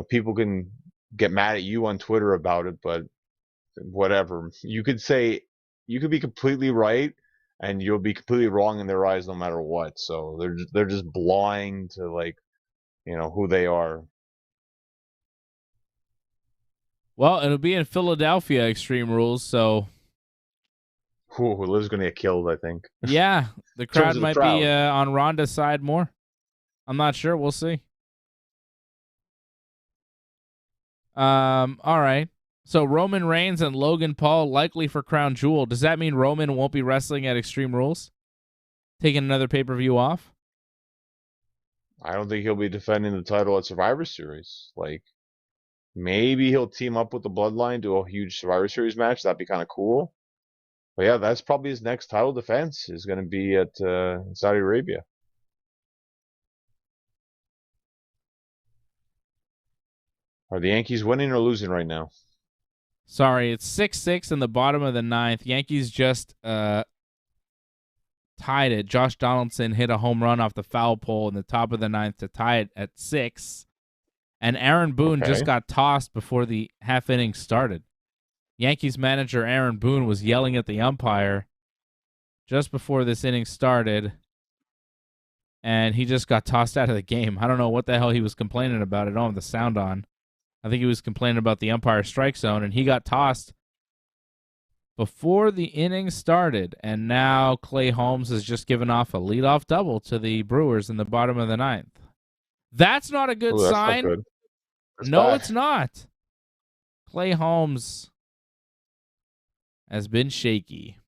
people can get mad at you on Twitter about it, but whatever. You could be completely right, and you'll be completely wrong in their eyes no matter what. So they're just blind to like who they are. Well, it'll be in Philadelphia, Extreme Rules, so Who Liv's gonna get killed, I think. yeah, the In terms crowd of the might crowd. be on Ronda's side more. I'm not sure. We'll see. All right. So Roman Reigns and Logan Paul likely for Crown Jewel. Does that mean Roman won't be wrestling at Extreme Rules? Taking another pay-per-view off? I don't think he'll be defending the title at Survivor Series. Like maybe he'll team up with the Bloodline, do a huge Survivor Series match. That'd be kind of cool. But yeah, that's probably his next title defense is going to be at Saudi Arabia. Are the Yankees winning or losing right now? Sorry, it's 6-6 in the bottom of the ninth. Yankees just tied it. Josh Donaldson hit a home run off the foul pole in the top of the ninth to tie it at 6. And Aaron Boone just got tossed before the half inning started. Yankees manager Aaron Boone was yelling at the umpire just before this inning started, and he just got tossed out of the game. I don't know what the hell he was complaining about. I don't have the sound on. I think he was complaining about the umpire strike zone, and he got tossed before the inning started. And now Clay Holmes has just given off a leadoff double to the Brewers in the bottom of the ninth. That's not a good sign. Not good. No, it's not. Clay Holmes has been shaky.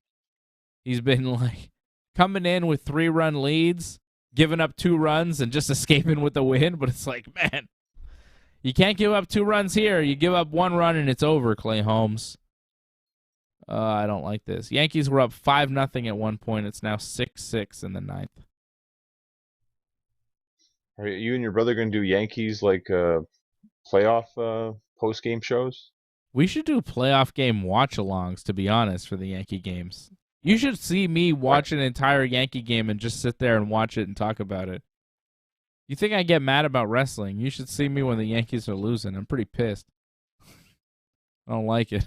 He's been like coming in with 3-run leads, giving up 2 runs, and just escaping with the win. But it's like, man, you can't give up 2 runs here. You give up 1 run and it's over, Clay Holmes. I don't like this. Yankees were up 5-0 at one point. It's now 6-6 in the ninth. Are you and your brother going to do Yankees like playoff post game shows? We should do playoff game watch-alongs, to be honest, for the Yankee games. You should see me watch an entire Yankee game and just sit there and watch it and talk about it. You think I get mad about wrestling? You should see me when the Yankees are losing. I'm pretty pissed. I don't like it.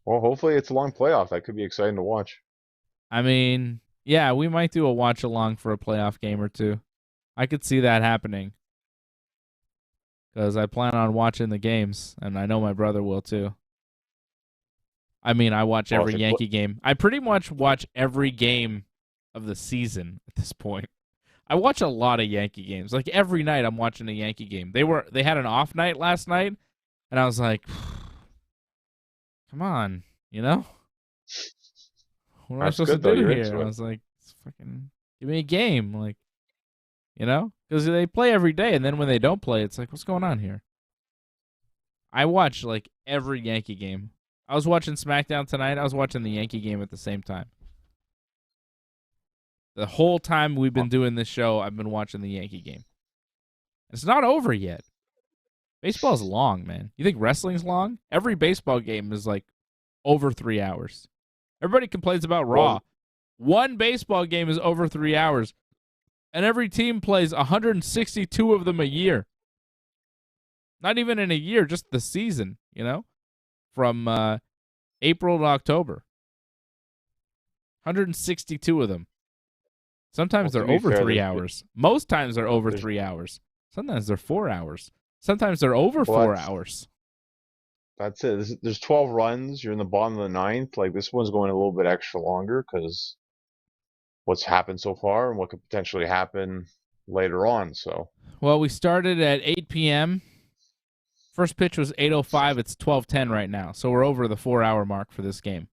Well, hopefully it's a long playoff. That could be exciting to watch. I mean, yeah, we might do a watch-along for a playoff game or two. I could see that happening. Because I plan on watching the games, and I know my brother will too. I mean, I watch every Yankee game. I pretty much watch every game of the season at this point. I watch a lot of Yankee games. Like every night I'm watching a Yankee game. They had an off night last night, and I was like, come on, What am I supposed to do here? I was like, fucking give me a game. Like, because they play every day, and then when they don't play, it's like, what's going on here? I watch like every Yankee game. I was watching Smackdown tonight. I was watching the Yankee game at the same time. The whole time we've been doing this show, I've been watching the Yankee game. It's not over yet. Baseball's long, man. You think wrestling's long? Every baseball game is like over 3 hours. Everybody complains about Raw. One baseball game is over 3 hours. And every team plays 162 of them a year. Not even in a year, just the season, from April to October. 162 of them. Sometimes they're over 3 hours. Most times they're over 3 hours. Sometimes they're 4 hours. Sometimes they're over 4 hours. That's it. There's 12 runs. You're in the bottom of the ninth. Like this one's going a little bit extra longer because what's happened so far and what could potentially happen later on. So, well, we started at 8 p.m. First pitch was 8:05. It's 12:10 right now. So we're over the 4-hour mark for this game.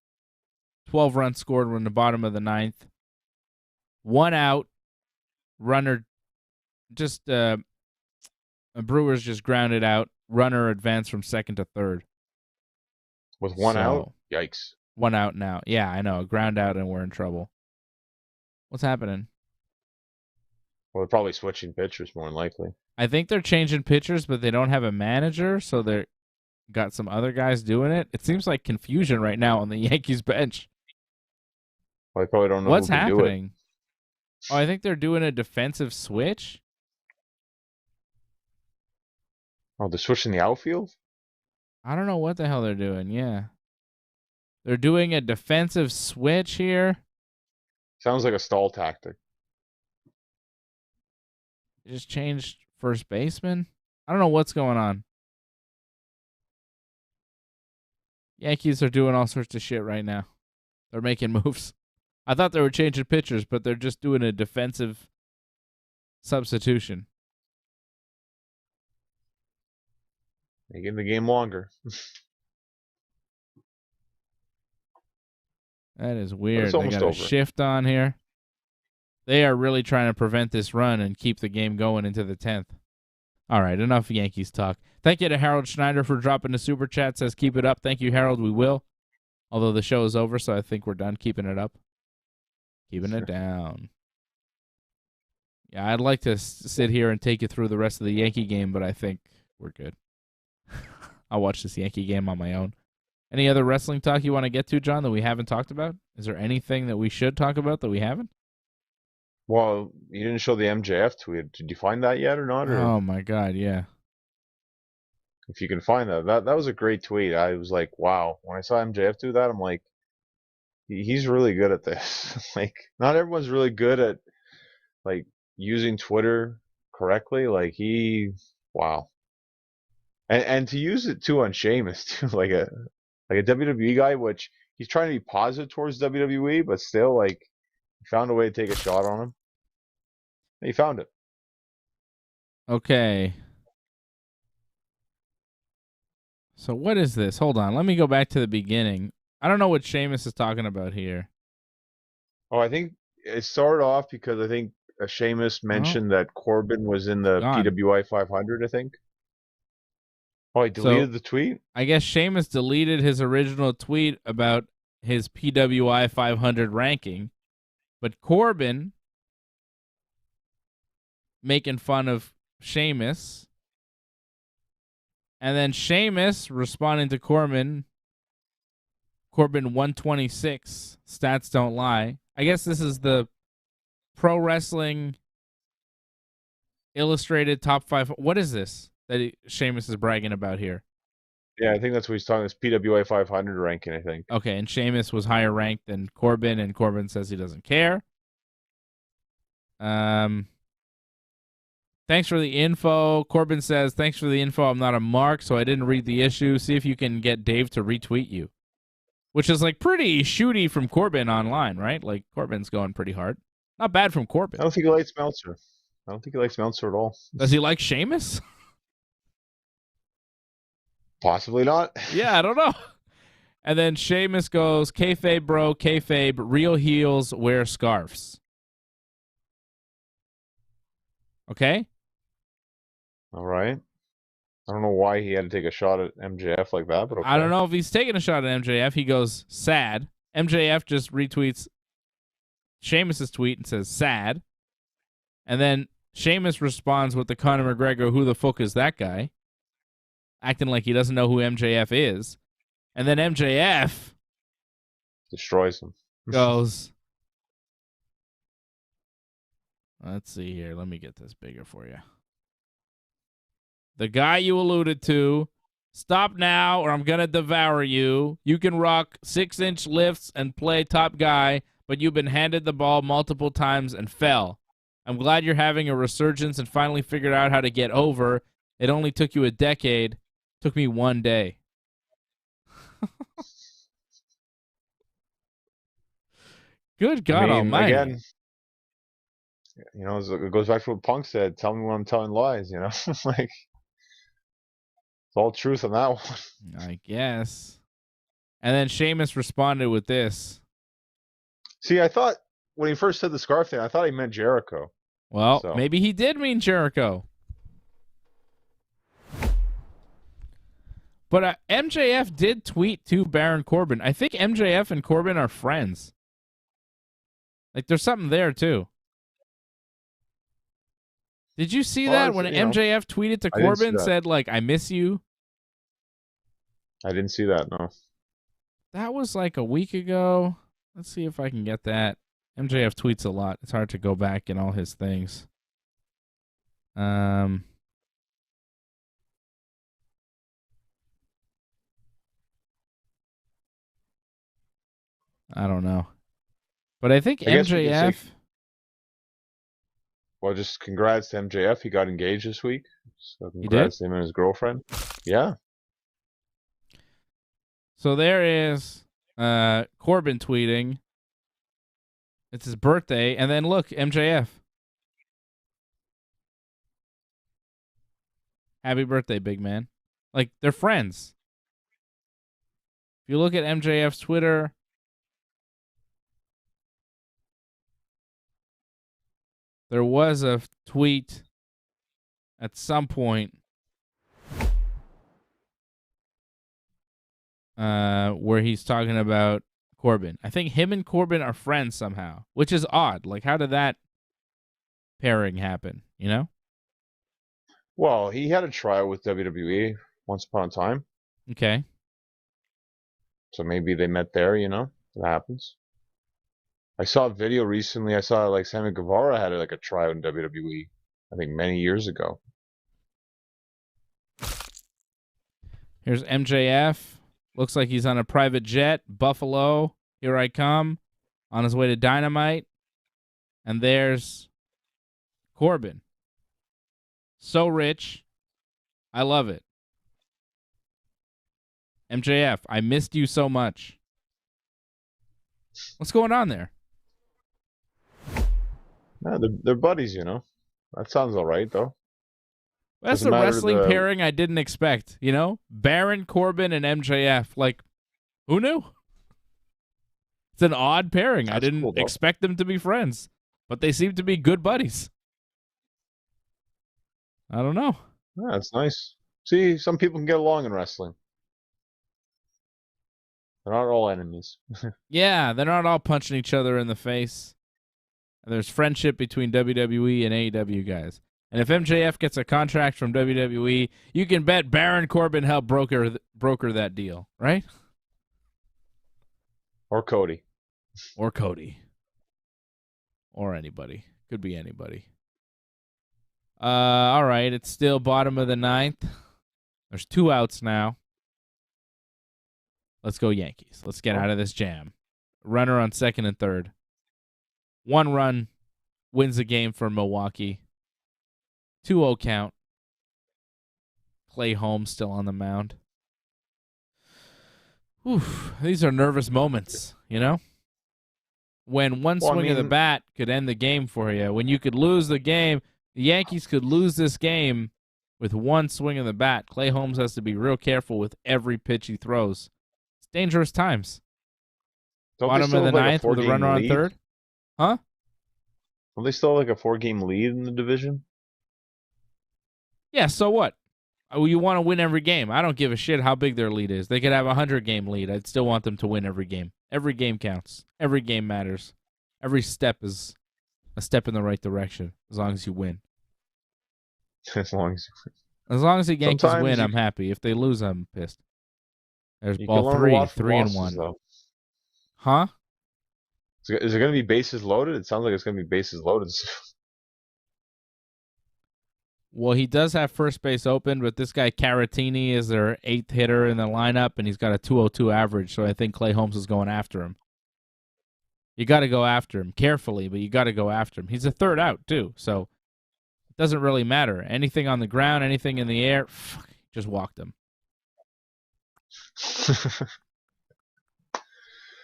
12 runs scored. We're in the bottom of the ninth. 1 out. Runner just Brewers just grounded out. Runner advanced from second to third. With 1 out? Yikes. 1 out now. Yeah, I know. Ground out and we're in trouble. What's happening? Well, they're probably switching pitchers more than likely. I think they're changing pitchers, but they don't have a manager, so they're got some other guys doing it. It seems like confusion right now on the Yankees bench. Well, I probably don't know What's who can do it. happening? Oh, I think they're doing a defensive switch. Oh, they're switching the outfield? I don't know what the hell they're doing. Yeah. They're doing a defensive switch here. Sounds like a stall tactic. They just changed first baseman. I don't know what's going on. Yankees are doing all sorts of shit right now. They're making moves. I thought they were changing pitchers, but they're just doing a defensive substitution. Making the game longer. That is weird. It's They almost got a over. shift on here. They are really trying to prevent this run and keep the game going into the 10th. All right, enough Yankees talk. Thank you to Harold Schneider for dropping the super chat. Says keep it up. Thank you, Harold. We will. Although the show is over, so I think we're done keeping it up. Keeping it down. Yeah, I'd like to sit here and take you through the rest of the Yankee game, but I think we're good. I'll watch this Yankee game on my own. Any other wrestling talk you want to get to, John, that we haven't talked about? Is there anything that we should talk about that we haven't? Well, you didn't show the MJF tweet. Did you find that yet or not? Or Oh, my God, yeah. if you can find that was a great tweet. I was like, wow. When I saw MJF do that, I'm like, he's really good at this. Like, not everyone's really good at, like, using Twitter correctly. Like, wow. And to use it, too, on Sheamus, too, like a WWE guy, which he's trying to be positive towards WWE, but still, like, he found a way to take a shot on him. He found it. Okay. So what is this? Hold on. Let me go back to the beginning. I don't know what Sheamus is talking about here. Oh, I think it started off because I think Sheamus mentioned that Corbin was in the Gone. PWI 500, I think. Oh, he deleted the tweet? I guess Sheamus deleted his original tweet about his PWI 500 ranking, but Corbin making fun of Sheamus, and then Sheamus responding to Corbin 126, stats don't lie. I guess this is the Pro Wrestling Illustrated Top 5. What is this that Sheamus is bragging about here? Yeah, I think that's what he's talking. It's PWI 500 ranking, I think. Okay, and Sheamus was higher ranked than Corbin, and Corbin says he doesn't care. Thanks for the info. Corbin says, thanks for the info. I'm not a mark, so I didn't read the issue. See if you can get Dave to retweet you. Which is like pretty shooty from Corbin online, right? Like Corbin's going pretty hard. Not bad from Corbin. I don't think he likes Meltzer. I don't think he likes Meltzer at all. Does he like Sheamus? Possibly not. Yeah, I don't know. And then Sheamus goes, kayfabe, bro, kayfabe, real heels wear scarves. Okay? All right. I don't know why he had to take a shot at MJF like that, but okay. I don't know if he's taking a shot at MJF. He goes, sad. MJF just retweets Sheamus' tweet and says, sad. And then Sheamus responds with the Conor McGregor, who the fuck is that guy? Acting like he doesn't know who MJF is. And then MJF destroys him. Goes, let's see here. Let me get this bigger for you. The guy you alluded to, stop now or I'm going to devour you. You can rock 6-inch lifts and play top guy, but you've been handed the ball multiple times and fell. I'm glad you're having a resurgence and finally figured out how to get over. It only took you a decade. Took me 1 day. Good God Almighty. Again, you know, it goes back to what Punk said. Tell me when I'm telling lies, you know? Like, it's all truth on that one. I guess. And then Sheamus responded with this. See, I thought when he first said the scarf thing, I thought he meant Jericho. Well, maybe he did mean Jericho. But MJF did tweet to Baron Corbin. I think MJF and Corbin are friends. Like, there's something there, too. Did you see that when MJF tweeted to Corbin, said, like, I miss you? I didn't see that. No. That was like a week ago. Let's see if I can get that. MJF tweets a lot. It's hard to go back in all his things. I don't know. But I think I guess we can say, MJF. well, just congrats to MJF. He got engaged this week. So He did? congrats to him and his girlfriend. Yeah. So there is Corbin tweeting. It's his birthday. And then look, MJF. Happy birthday, big man. Like, they're friends. If you look at MJF's Twitter, there was a tweet at some point where he's talking about Corbin. I think him and Corbin are friends somehow, which is odd. Like, how did that pairing happen, you know? Well, he had a tryout with WWE once upon a time. Okay. So maybe they met there, you know? It happens. I saw a video recently. I saw like Sammy Guevara had like a tryout in WWE, I think many years ago. Here's MJF. Looks like he's on a private jet. Buffalo. Here I come. On his way to Dynamite. And there's Corbin. So rich. I love it. MJF, I missed you so much. What's going on there? Yeah, they're buddies, you know? That sounds all right, though. That's Doesn't the matter wrestling the- pairing I didn't expect, you know? Baron Corbin and MJF. Like, who knew? It's an odd pairing. I That's didn't cool, though. expect them to be friends, but they seem to be good buddies. I don't know. Yeah, that's nice. See, some people can get along in wrestling. They're not all enemies. Yeah, they're not all punching each other in the face. And there's friendship between WWE and AEW guys. And if MJF gets a contract from WWE, you can bet Baron Corbin helped broker that deal, right? Or Cody. Or Cody. Or anybody. Could be anybody. All right, it's still bottom of the ninth. There's 2 outs now. Let's go Yankees. Let's get out of this jam. Runner on second and third. 1 run wins the game for Milwaukee. 2-0 count. Clay Holmes still on the mound. Oof, these are nervous moments, you know? When one swing of the bat could end the game for you. When you could lose the game, the Yankees could lose this game with 1 swing of the bat. Clay Holmes has to be real careful with every pitch he throws. It's dangerous times. Bottom of the ninth with a runner on third. Huh? Don't they still have like a 4-game lead in the division? Yeah, so what? You want to win every game. I don't give a shit how big their lead is. They could have a 100-game lead. I'd still want them to win every game. Every game counts. Every game matters. Every step is a step in the right direction as long as you win. As long as the Yankees win, I'm happy. If they lose, I'm pissed. There's ball 3, 3-1. Though. Huh? Is it going to be bases loaded? It sounds like it's going to be bases loaded. Well, he does have first base open, but this guy Caratini is their 8th hitter in the lineup, and he's got a 202 average, so I think Clay Holmes is going after him. You got to go after him carefully, but you got to go after him. He's a third out, too, so it doesn't really matter. Anything on the ground, anything in the air, just walked him.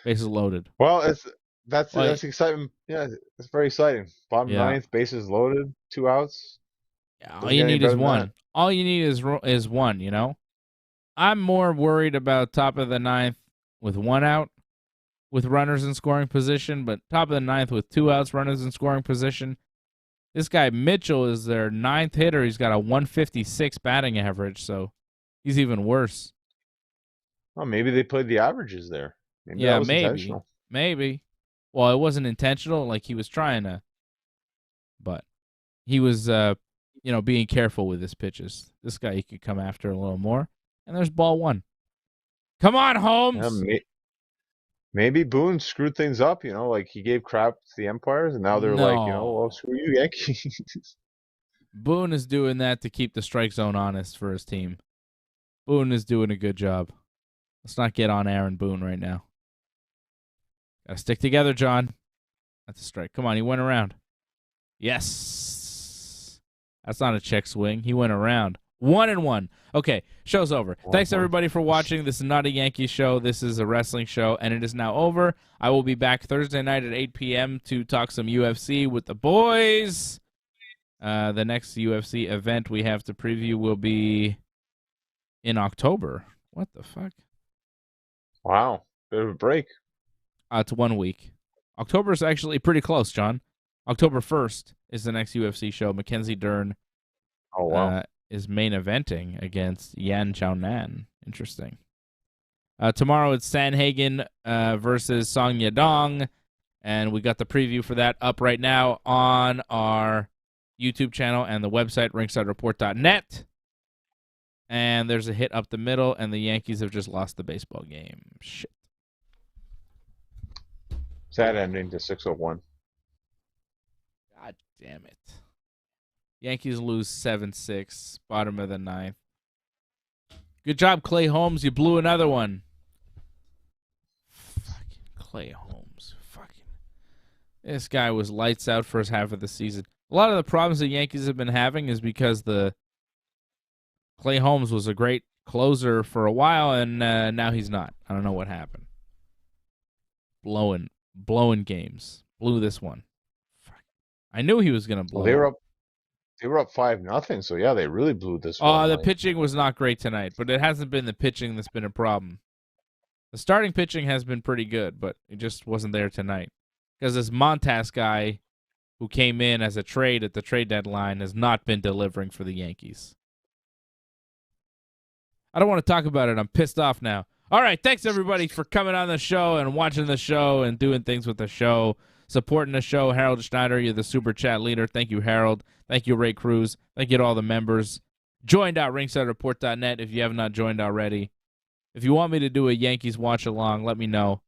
Bases loaded. Well, that's exciting. Yeah, it's very exciting. Bottom ninth, bases loaded, 2 outs. Yeah, all you need is 1. All you need is 1, you know? I'm more worried about top of the ninth with 1 out with runners in scoring position, but top of the ninth with 2 outs, runners in scoring position. This guy Mitchell is their 9th hitter. He's got a 156 batting average, so he's even worse. Oh, maybe they played the averages there. Maybe that was intentional. Maybe. Well, it wasn't intentional. Like, he was trying to, but he was, being careful with his pitches. This guy, he could come after a little more. And there's ball 1. Come on, Yeah, Holmes. maybe Boone screwed things up, like he gave crap to the Empires, and now they're like, well, No. screw you, Yankees. Boone is doing that to keep the strike zone honest for his team. Boone is doing a good job. Let's not get on Aaron Boone right now. Gotta stick together, John. That's a strike. Come on, he went around. Yes. That's not a check swing. He went around. 1-1. Okay, show's over. Thanks, everybody, for watching. This is not a Yankees show. This is a wrestling show, and it is now over. I will be back Thursday night at 8 p.m. to talk some UFC with the boys. The next UFC event we have to preview will be in October. What the fuck? Wow, bit of a break. It's 1 week. October is actually pretty close, John. October 1st is the next UFC show. Mackenzie Dern Oh, wow. is main eventing against Yan Chaonan. Interesting. Tomorrow it's Sanhagen versus Song Yadong, and we got the preview for that up right now on our YouTube channel and the website, ringsidereport.net. And there's a hit up the middle, and the Yankees have just lost the baseball game. Shit. Sad ending to 601. God damn it. Yankees lose 7-6, bottom of the ninth. Good job, Clay Holmes. You blew another one. Fucking Clay Holmes. Fucking. This guy was lights out first half of the season. A lot of the problems the Yankees have been having is because Clay Holmes was a great closer for a while, and now he's not. I don't know what happened. Blowing games. Blew this one. Fuck. I knew he was gonna blow. Well, they were up 5-0, so yeah, they really blew this one. The pitching was not great tonight, but it hasn't been the pitching that's been a problem. The starting pitching has been pretty good, but it just wasn't there tonight. Because this Montas guy who came in as a trade at the trade deadline has not been delivering for the Yankees. I don't want to talk about it. I'm pissed off now. All right, thanks everybody for coming on the show and watching the show and doing things with the show, supporting the show. Harold Schneider, you're the super chat leader. Thank you, Harold. Thank you, Ray Cruz. Thank you to all the members. Join.ringsidereport.net if you have not joined already. If you want me to do a Yankees watch along, let me know,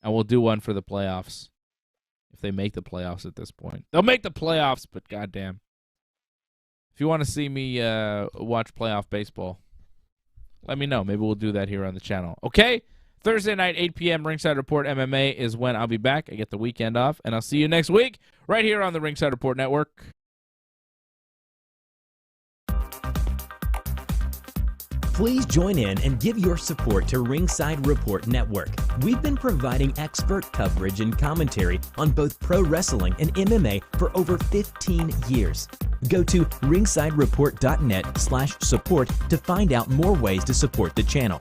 and we'll do one for the playoffs. If they make the playoffs at this point, they'll make the playoffs. But goddamn, if you want to see me watch playoff baseball, let me know. Maybe we'll do that here on the channel. Okay? Thursday night, 8 p.m., Ringside Report MMA is when I'll be back. I get the weekend off, and I'll see you next week right here on the Ringside Report Network. Please join in and give your support to Ringside Report Network. We've been providing expert coverage and commentary on both pro wrestling and MMA for over 15 years. Go to ringsidereport.net/support to find out more ways to support the channel.